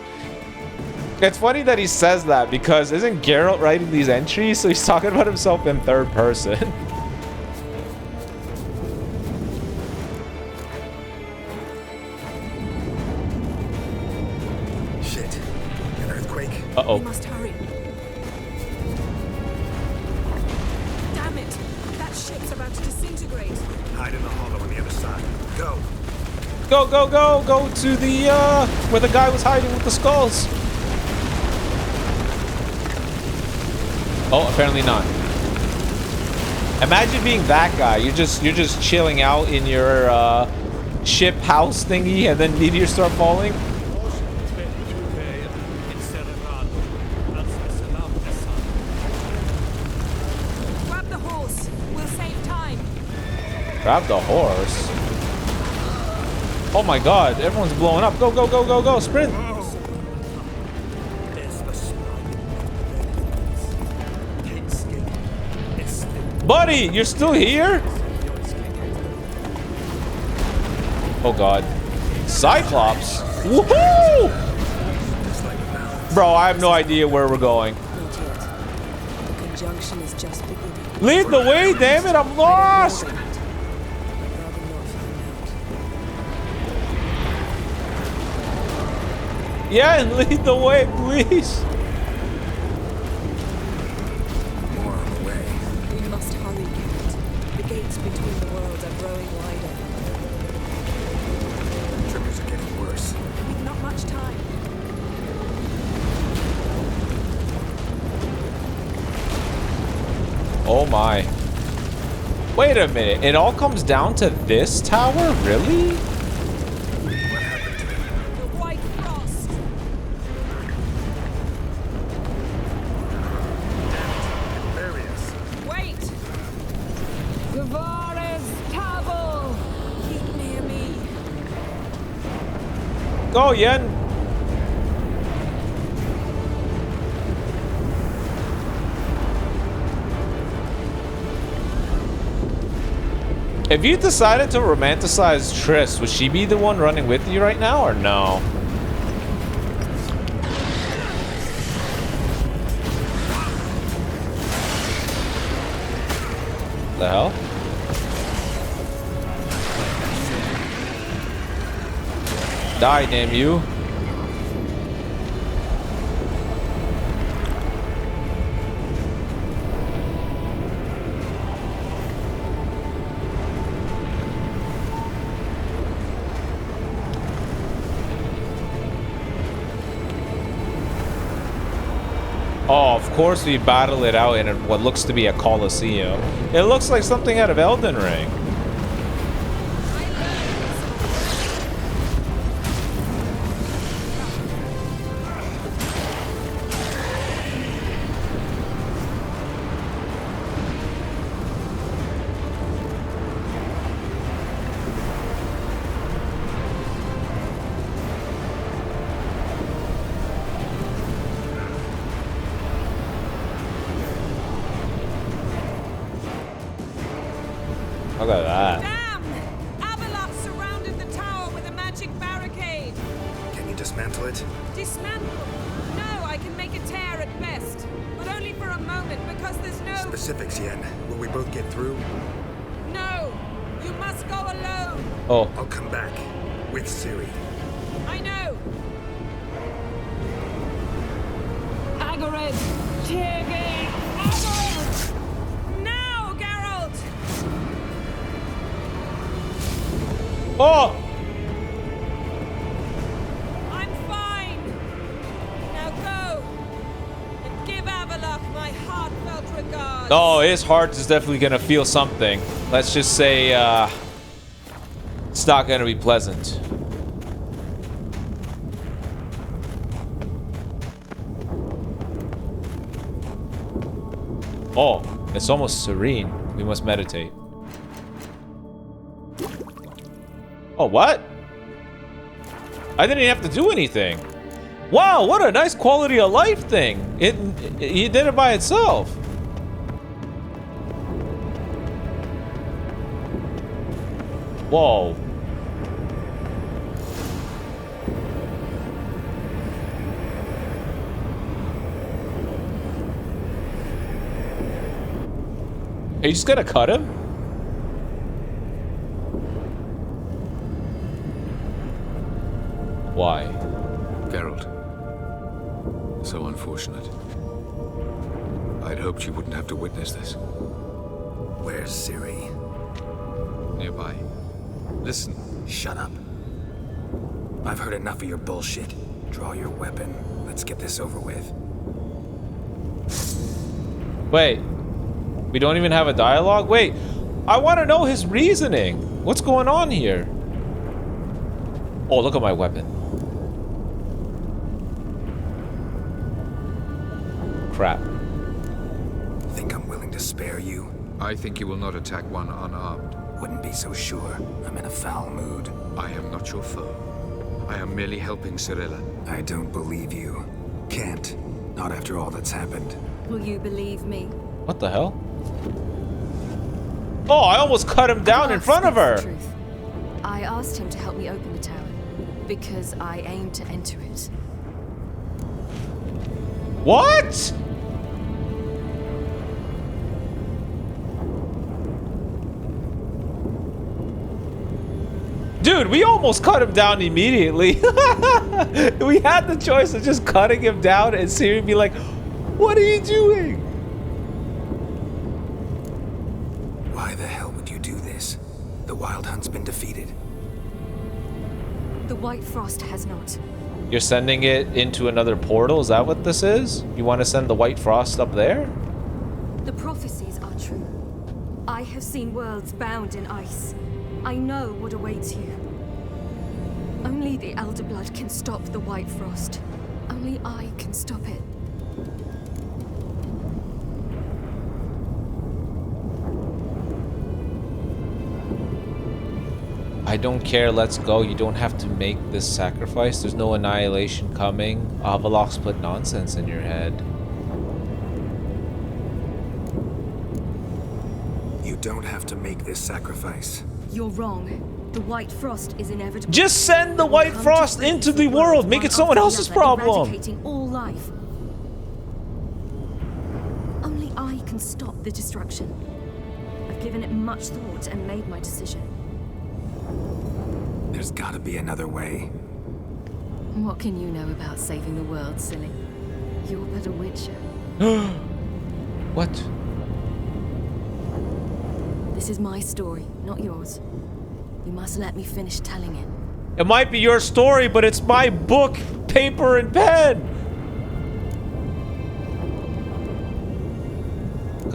It's funny that he says that, because isn't Geralt writing these entries? So he's talking about himself in third person. Shit. An earthquake? Uh-oh. We must hurry. Damn it! That ship's about to disintegrate. Hide in the hollow on the other side. Go. Go, go, go! Go to the, where the guy was hiding with the skulls. Oh, apparently not. Imagine being that guy. You're just chilling out in your ship house thingy, and then meteors start falling. Grab the horse. We'll save time. Grab the horse. Oh my God! Everyone's blowing up. Go, go, go, go, go! Sprint! Buddy, you're still here? Oh God. Cyclops? Woohoo! Bro, I have no idea where we're going. Not yet. The conjunction is just beginning. Lead the way, damn it, I'm lost! Yeah, and lead the way, please. We must hurry, Geralt. The gates between the worlds are growing wider. Triggers are getting worse. We've not much time. Oh my. Wait a minute, it all comes down to this tower? Really? The White Frost. Wait! Gavares Tabel! Keep near me. Go, Yen. If you decided to romanticize Triss, would she be the one running with you right now, or no? The hell? Die, damn you. Of course we battle it out in what looks to be a coliseum. It looks like something out of Elden Ring. Look at that. Damn! Avalok surrounded the tower with a magic barricade. Can you dismantle it? Dismantle? No, I can make a tear at best. But only for a moment, because there's no... Specifics, Yen. Will we both get through? No! You must go alone! Oh. I'll come back. With Ciri. I know! Agared! Teargate! Agared! Now, Geralt! Oh! I'm fine! Now go! And give Avalok my heartfelt regards! Oh, his heart is definitely gonna feel something. Let's just say, it's not gonna be pleasant. Oh, it's almost serene. We must meditate. Oh, what? I didn't even have to do anything. Wow, what a nice quality of life thing. It did it by itself. Whoa. Are you just gonna cut him? Why? Geralt. So unfortunate. I'd hoped you wouldn't have to witness this. Where's Ciri? Nearby. Listen. Shut up. I've heard enough of your bullshit. Draw your weapon. Let's get this over with. Wait. We don't even have a dialogue? Wait. I want to know his reasoning. What's going on here? Oh, look at my weapon. Crap. Think I'm willing to spare you? I think you will not attack one unarmed. Wouldn't be so sure. I'm in a foul mood. I am not your foe. I am merely helping Cirilla. I don't believe you. Can't. Not after all that's happened. Will you believe me? What the hell? Oh, I almost cut him down in front of her. Truth. I asked him to help me open the tower because I aim to enter it. What? Dude, we almost cut him down immediately. We had the choice of just cutting him down and Ciri would be like, what are you doing? Why the hell would you do this? The Wild Hunt's been defeated. The White Frost has not. You're sending it into another portal? Is that what this is? You want to send the White Frost up there? The prophecies are true. I have seen worlds bound in ice. I know what awaits you. Only the Elder Blood can stop the White Frost. Only I can stop it. I don't care, let's go. You don't have to make this sacrifice. There's no annihilation coming. Avalok's put nonsense in your head. You don't have to make this sacrifice. You're wrong. The White Frost is inevitable. Just send the White Frost into the world. Make it someone else's problem. Eradicating all life. Only I can stop the destruction. I've given it much thought and made my decision. There's gotta be another way. What can you know about saving the world, silly? You're but a witcher. What? This is my story, not yours. You must let me finish telling it. It might be your story, but it's my book, paper and pen.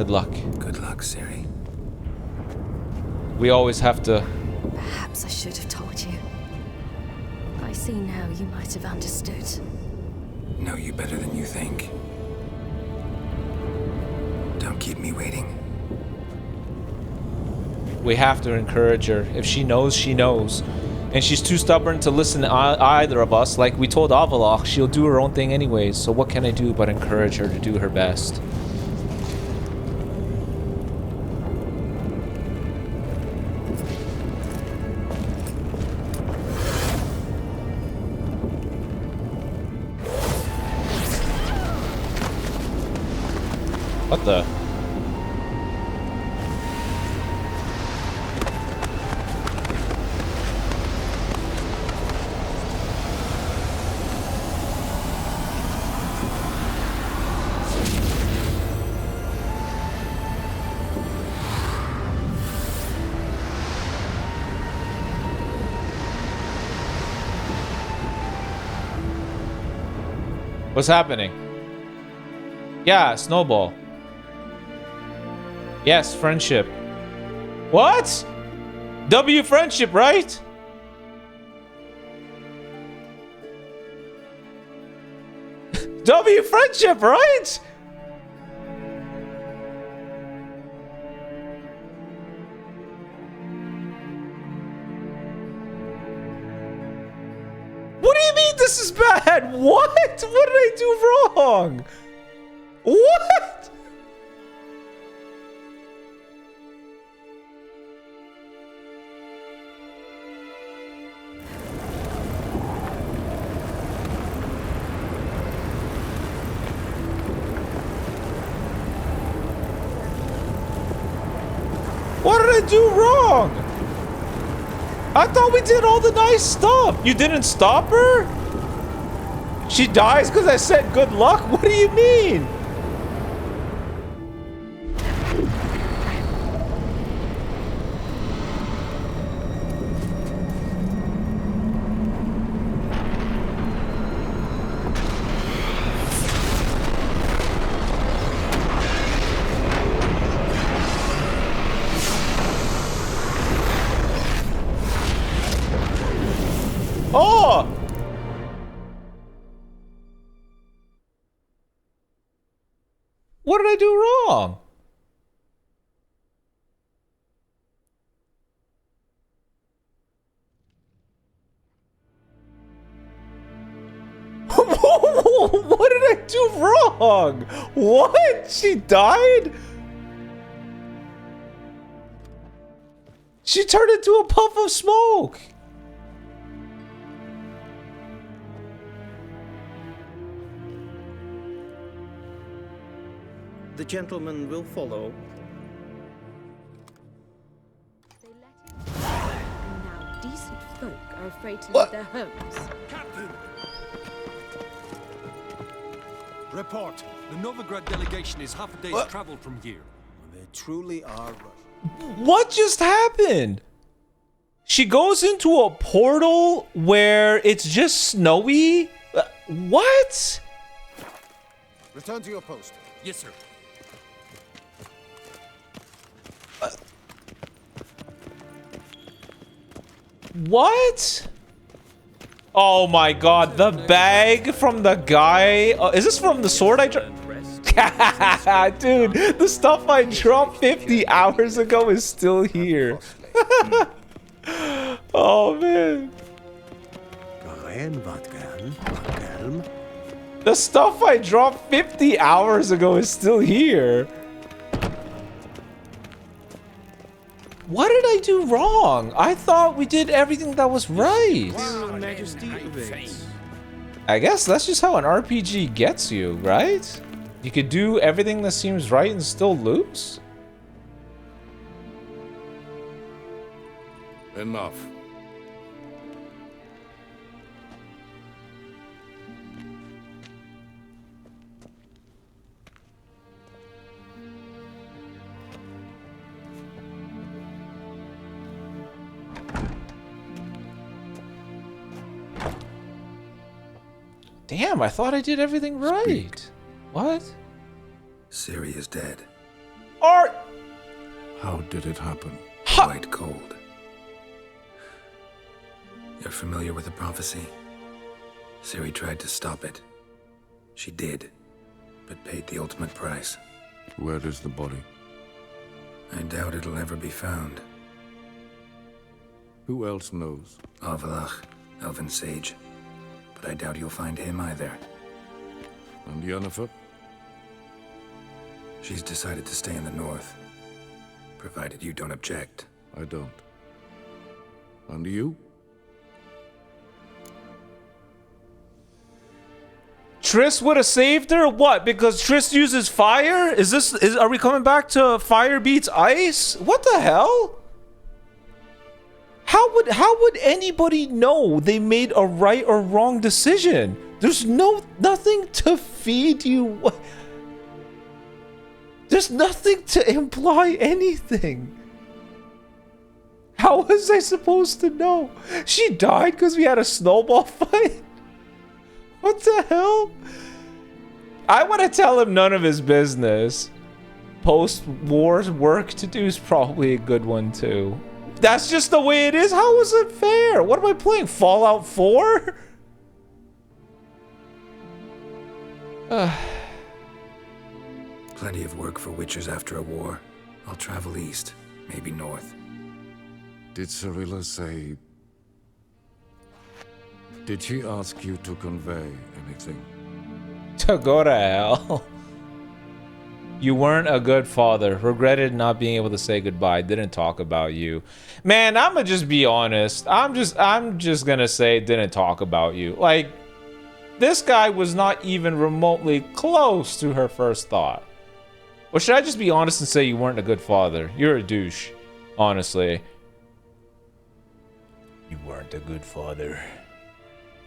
Good luck. Good luck, Ciri. We always have to... Perhaps I should have told you. I see now you might have understood. Know you better than you think. Don't keep me waiting. We have to encourage her. If she knows, she knows. And she's too stubborn to listen to either of us. Like we told Avalok, she'll do her own thing anyways. So what can I do but encourage her to do her best? What the? What's happening? Yeah, snowball. Yes, friendship. What? W friendship, right? W friendship, right? What do you mean this is bad? What? What did I do wrong? What? What did I do wrong? I thought we did all the nice stuff. You didn't stop her? She dies because I said good luck? What do you mean? Oh! What did I do wrong? What did I do wrong? What? She died? She turned into a puff of smoke. The gentleman will follow. And now decent folk are afraid to leave their homes. Captain! Report. The Novigrad delegation is half a day's travel from here. They truly are Russian. What just happened? She goes into a portal where it's just snowy? What? Return to your post. Yes, sir. What? Oh my god, the bag from the guy. Is this from the sword I dropped? Dude, the stuff I dropped 50 hours ago is still here. Oh man. The stuff I dropped 50 hours ago is still here. What did I do wrong? I thought we did everything that was right. I guess that's just how an RPG gets you, right? You could do everything that seems right and still lose? Enough. Damn, I thought I did everything right. What? Ciri is dead. Are... How did it happen? Quite cold. You're familiar with the prophecy? Ciri tried to stop it. She did, but paid the ultimate price. Where is the body? I doubt it'll ever be found. Who else knows? Avallac'h, Elven Sage. But I doubt you'll find him either. And Yennefer? She's decided to stay in the north. Provided you don't object. I don't. And you? Triss would have saved her? What? Because Triss uses fire? Are we coming back to fire beats ice? What the hell? How would anybody know they made a right or wrong decision? There's nothing to feed you. There's nothing to imply anything. How was I supposed to know? She died because we had a snowball fight? What the hell? I want to tell him none of his business. Post-war work to do is probably a good one too. That's just the way it is? How is it fair? What am I playing? Fallout 4? Plenty of work for witchers after a war. I'll travel east, maybe north. Did Cirilla say... Did she ask you to convey anything? To go to hell. You weren't a good father. Regretted not being able to say goodbye. Didn't talk about you. Man, I'ma just be honest. I'm just gonna say didn't talk about you. Like, this guy was not even remotely close to her first thought. Or should I just be honest and say you weren't a good father? You're a douche. Honestly. You weren't a good father.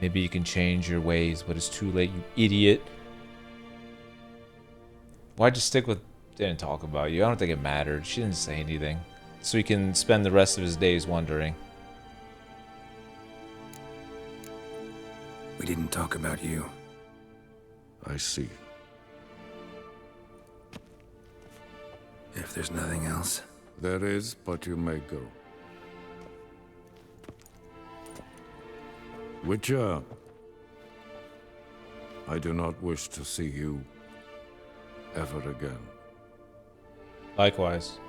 Maybe you can change your ways, but it's too late, you idiot. Why'd you stick with didn't talk about you? I don't think it mattered. She didn't say anything. So he can spend the rest of his days wondering. We didn't talk about you. I see. If there's nothing else. There is, but you may go. Witcher, I do not wish to see you ever again. Likewise.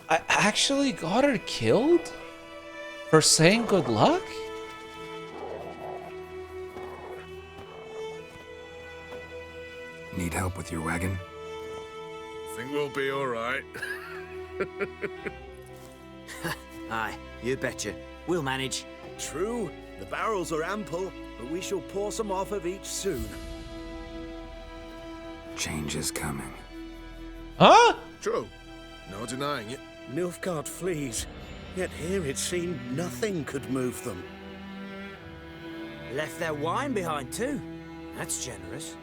I actually got her killed? For saying good luck? Need help with your wagon? Think we'll be all right. Aye, you betcha. We'll manage. True, the barrels are ample, but we shall pour some off of each soon. Change is coming. Huh? True. No denying it. Nilfgaard flees, yet here it seemed nothing could move them. Left their wine behind too. That's generous.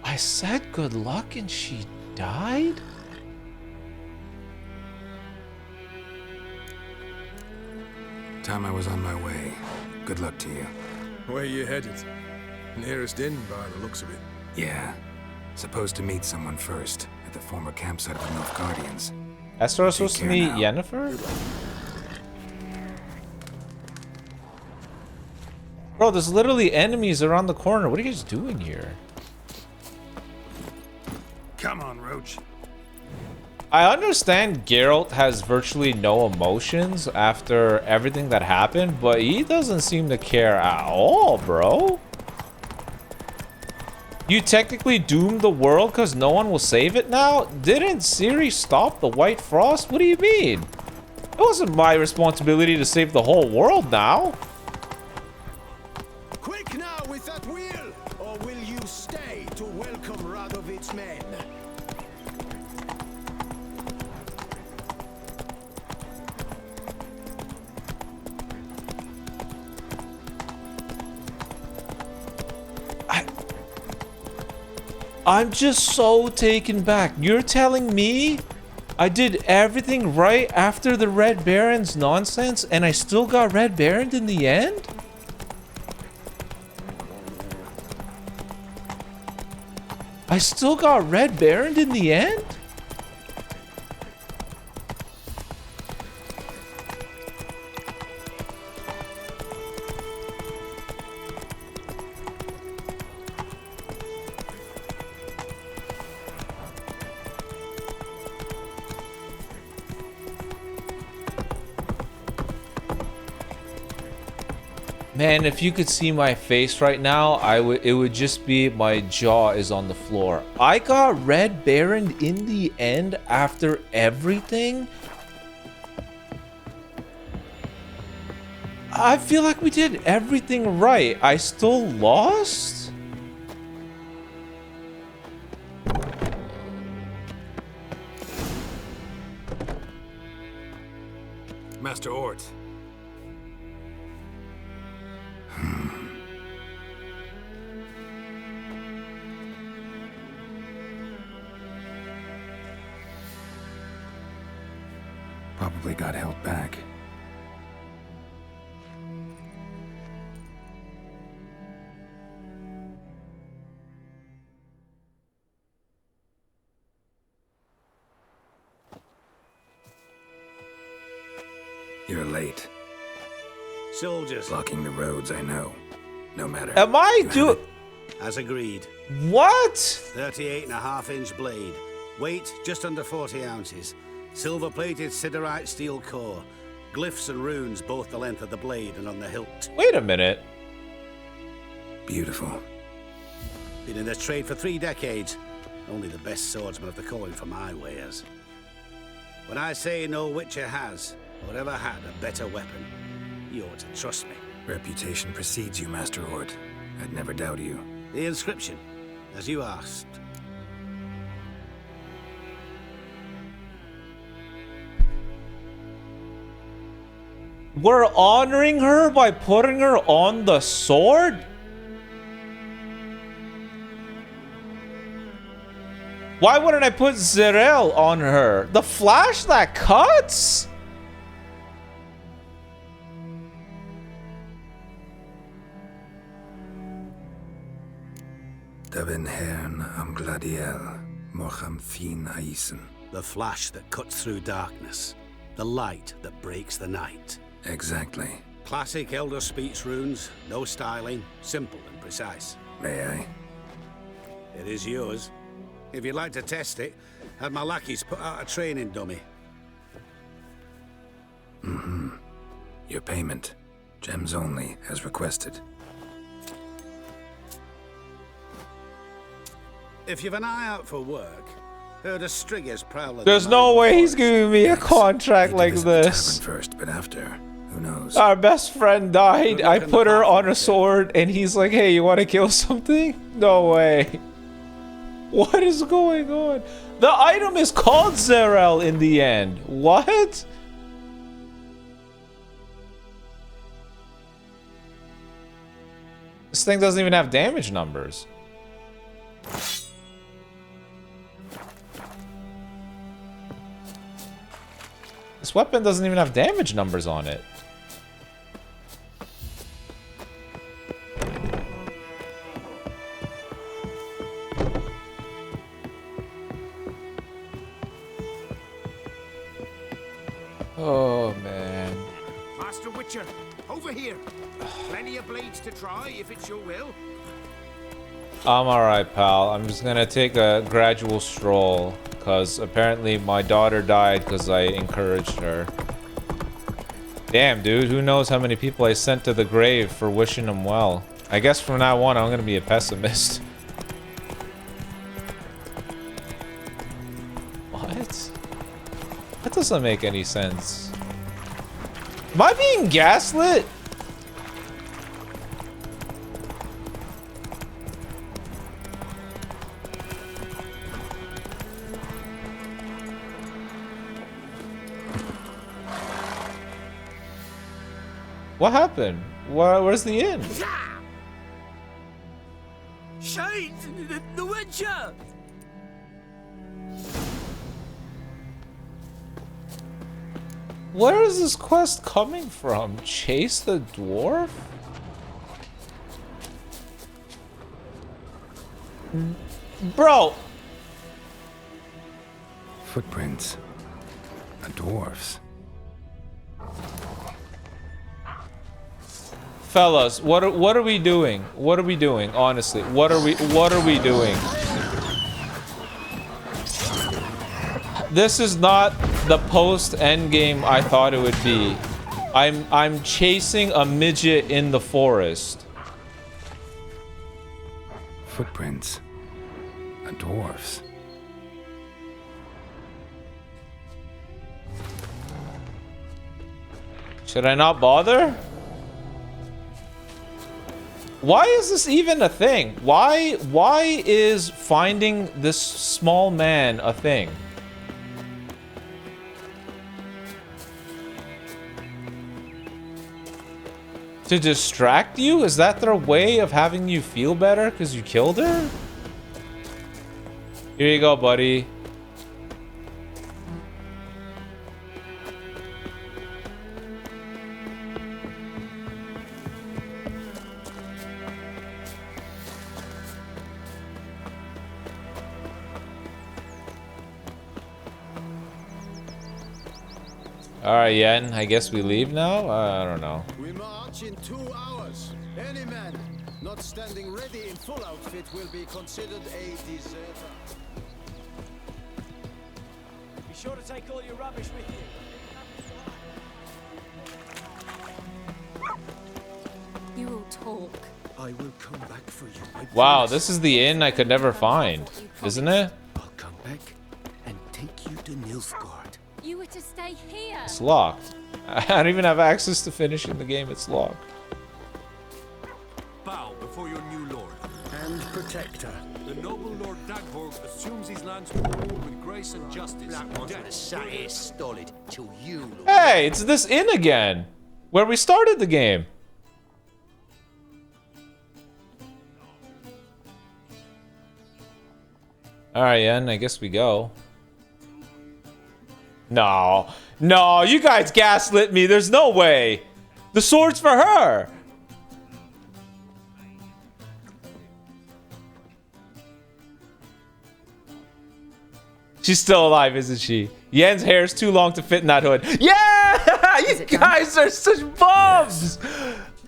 I said good luck and she died? Time I was on my way. Good luck to you. Where you headed? Nearest inn by the looks of it. Yeah. Supposed to meet someone first, at the former campsite of the Nilfgaardians. That's where I was supposed to meet Yennefer? Bro, there's literally enemies around the corner. What are you guys doing here? Come on, Roach. I understand Geralt has virtually no emotions after everything that happened, but he doesn't seem to care at all, bro. You technically doomed the world because no one will save it now? Didn't Ciri stop the White Frost? What do you mean? It wasn't my responsibility to save the whole world now. Quick now with that wheel, or will you stay to welcome Radovid's men? I'm just so taken back. You're telling me I did everything right after the Red Baron's nonsense and I still got Red Baroned in the end? I still got Red Baroned in the end? Man, if you could see my face right now, it would just be my jaw is on the floor. I got Red Baroned in the end after everything? I feel like we did everything right. I still lost? Master Ort. Probably got held back. You're late. Soldiers. Blocking the roads, I know. No matter. Am I doing... As agreed. What? 38.5-inch blade. Weight just under 40 ounces. Silver-plated siderite steel core. Glyphs and runes both the length of the blade and on the hilt. Wait a minute. Beautiful. Been in this trade for 3 decades. Only the best swordsman of the calling for my wares. When I say no witcher has, or ever had, a better weapon, you ought to trust me. Reputation precedes you, Master Ort. I'd never doubt you. The inscription, as you asked. We're honoring her by putting her on the sword? Why wouldn't I put Zerel on her? The flash that cuts? Daven hern am gladiel, mocham fin aisen. The flash that cuts through darkness. The light that breaks the night. Exactly. Classic Elder Speech runes, no styling, simple and precise. May I? It is yours. If you'd like to test it, have my lackeys put out a training dummy. Mm-hmm. Your payment. Gems only, as requested. If you've an eye out for work, heard of Striggers prowling. There's no way he's giving me a contract like this. First, but after, who knows? Our best friend died. I put her on a sword, and he's like, "Hey, you want to kill something?" No way. What is going on? The item is called Zerel in the end. What? This thing doesn't even have damage numbers. This weapon doesn't even have damage numbers on it. Oh, man. Master Witcher, over here. Plenty of blades to try, if it's your will. I'm alright, pal. I'm just gonna take a gradual stroll. Because apparently my daughter died because I encouraged her. Damn, dude. Who knows how many people I sent to the grave for wishing them well. I guess from now on, I'm gonna be a pessimist. What? That doesn't make any sense. Am I being gaslit? What happened? Where's the end? chains! The Witcher! Where is this quest coming from? Chase the dwarf? Bro! Footprints. A dwarf's. Fellas, what are we doing? What are we doing? Honestly, what are we doing? This is not the post endgame I thought it would be. I'm chasing a midget in the forest. Footprints. A dwarf's. Should I not bother? Why is this even a thing? Why is finding this small man a thing? To distract you? Is that their way of having you feel better because you killed her? Here you go, buddy. Alright, Yen, I guess we leave now? I don't know. We march in 2 hours. Any man not standing ready in full outfit will be considered a deserter. Be sure to take all your rubbish with you. You will talk. I will come back for you. Wow, this is the inn I could never find, isn't it? I'll come back and take you to Nilfgaard. You were to stay here. It's locked. I don't even have access to finishing the game. It's locked. Bow before your new lord. And protector. The noble Lord Dagborg assumes his lands to rule with grace and justice. That one's gonna sat here stolid till you look. Hey, it's this inn again, where we started the game. All right, Yen, I guess we go. No, no, you guys gaslit me. There's no way. The sword's for her. She's still alive, isn't she? Yen's hair's too long to fit in that hood. Yeah! You guys are such bums!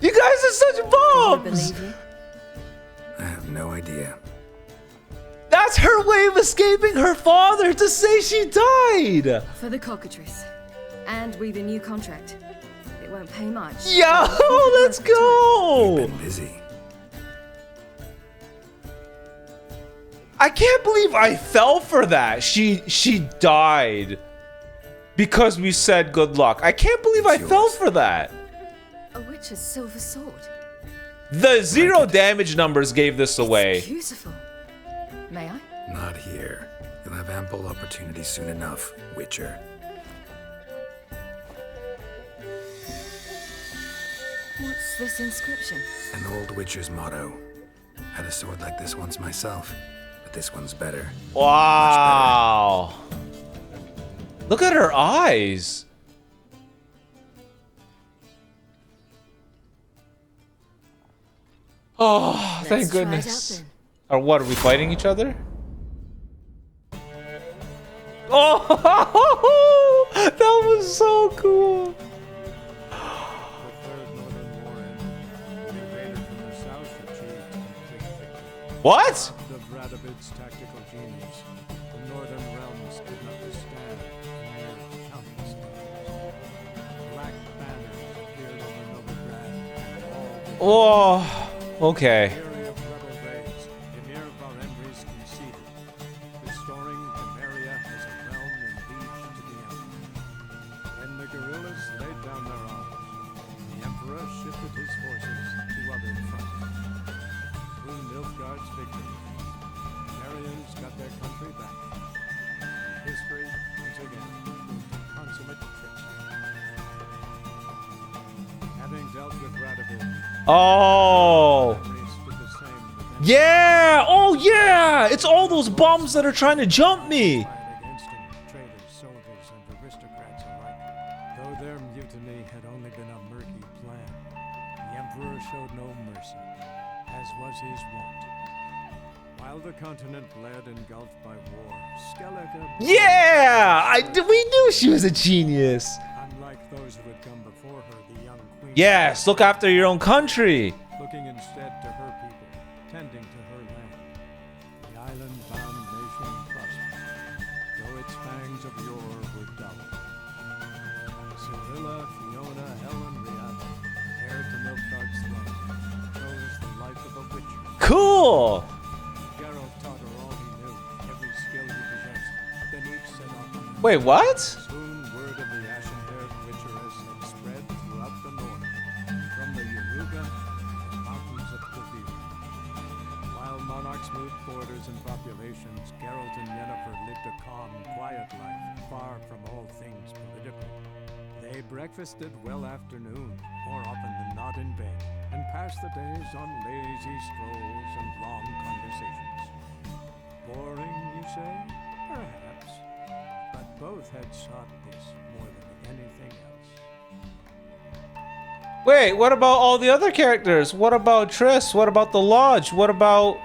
You guys are such bums! I have no idea. That's her way of escaping her father to say she died! For the cockatrice. And we've a new contract. It won't pay much. Yo, let's go! We've been busy. I can't believe I fell for that. She died because we said good luck. I can't believe I fell for that. A witch's silver sword. The 0 damage numbers gave this away. Beautiful. May I? Not here. You'll have ample opportunity soon enough, Witcher. What's this inscription? An old Witcher's motto. Had a sword like this once myself, but this one's better. Wow. Look at her eyes. Oh, thank goodness. Or what, are we fighting each other? Oh, that was so cool. What? The Vradavid's tactical genius. The northern realms could not withstand mere countless enemies. Black banners appeared over Novigrad and all the Okay. area of rebel raids. Emir Valendri's conceded, restoring Temeria as a realm in liege to the Emperor. When the guerrillas laid down their arms, the Emperor shifted his forces to other fronts. Through Nilfgaard's victory, Temerians got their country back. History, once again, proved a consummate trickster. Having dealt with Radovid, Oh. Yeah! Oh yeah! It's all those bums that are trying to jump me. Against him, traitors, soldiers, and aristocrats alike. Though their mutiny had only been a murky plan, the Emperor showed no mercy, as was his wont. While the continent bled engulfed by war, Skellige... Yeah! We knew she was a genius. Unlike those who had come before her, the young queen... Yes, look after your own country. Looking instead to her people, tending to her land. The island-bound nation prospered, though its fangs of yore were dull. Cyrilla, Fiona, Helen, Rihanna, heir to Nilfgaard's throne, chose the life of a witcher. Cool! Geralt taught her all he knew, every skill he possessed. Then each set off on a... Wait, what? Soon word of the ashen-haired witcheress had spread throughout the north, from the Yaruga to the mountains of Tavira. While monarchs moved borders and populations, Geralt and Yennefer lived a calm, quiet life, far from all things political. They breakfasted well afternoon, more often than not in bed, and passed the days on lazy strolls and long conversations. Boring, you say? Perhaps. But both had sought this more than anything else. Wait, what about all the other characters? What about Triss? What about the Lodge? What about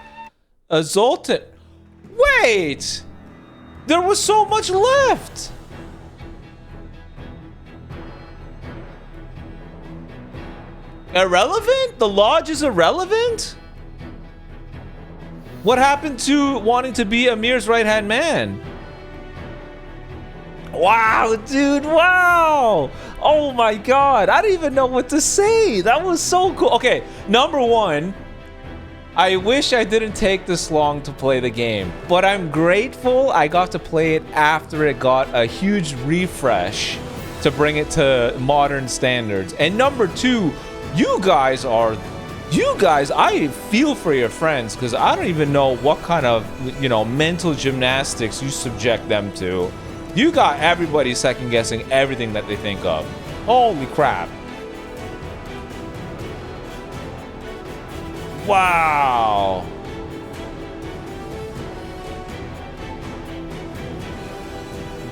Zoltan? Wait! There was so much left! Irrelevant? The Lodge is irrelevant? What happened to wanting to be Amir's right-hand man? Wow, dude, wow! Oh my god, I don't even know what to say. That was so cool. Okay, number one, I wish I didn't take this long to play the game, but I'm grateful I got to play it after it got a huge refresh to bring it to modern standards. And number two, you guys, I feel for your friends, because I don't even know what kind of, mental gymnastics you subject them to. You got everybody second guessing everything that they think of. Holy crap. Wow.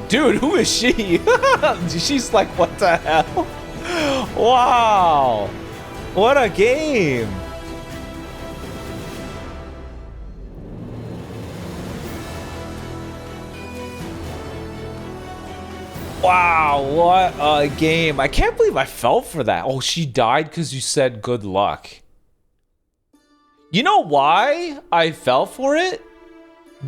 Dude, who is she? She's like, what the hell? Wow. What a game. Wow, what a game. I can't believe I fell for that. Oh, she died because you said good luck. You know why I fell for it?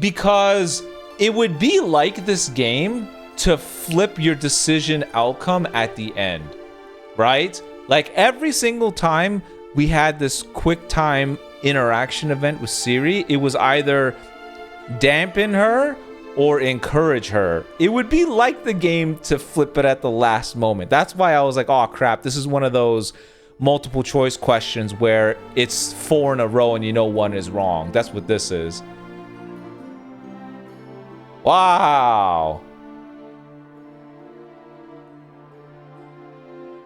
Because it would be like this game to flip your decision outcome at the end, right? Like every single time we had this quick time interaction event with Ciri, it was either dampen her or encourage her. It would be like the game to flip it at the last moment. That's why I was like, oh crap, this is one of those multiple choice questions where it's 4 in a row and you know one is wrong. That's what this is. Wow.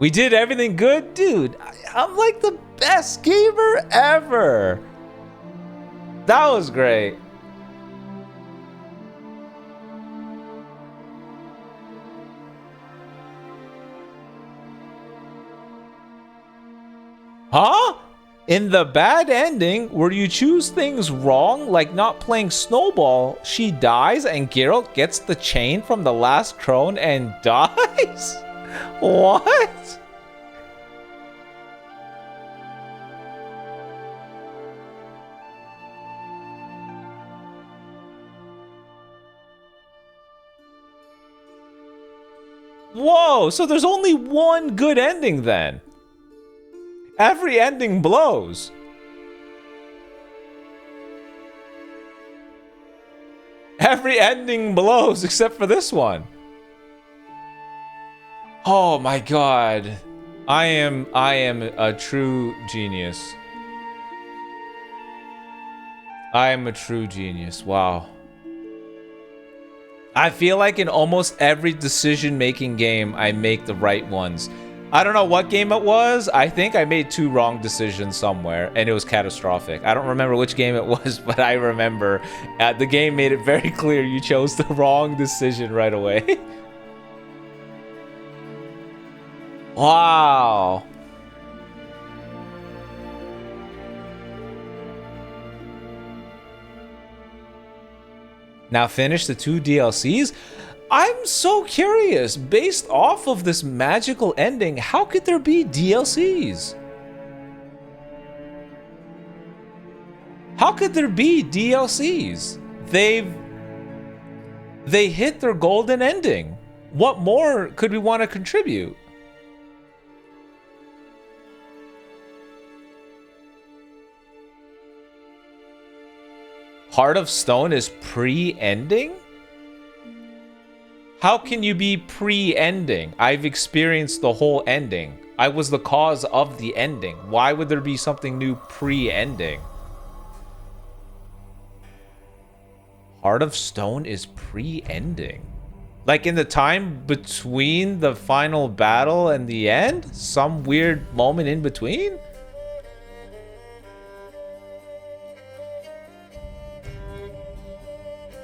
We did everything good? Dude, I'm like the best gamer ever. That was great. Huh? In the bad ending, where you choose things wrong, like not playing Snowball, she dies and Geralt gets the chain from the last crone and dies? What? Whoa, so there's only one good ending then. Every ending blows. Every ending blows except for this one. Oh my god. I am a true genius. I am a true genius. Wow. I feel like in almost every decision-making game, I make the right ones. I don't know what game it was. I think I made 2 wrong decisions somewhere, and it was catastrophic. I don't remember which game it was, but I remember the game made it very clear you chose the wrong decision right away. Wow. Now finish the 2 DLCs? I'm so curious. Based off of this magical ending, how could there be DLCs? How could there be DLCs? They hit their golden ending. What more could we want to contribute? Heart of Stone is pre-ending? How can you be pre-ending? I've experienced the whole ending. I was the cause of the ending. Why would there be something new pre-ending? Heart of Stone is pre-ending. Like in the time between the final battle and the end? Some weird moment in between?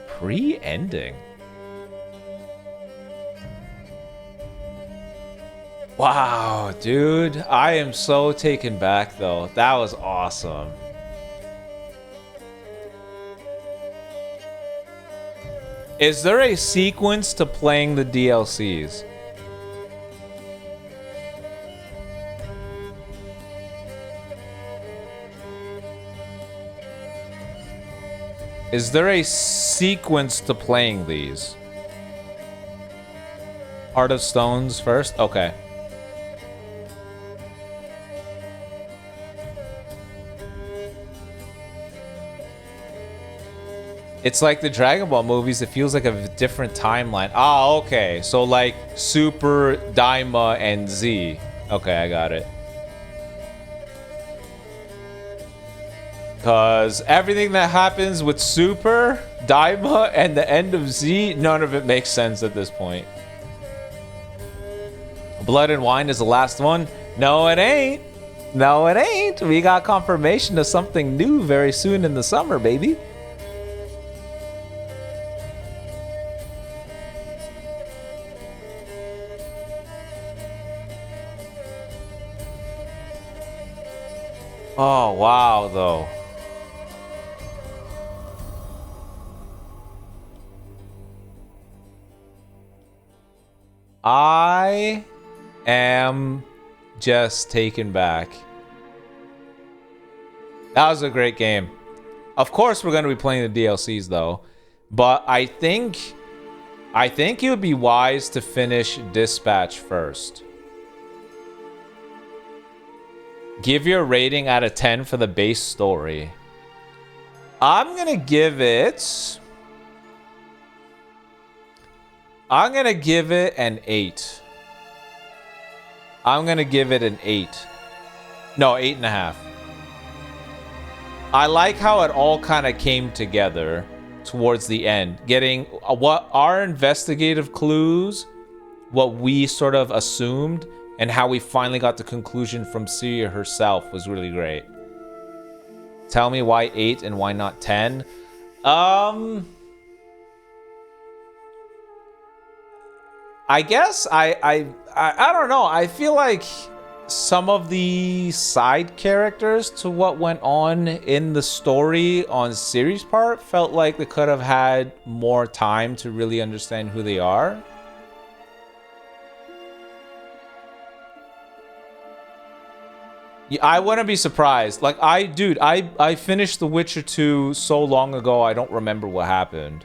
Pre-ending? Wow, dude. I am so taken back, though. That was awesome. Is there a sequence to playing the DLCs? Is there a sequence to playing these? Heart of Stones first? Okay. It's like the Dragon Ball movies. It feels like a different timeline. Ah, okay. So like Super, Daima, and Z. Okay, I got it. Because everything that happens with Super, Daima, and the end of Z, none of it makes sense at this point. Blood and Wine is the last one. No, it ain't. No, it ain't. We got confirmation of something new very soon in the summer, baby. Oh, wow, though. I am just taken back. That was a great game. Of course, we're going to be playing the DLCs, though. But I think it would be wise to finish Dispatch first. Give your rating out of 10 for the base story. I'm gonna give it an 8. I'm gonna give it an 8. No, 8.5. I like how it all kind of came together towards the end. Getting what our investigative clues, what we sort of assumed, and how we finally got the conclusion from Syria herself was really great. Tell me why 8 and why not 10? I guess I don't know. I feel like some of the side characters to what went on in the story on Ciri's part felt like they could have had more time to really understand who they are. I wouldn't be surprised. Like, I finished The Witcher 2 so long ago, I don't remember what happened.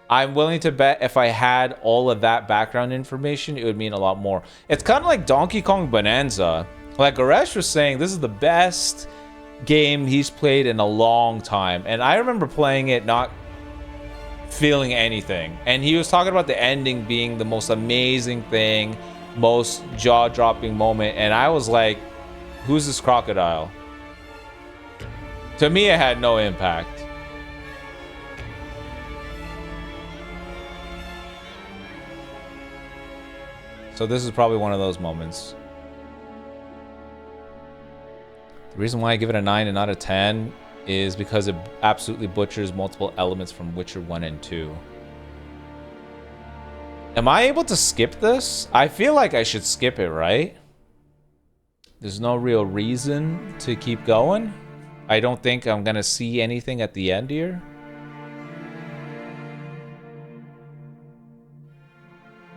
I'm willing to bet if I had all of that background information, it would mean a lot more. It's kind of like Donkey Kong Bonanza. Like Goresh was saying, this is the best game he's played in a long time. And I remember playing it not feeling anything. And he was talking about the ending being the most amazing thing, most jaw-dropping moment, and I was like, who's this crocodile? To me, it had no impact. So this is probably one of those moments. The reason why I give it a 9 and not a 10 is because it absolutely butchers multiple elements from Witcher 1 and 2. Am I able to skip this? I feel like I should skip it, right? There's no real reason to keep going. I don't think I'm gonna see anything at the end here.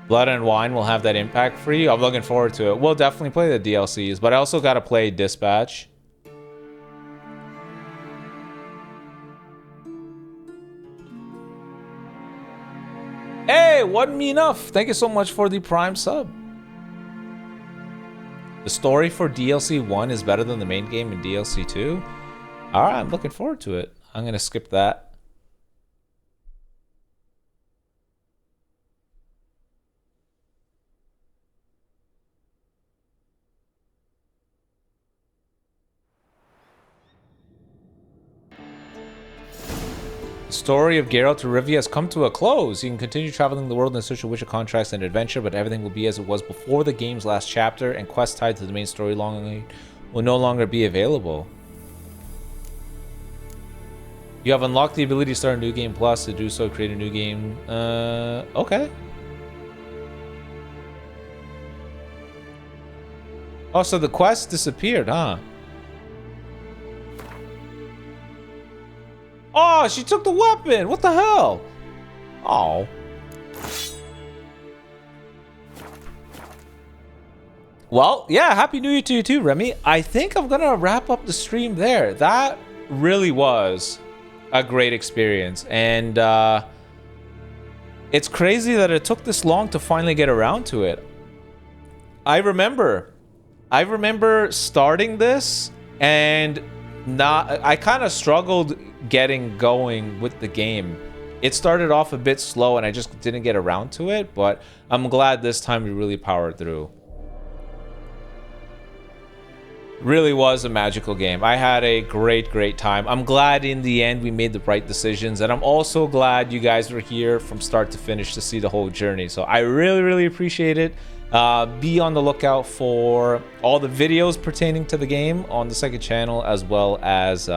Blood and Wine will have that impact for you. I'm looking forward to it. We'll definitely play the DLCs, but I also got to play Dispatch. Hey, wasn't me enough. Thank you so much for the Prime sub. The story for DLC 1 is better than the main game in DLC 2. All right, I'm looking forward to it. I'm going to skip that. The story of Geralt of Rivia has come to a close. You can continue traveling the world in search of Witcher contracts and adventure, but everything will be as it was before the game's last chapter, and quests tied to the main storyline will no longer be available. You have unlocked the ability to start a new game plus. To do so, create a new game. Okay. Oh, so the quest disappeared, huh? Oh, she took the weapon. What the hell? Oh. Well, yeah, Happy New Year to you too, Remy. I think I'm gonna wrap up the stream there. That really was a great experience. And it's crazy that it took this long to finally get around to it. I remember starting this and I kind of struggled getting going with the game. It started off a bit slow and I just didn't get around to it, but I'm glad this time we really powered through. Really was a magical game. I had a great time. I'm glad in the end we made the right decisions, and I'm also glad you guys were here from start to finish to see the whole journey. So I really appreciate it. Be on the lookout for all the videos pertaining to the game on the second channel, as well as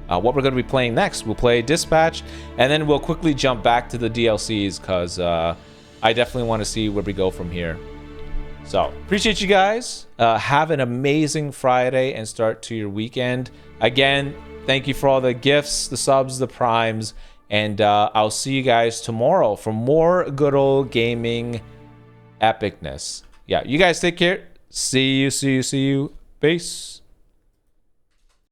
what we're going to be playing next. We'll play Dispatch, and then we'll quickly jump back to the DLCs, because I definitely want to see where we go from here. So, appreciate you guys. Have an amazing Friday and start to your weekend. Again, thank you for all the gifts, the subs, the primes, and I'll see you guys tomorrow for more good old gaming epicness. Yeah, you guys take care. See you. Peace.